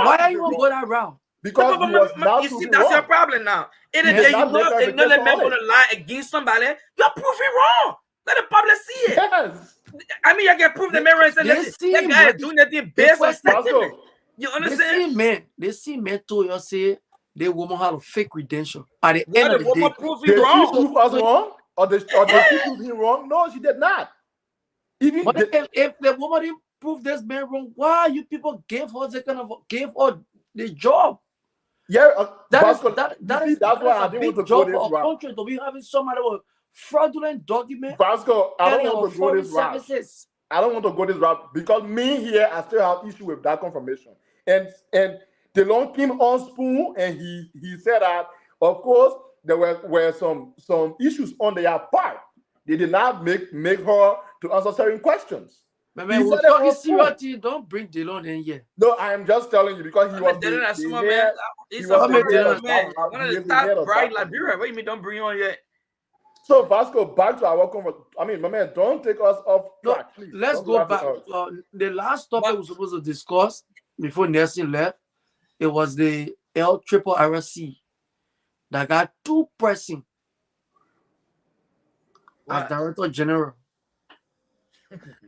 Why are you going to go that route? Because you see, that's your problem now. If you know the man going to lie against somebody, you're proving wrong. Let the public see it. Yes. I mean, you can prove the mirror and say, listen, that guy is doing that thing based on statement. You understand? They see men told you say they woman have a fake credential. At the end of the day, did she prove us wrong? Or did she prove him wrong? No, she did not. But if the woman didn't prove this man wrong, why you people gave her the job? Yeah, that's why I didn't want to go this route. Country to be having somebody with fraudulent document. Vasco, I don't want to go this route. I don't want to go this route because me here, I still have issue with that confirmation. And they long him on spoon, and he said that of course there were some issues on their part. They did not make her to answer certain questions. Man, we're talking seriously. Don't bring Dillon in here. No, I am just telling you because he was one of the top bright Liberia. What do you mean don't bring on yet? So Vasco, back to our conversation. I mean, my man, don't take us off track. Please. Let's go back. The last topic we were supposed to discuss before Nelson left, it was the LRRC that got 2 pressing as Director General.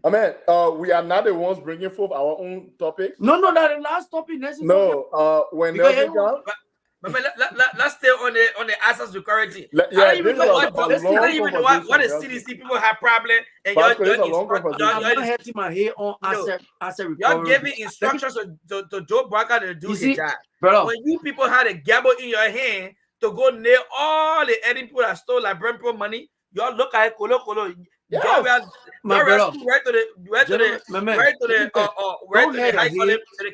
I mean, we are not the ones bringing forth our own topics. No, that the last topic. No, when Nelson comes, Let's stay on the access security. Yeah, I don't even this is know a long what the conversation. CDC people have problem, and Vasco, this is a you're long conversation. I'm not hitting my head on asset you're recovery. giving instructions to Joe Barker to do his job. Brother, When you people had a gamble in your hand to go nail all the Eddie people that stole Liberian Pro money, y'all look at it, colo. Yes. Y'all my brother, right to the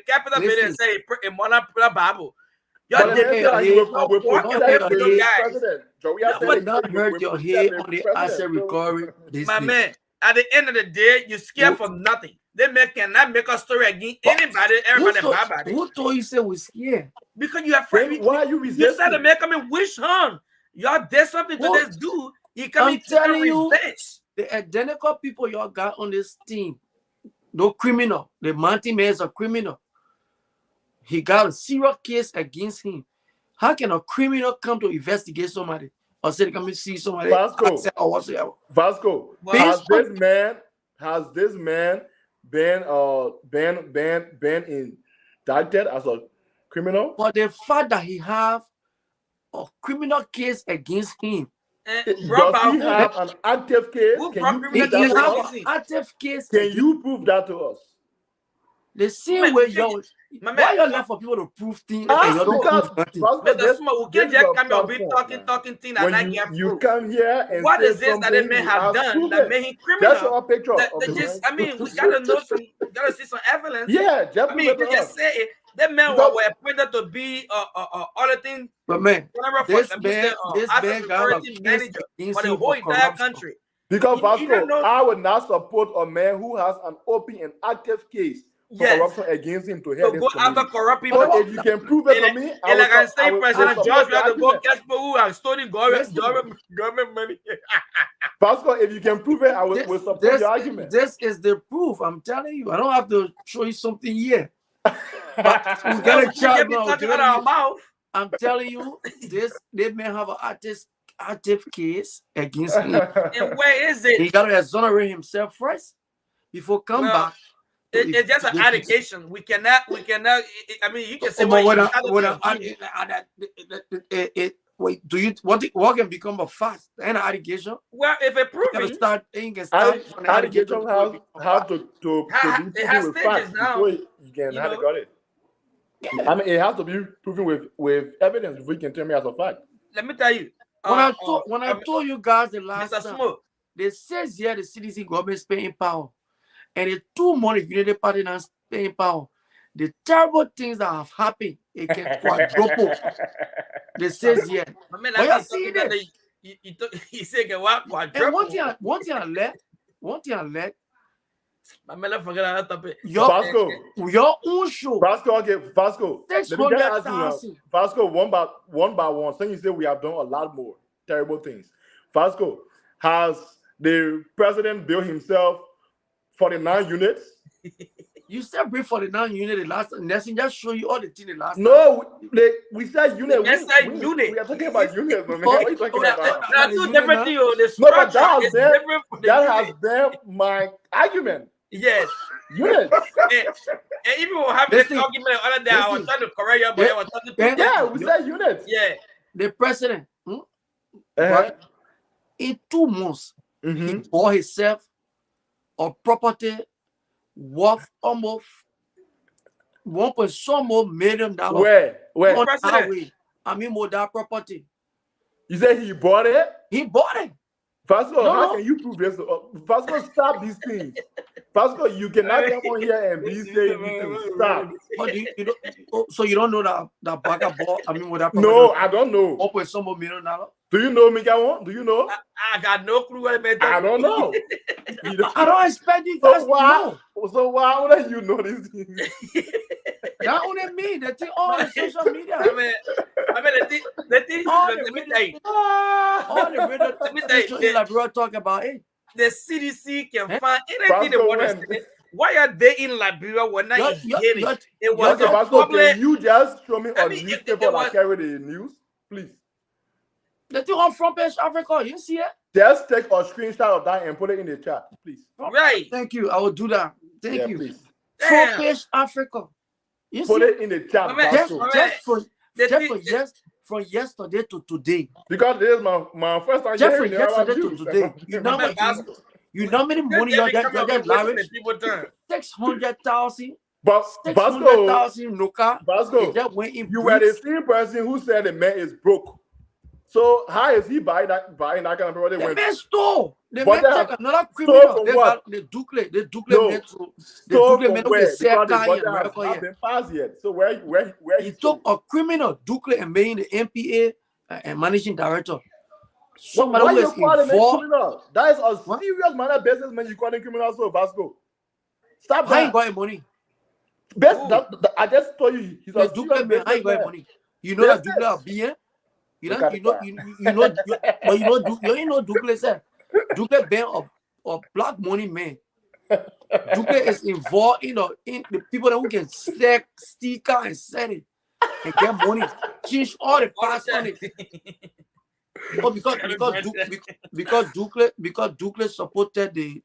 Capitol building and say a monarch Bible. Y'all did not hurt your head on the asset recovery. My man, at the end of the day, you're scared for nothing. They cannot make a story against anybody, everybody. Who told you say we're scared? Because you are afraid. Why are you resisting? You said to make him wish hunt. Y'all did something to this dude. He coming telling you, revenge. the identical people y'all got on this team, no criminal. The Monty man is a criminal. He got a serious case against him. How can a criminal come to investigate somebody or say they come to see somebody? Vasco, has this man been indicted as a criminal? For the fact that he have a criminal case against him. Does he have an active case? Can you prove that to us? Active case. Can you prove that to us? The same way y'all. Why you left for people to prove things and you don't prove nothing? Talking things when and you come here and what say is this that they may have done that made him criminal? Just show a picture of the I mean, we gotta know some, gotta see some evidence. Yeah, I mean, you just say it. That man were appointed to be other thing. But man, this man got a manager for the whole entire country. Because Vasco, I would not support a man who has an open and active case for corruption against him to head this go after corrupt people. So if you can prove it to me, I will. Like I say, President George, we have to go catch people who have stolen government money. Vasco, if you can prove it, I will support your argument. This is the proof. I'm telling you. I don't have to show you something here. But we gotta charge now. I'm telling you, they may have an active case against him. And where is it? He gotta exonerate himself first before come back. It's just an allegation. We cannot. I mean, you can say wait, do you what can become a fact? An allegation? Well, if it proves allegation have to it has stages now. Before you can have it got it. I mean, it has to be proven with evidence before you can tell me as a fact. Let me tell you. When I told you guys the last time, they says here the CDC government is paying power, and the 2 months United Party now paying power. The terrible things that have happened, it can quadruple. They says here. You say it can quadruple. And one thing I let. Your own show. Vasco, okay, Vasco. 600,000. Vasco, one by one. So you say we have done a lot more terrible things. Vasco, has the president built himself 49 units? You said bring 49 units the last time. Let's just show you all the things the last time. No, we said unit. We are talking about units, man. What are you talking about? That's two different things. No, but that has been my argument. Yes. Units. And even we'll have this argument the other day. I was trying to correct you, but I was talking to yeah, we said units. Yeah. The president, in 2 months, he bought himself a property worth almost $1 million. Where? I mean, more that property. You said he bought it? He bought it. Vasco, how can you prove this? Vasco, stop these things. Vasco, you cannot come on here and be saying these things. Stop. But so you don't know that Baga bought? I mean, with that property? No, I don't know. $1 million. Do you know, Mikawan? Do you know? I got no clue what it meant. I don't know. I don't expect you guys to know. So why would you know these things? Not only me, they think all the social media. I mean, the thing. All the radio talk about it. The CDC can find anything they want to say. Why are they in Liberia when not in Haiti? It was public. Can you just show me a newspaper that carry the news, please? The thing on front page Africa, you see it? Just take a screenshot of that and put it in the chat, please. Right. Thank you. I will do that. Thank you. Please. Front page Africa. Put it in the chat. from yesterday to today. Because this is my first time Just from hearing about yesterday to today. You know how many money you just lavish? 600,000. But 600,000 Nuka. Vasco, you were the same person who said the man is broke. So how is he buying that kind of property? The man stole. The But man take another criminal. They got the Ducle man to the Ducle man who sell car in America not yet. been passed yet. So where He took a criminal Ducle and made the MPA and managing director. Somebody why who you is call him a involved. criminal? That is a serious man of businessman. You call him criminal, so Vasco. Stop I that. ain't got money. I just told you he's a Ducle man. I ain't got money. You know that Ducle are being. You know, but you ain't know Ducle said. Ducle been a black money man. Ducle is involved in the people that who can sell sticker and sell it and get money. Change all the parts on it. Oh, because Ducle supported the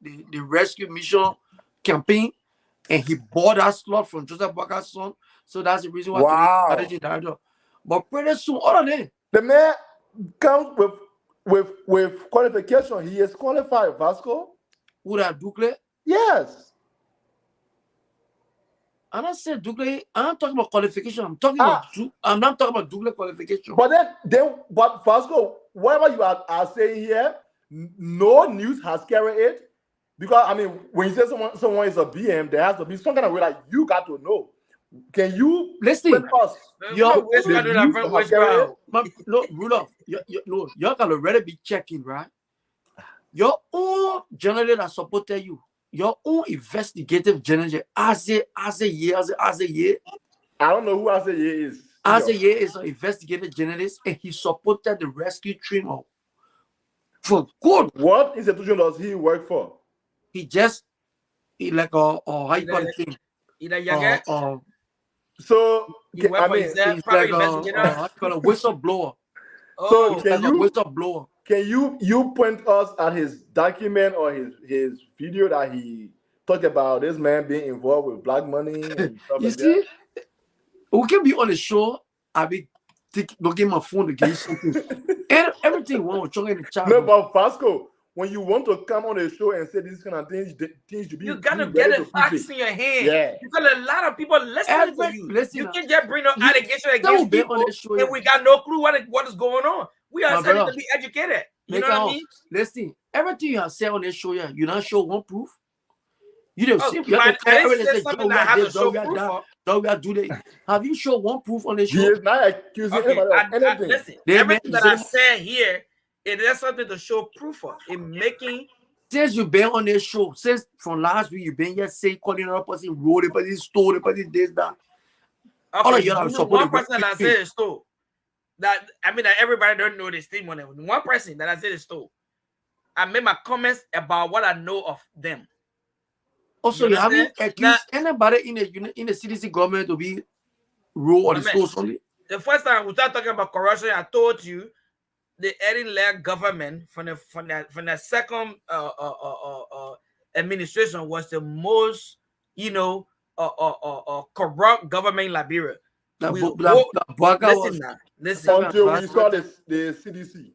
rescue mission campaign and he bought that slot from Joseph Baka's son. So that's the reason why managing director. But pretty soon, all of them. The man comes with qualification. He is qualified, Vasco. Who that Ducle? Yes. I'm not saying Ducle. I'm not talking about qualification. I'm not talking about Ducle qualification. But but Vasco, whatever you are saying here, no news has carried it. Because I mean, when you say someone is a BM, there has to be some kind of way that you got to know. Can you listen? Y'all Rudolph, y'all can already be checking, right? Your own journalist that supported you, your own investigative journalist, as a year. I don't know who Azaye is. Azaye is an investigative journalist, and he supported the rescue team for good. What institution does he work for? He like how you call it thing? So he's like a whistleblower. So he's like a whistleblower. Can you point us at his document or his video that he talked about this man being involved with black money and stuff like that? We can be on the show. I be looking my phone to get you something. And everything wrong with in the chat. No, but Vasco, when you want to come on the show and say these kind of things to be, you gotta get the facts in your hand. Yeah, because a lot of people listening to you. You can't just bring no allegation against people and we got no clue what is going on. We are supposed to be educated. You know what I mean? Listen, everything you have said on this show, you don't show one proof. You don't see. Have you shown one proof on the show? He is not accusing anybody of anything. Listen, everything that I said here, it is something to show proof for. In making. Since you've been on this show, since from last week, you've been here saying, calling another person, roll the person, stole the person, this, that. Okay, all of you know one person that I said is stole. That everybody don't know this thing. One person that I said is stole. I made my comments about what I know of them. Also, you haven't accused anybody in the CDC government to be rule or the schools only. The first time we start talking about corruption, I told you the Erin-led government from the second administration was the most corrupt government in Liberia. Listen. Until we saw the CDC.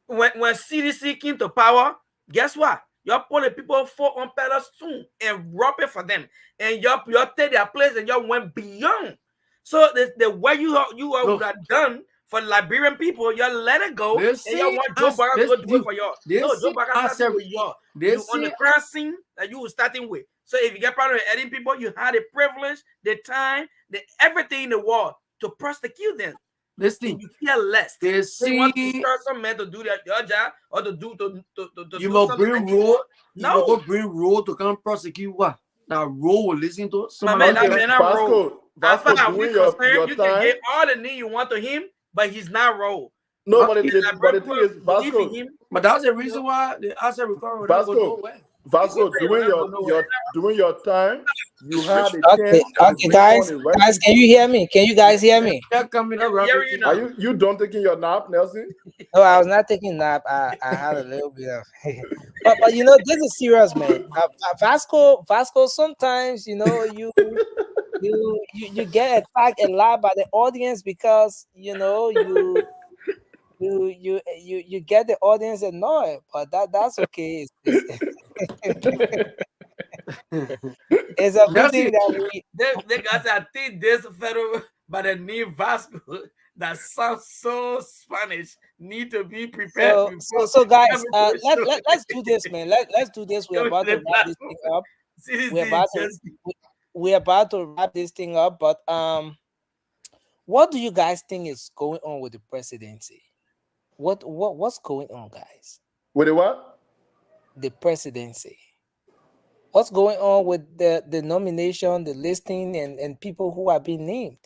When CDC came to power, guess what? Y'all put the people on pedestal and rob it for them, and y'all take their place and y'all went beyond. So the way you would have done for Liberian people, y'all let it go, and y'all want Joe Biden to do it for y'all. No, Joe Biden started with y'all. You on the crossing that you were starting with. So if you get part of adding people, you had the privilege, the time, the everything in the world to prosecute them. Listen, you care less. They want to start some man to do your job or to do you will bring rule. No, you will bring rule to come prosecute what? That rule will listen to some man. As far as we're concerned, you can get all the need you want to him, but he's not role. No, but the thing is, Vasco. But that's the reason why the asset recovery will go nowhere. Vasco, during your time, you had a chance. Okay, guys, can you hear me? Can you guys hear me? Are you done taking your nap, Nelson? No, I was not taking a nap. I had a little bit of, but this is serious, man. Vasco. Sometimes you you get attacked a lot by the audience because you get the audience annoyed, but that's okay. It's a good That's thing it. that we. They got I think this federal by the name Vasco that sounds so Spanish need to be prepared before So guys, coming to the show. let's do this, man. Let's do this. We're Come to about to the wrap this platform. thing up. We're Seriously, about to just we're about to wrap this thing up. But what do you guys think is going on with the presidency? What's going on, guys? With the what? The presidency. What's going on with the nomination, the listing, and people who are being named?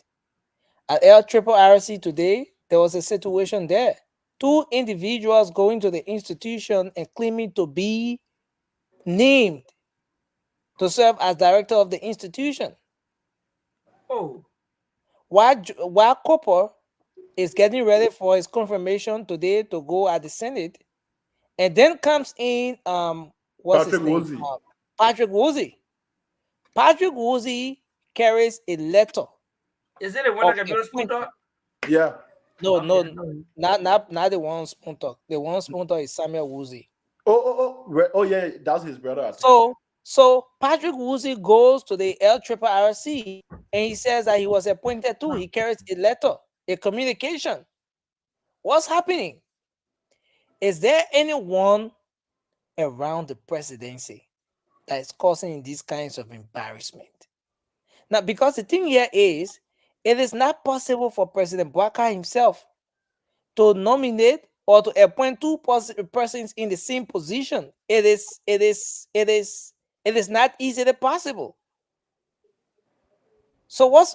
At LRRC today, there was a situation there. Two individuals going to the institution and claiming to be named to serve as director of the institution. oh, While Cooper is getting ready for his confirmation today to go at the Senate, and then comes in what's his Patrick name? Woolsey. Patrick Woolsey. Patrick Woolsey carries a letter. is it the one that can be spoon talk? Yeah. No, Okay. not the one spoon talk. The one spoon talk is Samuel Woolsey. Oh, yeah, that's his brother. I think. So Patrick Woolsey goes to the LRRC and he says that he was appointed too. He carries a letter, a communication. What's happening? Is there anyone around the presidency that is causing these kinds of embarrassment? Now, because the thing here is, it is not possible for President Bouaka himself to nominate or to appoint two persons in the same position. It is not easily possible. So what's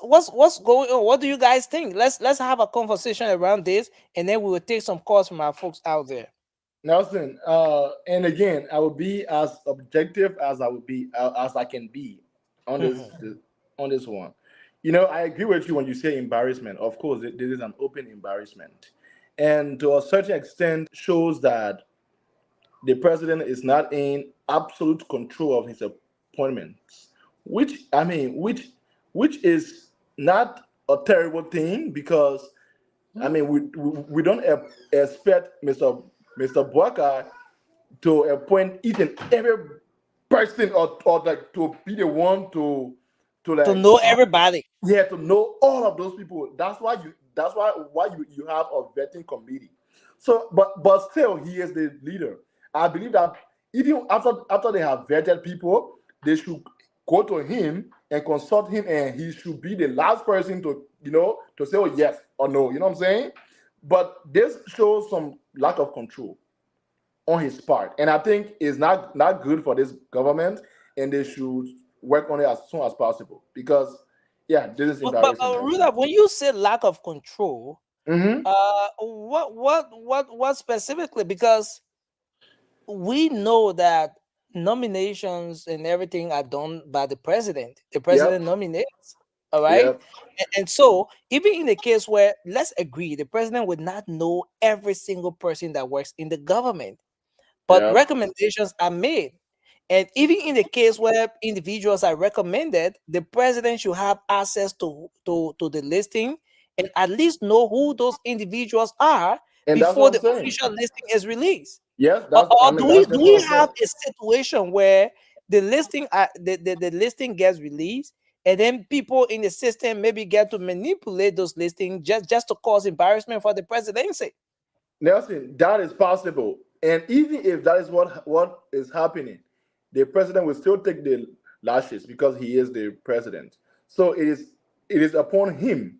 going on? What do you guys think? Let's have a conversation around this, and then we will take some calls from our folks out there. Nelson, and again, I will be as objective as I would be as I can be on this one. I agree with you when you say embarrassment. Of course, this is an open embarrassment, and to a certain extent, shows that the president is not in absolute control of his appointments, which is not a terrible thing because we don't expect Mr. Bouaka to appoint each and every person or like to be the one to know everybody. Yeah, to know all of those people. That's why you have a vetting committee. So, but still, he is the leader. I believe that even after they have vetted people, they should go to him and consult him, and he should be the last person to say, oh, yes or no. You know what I'm saying? But this shows some lack of control on his part, and I think it's not good for this government, and they should work on it as soon as possible because, yeah, this is embarrassing. But Rudolph, when you say lack of control, what specifically? Because we know that nominations and everything are done by the president. The president nominates. All right. And so even in the case where, let's agree, the president would not know every single person that works in the government, but recommendations are made. And even in the case where individuals are recommended, the president should have access to the listing and at least know who those individuals are before the official listing is released. Yes, do we have a situation where the listing the listing gets released and then people in the system maybe get to manipulate those listings just to cause embarrassment for the presidency? Nelson, that is possible. And even if that is what is happening, the president will still take the lashes because he is the president. So it is upon him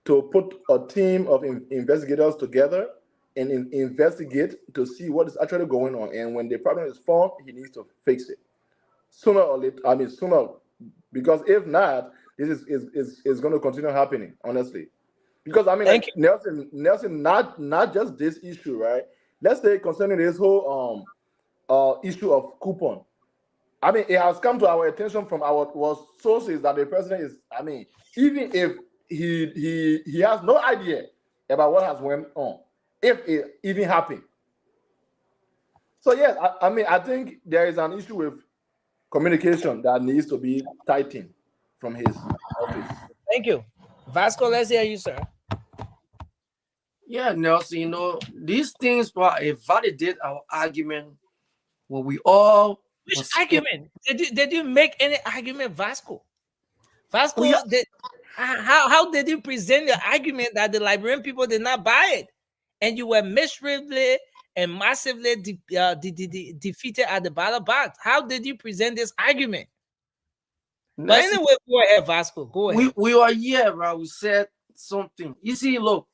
to put a team of investigators together and investigate to see what is actually going on. And when the problem is found, he needs to fix it sooner or later. Sooner, because if not, this is going to continue happening. Honestly, because Nelson, not just this issue, right? Let's say concerning this whole issue of coupon. It has come to our attention from our sources that the president is. Even if he has no idea about what has went on, if it even happened. So yes, I think there is an issue with communication that needs to be tightened from his office. Thank you. Vasco, let's hear you, sir. Yeah, Nelson, these things validate our argument when we all Which was in. argument? Did you make any argument, Vasco? Vasco, Oh, yeah. how did you present your argument that the Liberian people did not buy it, and you were miserably and massively defeated at the ballot box? How did you present this argument? But anyway, go ahead, Vasco. Go ahead. We are here, right? We said something. You see, look,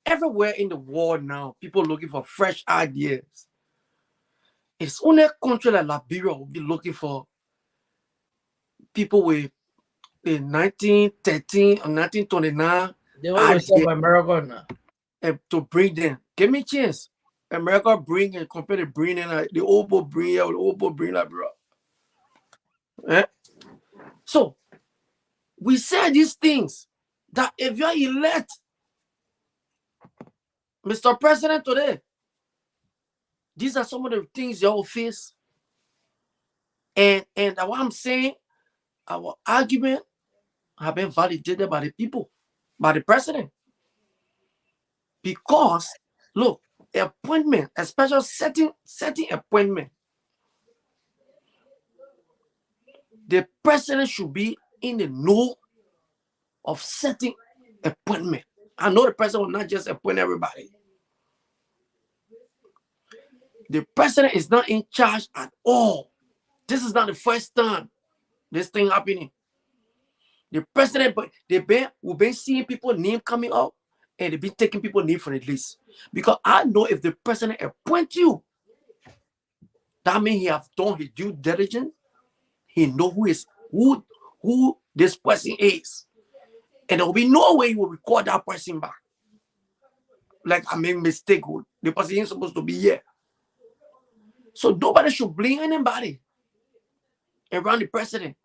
everywhere in the world now, people looking for fresh ideas. It's only a country like Liberia will be looking for people with the 1913 or 1929 idea America now. And to bring them. Give me a chance. America bring and compare the bring and the Obo bring or the Obo bring Liberia. So we say these things that if you are elect, Mr. President, today, these are some of the things you will face. And what I'm saying, our argument have been validated by the people, by the president. Because, look, appointment, especially setting appointment, the president should be in the know of setting appointment. I know the president will not just appoint everybody. The president is not in charge at all. This is not the first time this thing happening. The president, but we've been seeing people name coming up, and they've been taking people name from the list. Because I know if the president appoint you, that means he have done his due diligence. He know who this person is. And there will be no way he will record that person back. Like I made a mistake. The person ain't supposed to be here. So nobody should blame anybody around the president.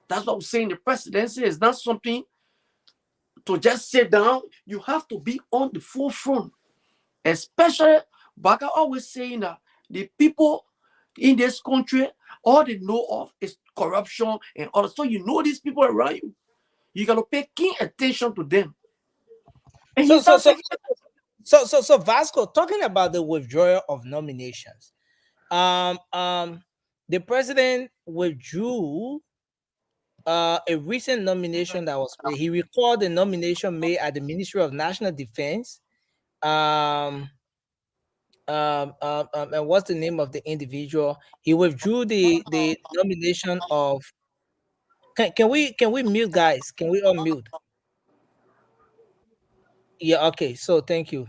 That's what I'm saying. The presidency is not something to just sit down. You have to be on the forefront. Especially, Baka always saying that the people in this country, all they know of is corruption and all. So you know these people around you. You got to pay keen attention to them. And so Vasco, talking about the withdrawal of nominations, the president withdrew a recent nomination that was made. He recalled the nomination made at the Ministry of National Defense. And what's the name of the individual? He withdrew the nomination of. Can we mute, guys? Can we all mute? Yeah. Okay. So thank you.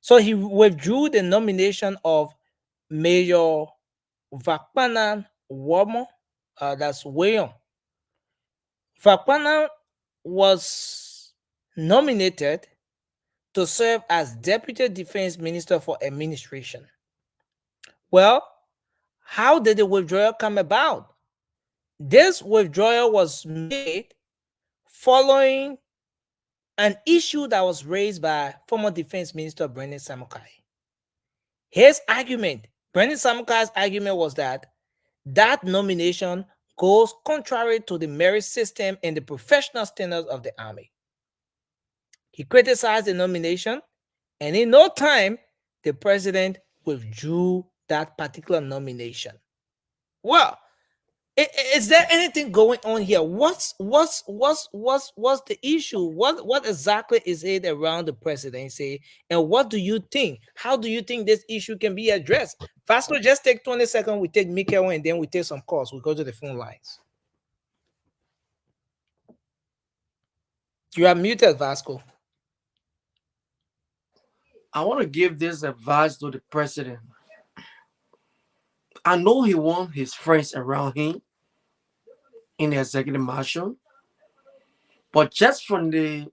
So he withdrew the nomination of Major Vakpanan Womo. That's William. Vakpanan was nominated to serve as Deputy Defense Minister for Administration. Well, how did the withdrawal come about? This withdrawal was made following an issue that was raised by former Defense Minister Brendan Samukai. His argument, Brendan Samukai's argument, was that nomination goes contrary to the merit system and the professional standards of the Army. He criticized the nomination, and in no time, the president withdrew that particular nomination. Well, is there anything going on here? What's the issue? What exactly is it around the presidency? And what do you think? How do you think this issue can be addressed? Vasco, just take 20 seconds. We take Mikael and then we take some calls. We go to the phone lines. You are muted, Vasco. I want to give this advice to the president. I know he wants his friends around him in the executive mansion, but just from the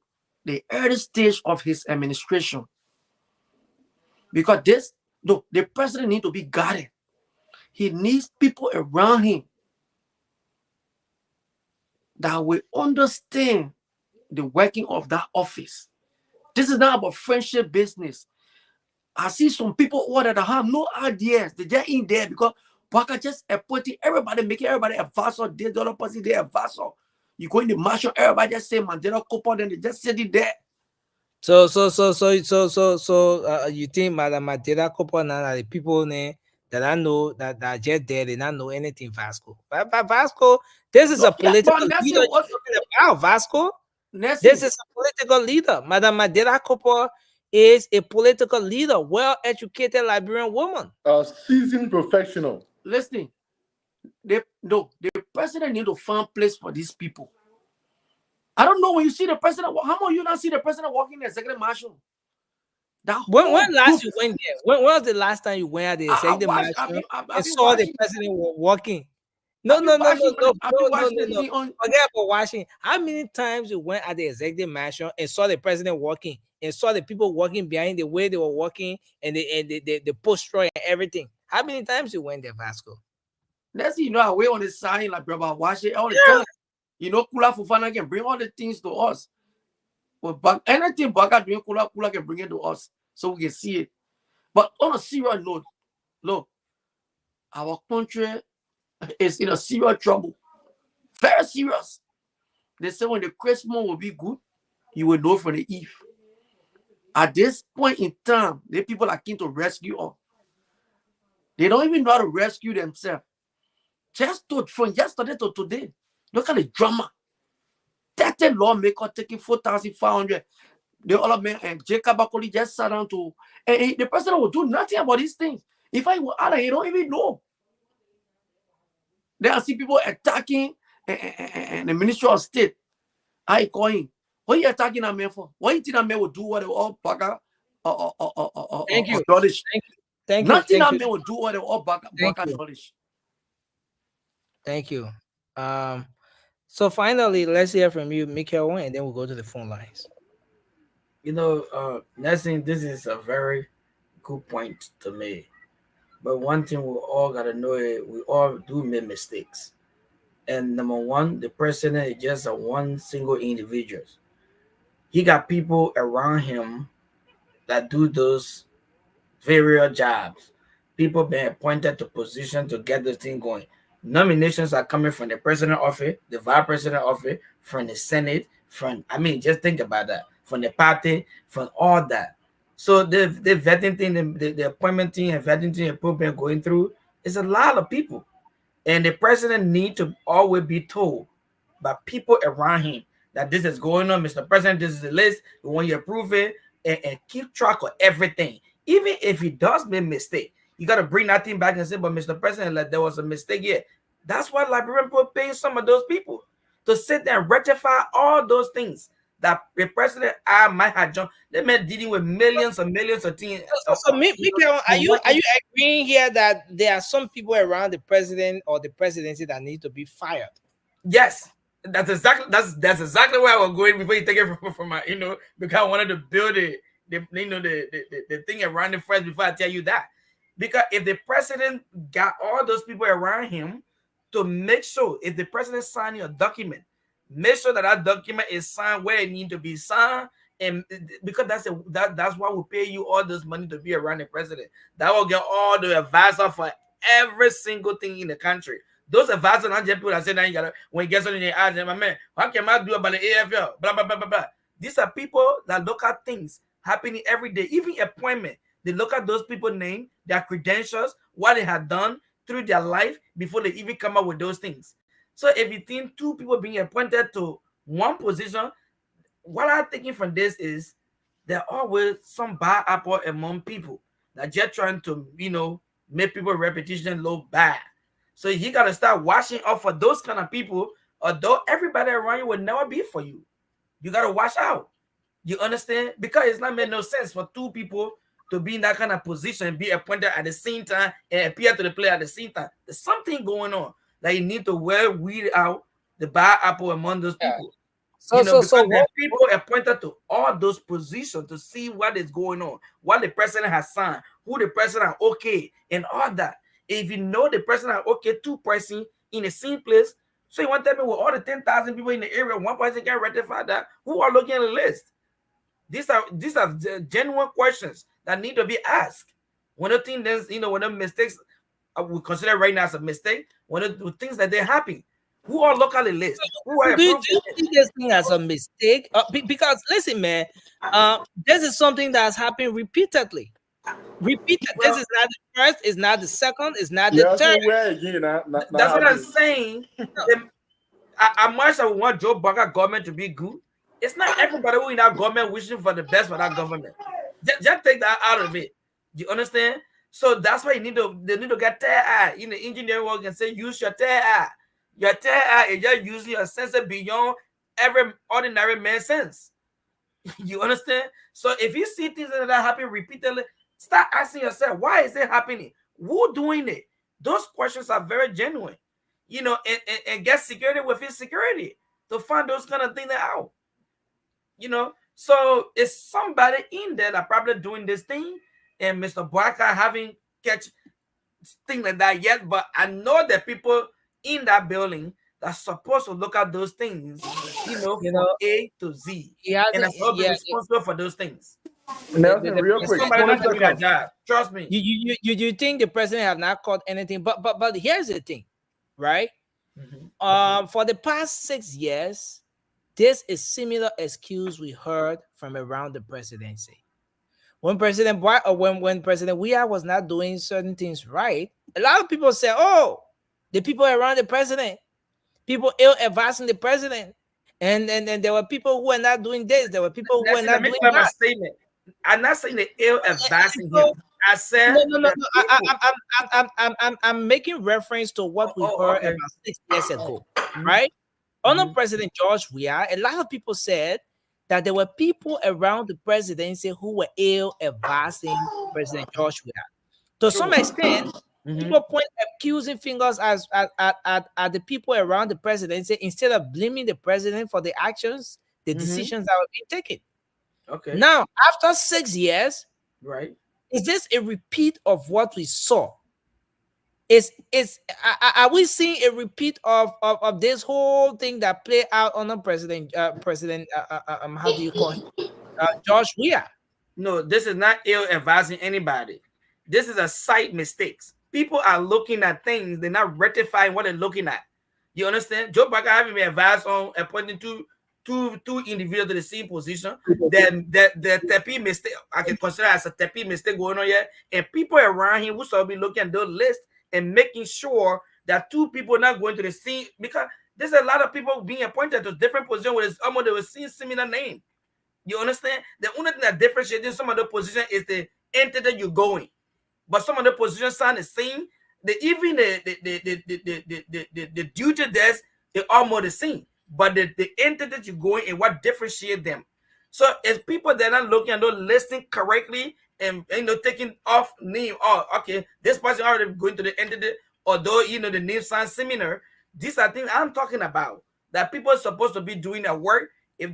early stage of his administration, because the president needs to be guarded. He needs people around him that will understand the working of that office. This is not about friendship business. I see some people that have no ideas. They're just in there because Baka just appointing everybody, making everybody advisor, the other person they advisor. You go in the marshal, everybody just say Mandela Copper, then they just sit it there. So you think Madam Mandela Copper now the people that I know that are just there, they not know anything Vasco. Vasco, this is a political leader you're talking about, Vasco. This is a political leader. Madam Mandela Copper is a political leader, well-educated Liberian woman. A seasoned professional. Listen, the president need to find place for these people. I don't know when you see the president. How come you not see the president walking the executive marshal? When last you went there? When was the last time you went at the executive marshal and saw the president walking? No. Forget about watching. How many times you went at the executive marshal and saw the president walking and saw the people walking behind the way they were walking and the posture and everything? How many times you went there, Vasco? Let's see, away on the sign like brother, watch it all the time. Kula Fufana can bring all the things to us. But anything Baga doing, Kula can bring it to us so we can see it. But on a serious note, look, our country is in a serious trouble. Very serious. They say when the Christmas will be good, you will know from the eve. At this point in time, the people are keen to rescue us. They don't even know how to rescue themselves. Just from yesterday to today, look at the drama. 30 lawmakers taking 4,500. The other man and Jacob Bakoli just sat down to, and the president will do nothing about these things. If I were out, he don't even know. Then I see people attacking and the Ministry of State. I call him. What are you attacking that man for? What do you think that man will do what they all bugger knowledge? Thank you. Nothing that man will do what they all bugger knowledge. Thank you. So finally, let's hear from you, Michael, and then we'll go to the phone lines. Nelson, this is a very good point to me. But one thing we all gotta know is we all do make mistakes. And number one, the president is just a one single individual. He got people around him that do those various jobs. People being appointed to position to get the thing going. Nominations are coming from the president office, the vice president office, from the Senate, just think about that. From the party, from all that. So the vetting thing, the appointment team and vetting team and program going through is a lot of people. And the president need to always be told by people around him that this is going on. Mr. President, this is the list. We want you to approve it and keep track of everything. Even if he does make mistake, you got to bring that thing back and say, but Mr. President, like, there was a mistake here. That's why Liberian people paying some of those people to sit there and rectify all those things that the president might have done. They may dealing with millions and millions of things. So Mikael, are you agreeing here that there are some people around the president or the presidency that need to be fired? Yes, that's exactly where I was going before you take it from my, because I wanted to build the thing around it first before I tell you that. Because if the president got all those people around him to make sure, if the president signing a document, make sure that document is signed where it needs to be signed, and because that's why we pay you all this money to be around the president. That will get all the advisor for every single thing in the country. Those advisors not just people that say that you gotta, when you get something in the eyes, my man, what can I do about the AFL? Blah blah blah blah blah. These are people that look at things happening every day, even appointment. They look at those people's name, their credentials, what they have done through their life before they even come up with those things. So if you think two people being appointed to one position, what I'm thinking from this is there always some bad apple among people that just trying to, make people reputation look bad. So you got to start watching out for those kind of people, although everybody around you will never be for you. You got to watch out. You understand? Because it's not made no sense for two people to be in that kind of position, be appointed at the same time and appear to the player at the same time. There's something going on that you need to weed out the bad apple among those people. So there are people appointed to all those positions to see what is going on, what the president has signed, who the president okay, and all that. If you know the president okay, two persons in the same place, so you want to tell me with all the 10,000 people in the area, one person can rectify that? Who are looking at the list? These are genuine questions that need to be asked. One of the things, when the mistakes we consider right now as a mistake, one of the things that they happen. Who are locally listed? Who are Do you approved? see this thing as a mistake? Because listen, man, this is something that's happened repeatedly. Repeated. This Well, is not the first. It's not the second. It's not the Yeah, third. so where again? that's what I'm saying. As much as we want Joe Biden government to be good, it's not everybody who in that government wishing for the best for that government. Just take that out of it. Do you understand? So that's why they need to get third eye in the engineering work and say use your third eye. Your third eye is just using your sense beyond every ordinary man's sense. You understand? So if you see things that happen repeatedly, start asking yourself, why is it happening? Who doing it? Those questions are very genuine. You know, and get security within security to find those kind of things out. You know, so it's somebody in there that probably doing this thing, and Mr. Barker haven't catch things like that yet. But I know that people in that building that's supposed to look at those things, from A to Z, and that's supposed to be responsible for those things. Nelson, real quick, somebody not doing that job. Trust me. You think the president have not caught anything? But here's the thing, right? For the past 6 years, this is similar excuse we heard from around the presidency. When President when President Weah was not doing certain things right, a lot of people say, "Oh, the people around the president, people ill advising the president," and there were people who are not doing this. There were people who are not doing that. Statement. I'm not saying the ill advising him. I said no. I'm making reference to what we heard about 6 years ago, right? Under President George Weah, a lot of people said that there were people around the presidency who were ill advising President George Weah. To some extent, people point accusing fingers at the people around the presidency instead of blaming the president for the actions, the decisions that were being taken. Okay. Now, after 6 years, right, is this a repeat of what we saw? Are we seeing a repeat of this whole thing that played out under President how do you call him, George Weah? No, this is not ill advising anybody. This is a site mistakes. People are looking at things, they're not rectifying what they're looking at. You understand? Joe Biden having been advised on appointing two individuals to the same position. Then the tepi mistake, I can consider as a tepi mistake going on here. And people around him will still be looking at those lists and making sure that two people not going to the same, because there's a lot of people being appointed to different positions where it's almost they will see similar name. You understand? The only thing that differentiates some of the positions is the entity you're going. But some of the positions sound the same. Even the duty desk is almost the same. But the entity you're going and what differentiates them. So it's people that are not looking and not listening correctly and taking off name. Oh, okay, this person already going to the entity, although the name sounds similar. These are things I'm talking about. That people are supposed to be doing their work.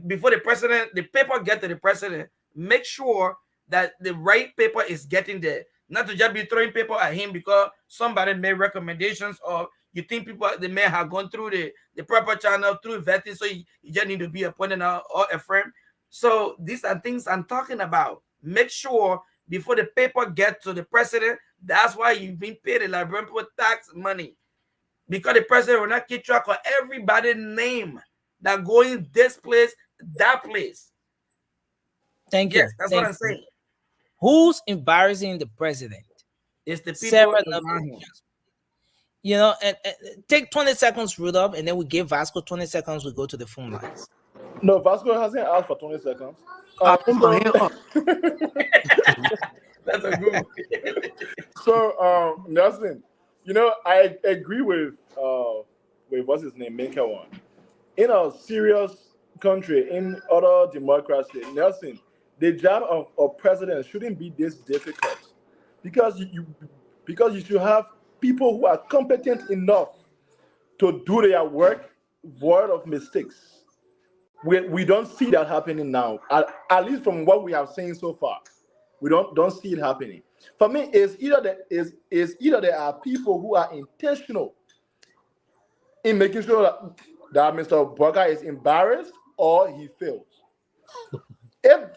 Before the paper get to the president, make sure that the right paper is getting there. Not to just be throwing paper at him because somebody made recommendations, or you think they may have gone through the proper channel through vetting, so you just need to be appointed or affirmed. So these are things I'm talking about. Make sure before the paper gets to the president, that's why you've been paid a Liberian people tax money. Because the president will not keep track of everybody's name that going this place, that place. Thank you. Yes, that's what I'm saying. Who's embarrassing the president? It's the people around him. And take 20 seconds, Rudolph, and then we give Vasco 20 seconds. We go to the phone lines. No, Vasco hasn't asked for 20 seconds. Put my hand up. That's a good one. So, Nelson, I agree with what's his name, Minka. In a serious country, in other democracy, Nelson, the job of president shouldn't be this difficult, because you should have people who are competent enough to do their work void of mistakes. We don't see that happening now, at least from what we have seen so far. We don't see it happening. For me, it's either there are people who are intentional in making sure that Mr. Burger is embarrassed or he fails. If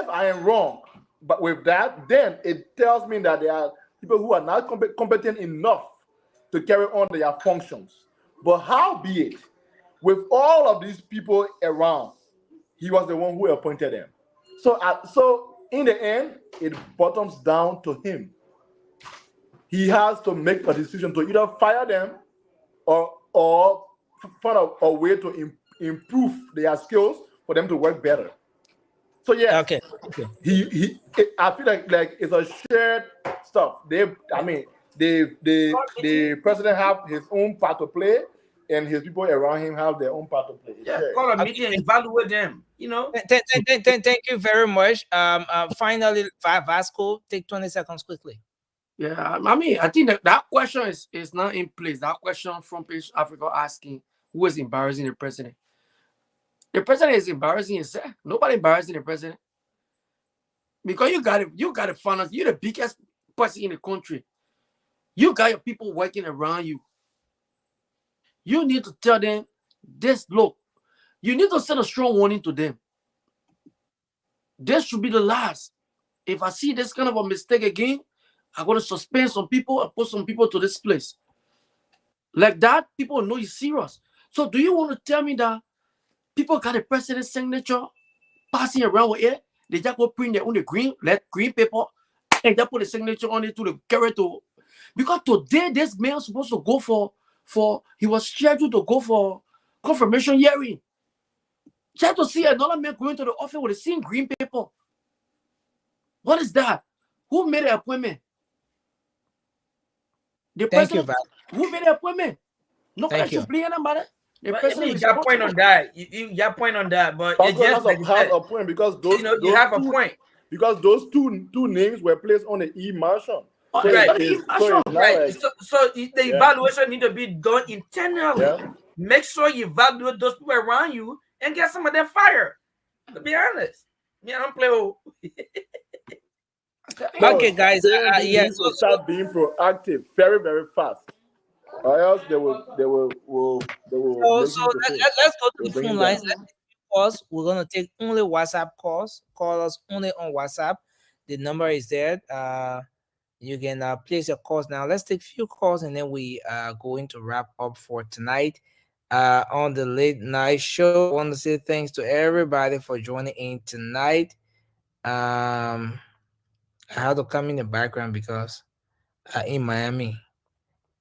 I am wrong, but with that, then it tells me that there are people who are not competent enough to carry on their functions. But how be it, with all of these people around, he was the one who appointed them. So in the end, it bottoms down to him. He has to make a decision to either fire them or find a way to improve their skills for them to work better. So yes, Okay. I feel like it's a shared stuff. The president have his own part to play, and his people around him have their own part to play. It's shared. Call a meeting and evaluate them. You know. Thank you very much. Finally, Vasco, take 20 seconds quickly. Yeah, I mean, I think that question is not in place. That question from Page Africa asking who is embarrassing the president. The president is embarrassing himself. Nobody embarrassing the president. Because you got to find out you're the biggest person in the country. You got your people working around you. You need to tell them this. Look, you need to send a strong warning to them. This should be the last. If I see this kind of a mistake again, I'm going to suspend some people and put some people to this place. Like that, people know you're serious. So do you want to tell me that people got a president's signature passing around with it? They just go print their own green paper and just put a signature on it to the character. Because today this man was supposed to go he was scheduled to go for confirmation hearing. Try to see another man going to the office with the same green paper. What is that? Who made the appointment? The president. Who made the appointment? Nobody should blame anybody. The president you got point on that. You got point on that, but it just have a point because those you have a point because those two names were placed on the e-marshal. So the evaluation need to be done internally. Yeah. Make sure you evaluate those people around you and get some of them fired. To be honest, I don't play. Okay, guys. Yes, so start being proactive very, very fast, or else they will. So let's go to the phone lines. Calls. We're gonna take only WhatsApp calls. Call us only on WhatsApp. The number is there. You can place your calls now. Let's take a few calls and then we are going to wrap up for tonight. On the late night show, I want to say thanks to everybody for joining in tonight. I had to come in the background because in Miami,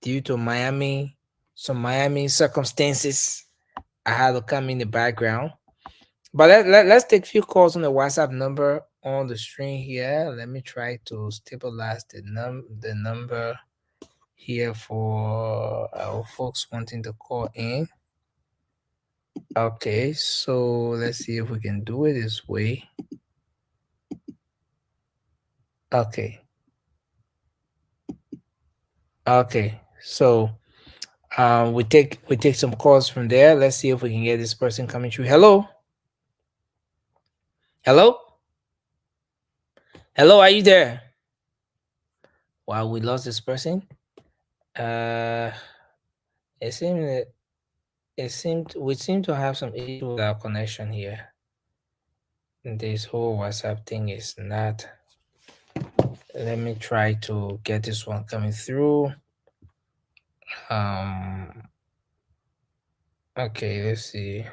due to some Miami circumstances, I had to come in the background. But let's take a few calls on the WhatsApp number on the screen here. Let me try to stabilize the number here for our folks wanting to call in. Okay, so let's see if we can do it this way. Okay, so we take some calls from there. Let's see if we can get this person coming through. Hello, are you there? Wow, we lost this person. It seemed we seem to have some issue with our connection here. This whole WhatsApp thing is not. Let me try to get this one coming through. Okay, let's see.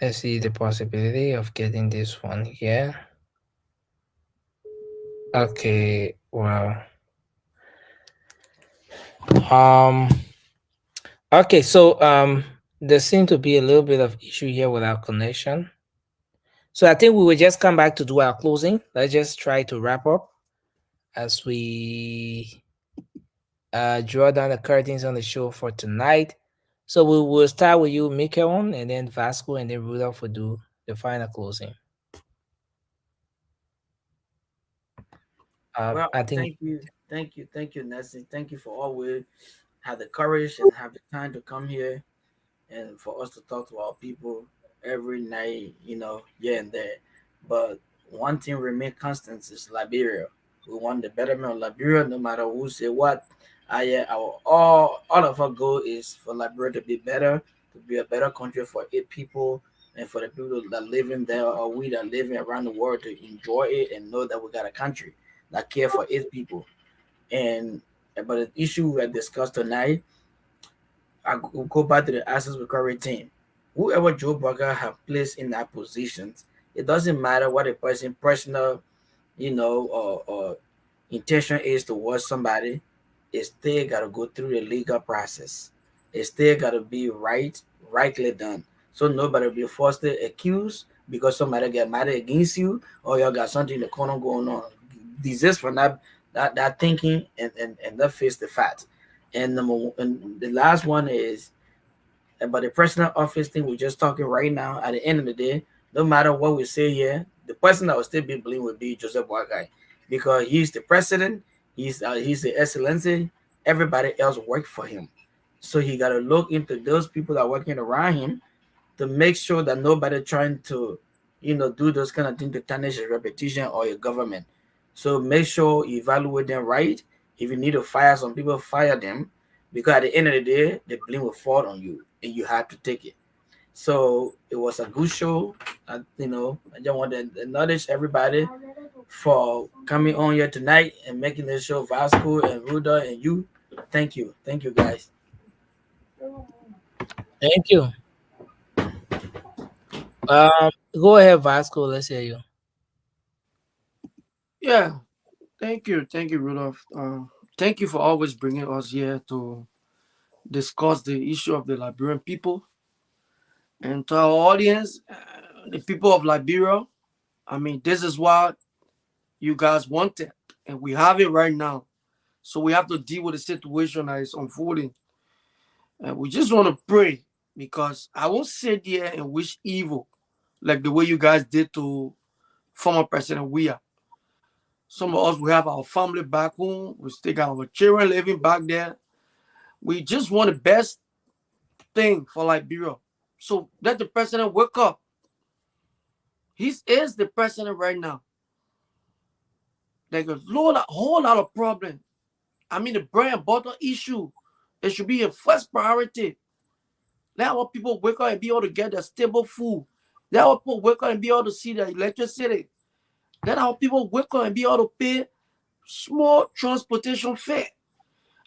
Let's see the possibility of getting this one here. Okay, well. Okay, so there seems to be a little bit of issue here with our connection. So I think we will just come back to do our closing. Let's just try to wrap up as we draw down the curtains on the show for tonight. So we will start with you, Mikael, and then Vasco, and then Rudolph will do the final closing. Well, I think thank you, Nessie. Thank you for always have the courage and have the time to come here and for us to talk to our people every night, here and there. But one thing remain constant is Liberia. We want the betterment of Liberia, no matter who say what. All of our goal is for Liberia to be better, to be a better country for its people, and for the people that live in there or we that living around the world to enjoy it and know that we got a country that care for its people. And But the issue we discussed tonight, I will go back to the assets recovery team. Whoever Joe Burger have placed in that positions, it doesn't matter what a person personal, or intention is towards somebody. It still gotta go through the legal process. It still gotta be rightly done. So nobody be falsely accused because somebody get mad against you or you got something in the corner going on. Desist from that thinking and that face the fact. And the last one is about the personal office thing we're just talking right now. At the end of the day, no matter what we say here, the person that will still be blamed will be Joseph Boakai because he's the president, he's the excellency. Everybody else work for him, so he got to look into those people that are working around him to make sure that nobody trying to, do those kind of things to tarnish your reputation or your government. So make sure you evaluate them right. If you need to fire some people, fire them, because at the end of the day, the blame will fall on you, and you have to take it. So it was a good show. I just want to acknowledge everybody for coming on here tonight and making this show. Vasco and Ruda and you, thank you guys. Thank you. Go ahead, Vasco. Let's hear you. Yeah, thank you, Rudolph. Thank you for always bringing us here to discuss the issue of the Liberian people. And to our audience, the people of Liberia, I mean, this is what you guys wanted, and we have it right now. So we have to deal with the situation that is unfolding. And we just want to pray because I won't sit here and wish evil like the way you guys did to former President Weah. Some of us, we have our family back home. We still got our children living back there. We just want the best thing for Liberia. So let the president wake up. He is the president right now. There's a whole lot of problem. I mean, the bread and butter issue, it should be a first priority. Let our people wake up and be able to get their stable food. Let our people wake up and be able to see their electricity. Let our people wake up and be able to pay small transportation fare.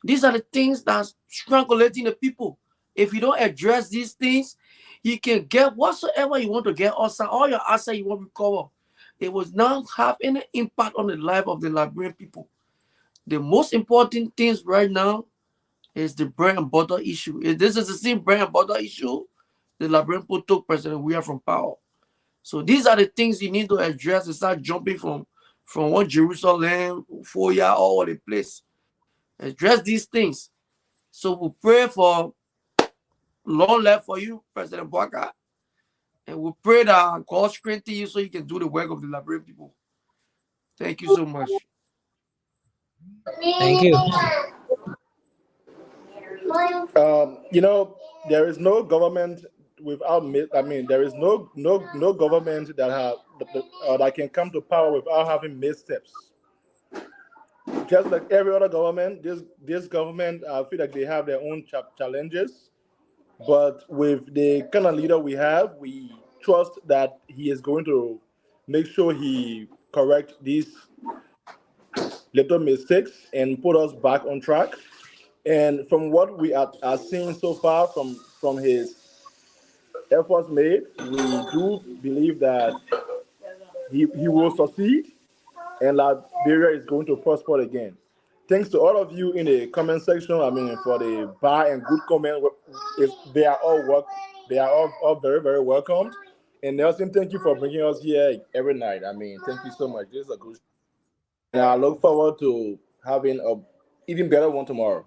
These are the things that's strangulating the people. If you don't address these things, you can get whatsoever you want to get outside, all your assets you want to recover. It will not have any impact on the life of the Liberian people. The most important things right now is the bread and butter issue. If this is the same bread and butter issue, the Liberian people took President Weah from power. So these are the things you need to address and start jumping from one Jerusalem, 4 year, all over the place. Address these things. So we pray for long life for you, President Boakai. And we pray that God strengthen you so you can do the work of the Liberian people. Thank you so much. Thank you. There is no government without. I mean, there is no government that that can come to power without having missteps. Just like every other government, this government, I feel like they have their own challenges. But with the kind of leader we have, we trust that he is going to make sure he correct these little mistakes and put us back on track. And from what we are seeing so far from his efforts made, we do believe that he will succeed and Liberia is going to prosper again. Thanks to all of you in the comment section. I mean, for the bad and good comment, they are all very, very welcomed. And Nelson, thank you for bringing us here every night. I mean, thank you so much. This is a good show. And I look forward to having a even better one tomorrow.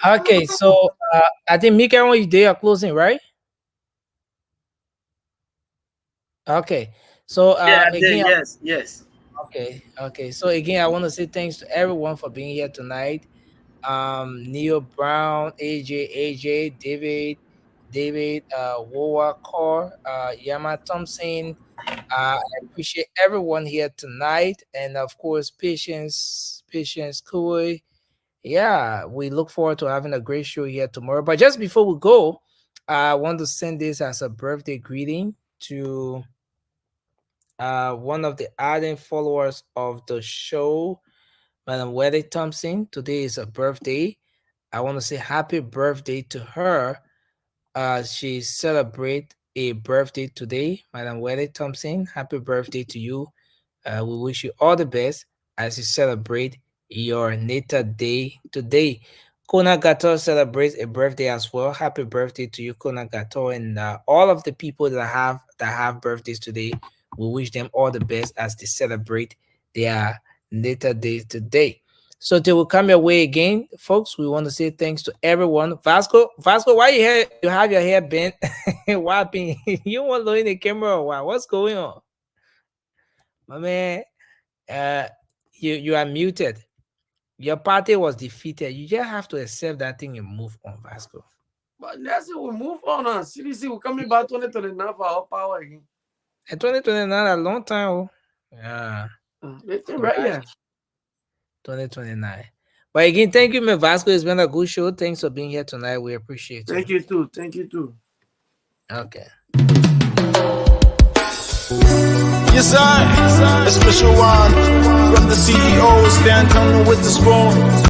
Okay, so I think Mika, they are closing, right? Okay, so Yeah, I did. again, Yes. okay. So again, I want to say thanks to everyone for being here tonight. Neil Brown, AJ, David, Wowa Core, Yama Thompson. I appreciate everyone here tonight, and of course, Patience, Koi. Yeah, we look forward to having a great show here tomorrow. But just before we go, I want to send this as a birthday greeting to one of the ardent followers of the show. Madam Weddy Thompson. Today is her birthday. I want to say happy birthday to her. She celebrate a birthday today. Madam Weddy Thompson, happy birthday to you. We wish you all the best as you celebrate your natal day today. Kona Gato celebrates a birthday as well. Happy birthday to you, Kona Gato, and all of the people that have birthdays today. We wish them all the best as they celebrate their natal day today. So till we come your way again, folks, we want to say thanks to everyone. Vasco, why you have your hair bent? Why been you want to look in the camera or what? What's going on? My man, you are muted. Your party was defeated. You just have to accept that thing and move on, Vasco. But that's it. We move on. CDC will coming back 2029 for our power again. And 2029 a long time. Oh. Yeah. Right, yeah. 2029. But again, thank you, man, Vasco. It's been a good show. Thanks for being here tonight. We appreciate it. Thank you too. Thank you too. Okay. Yes, sir. A special one from the CEO, stand with the spoon.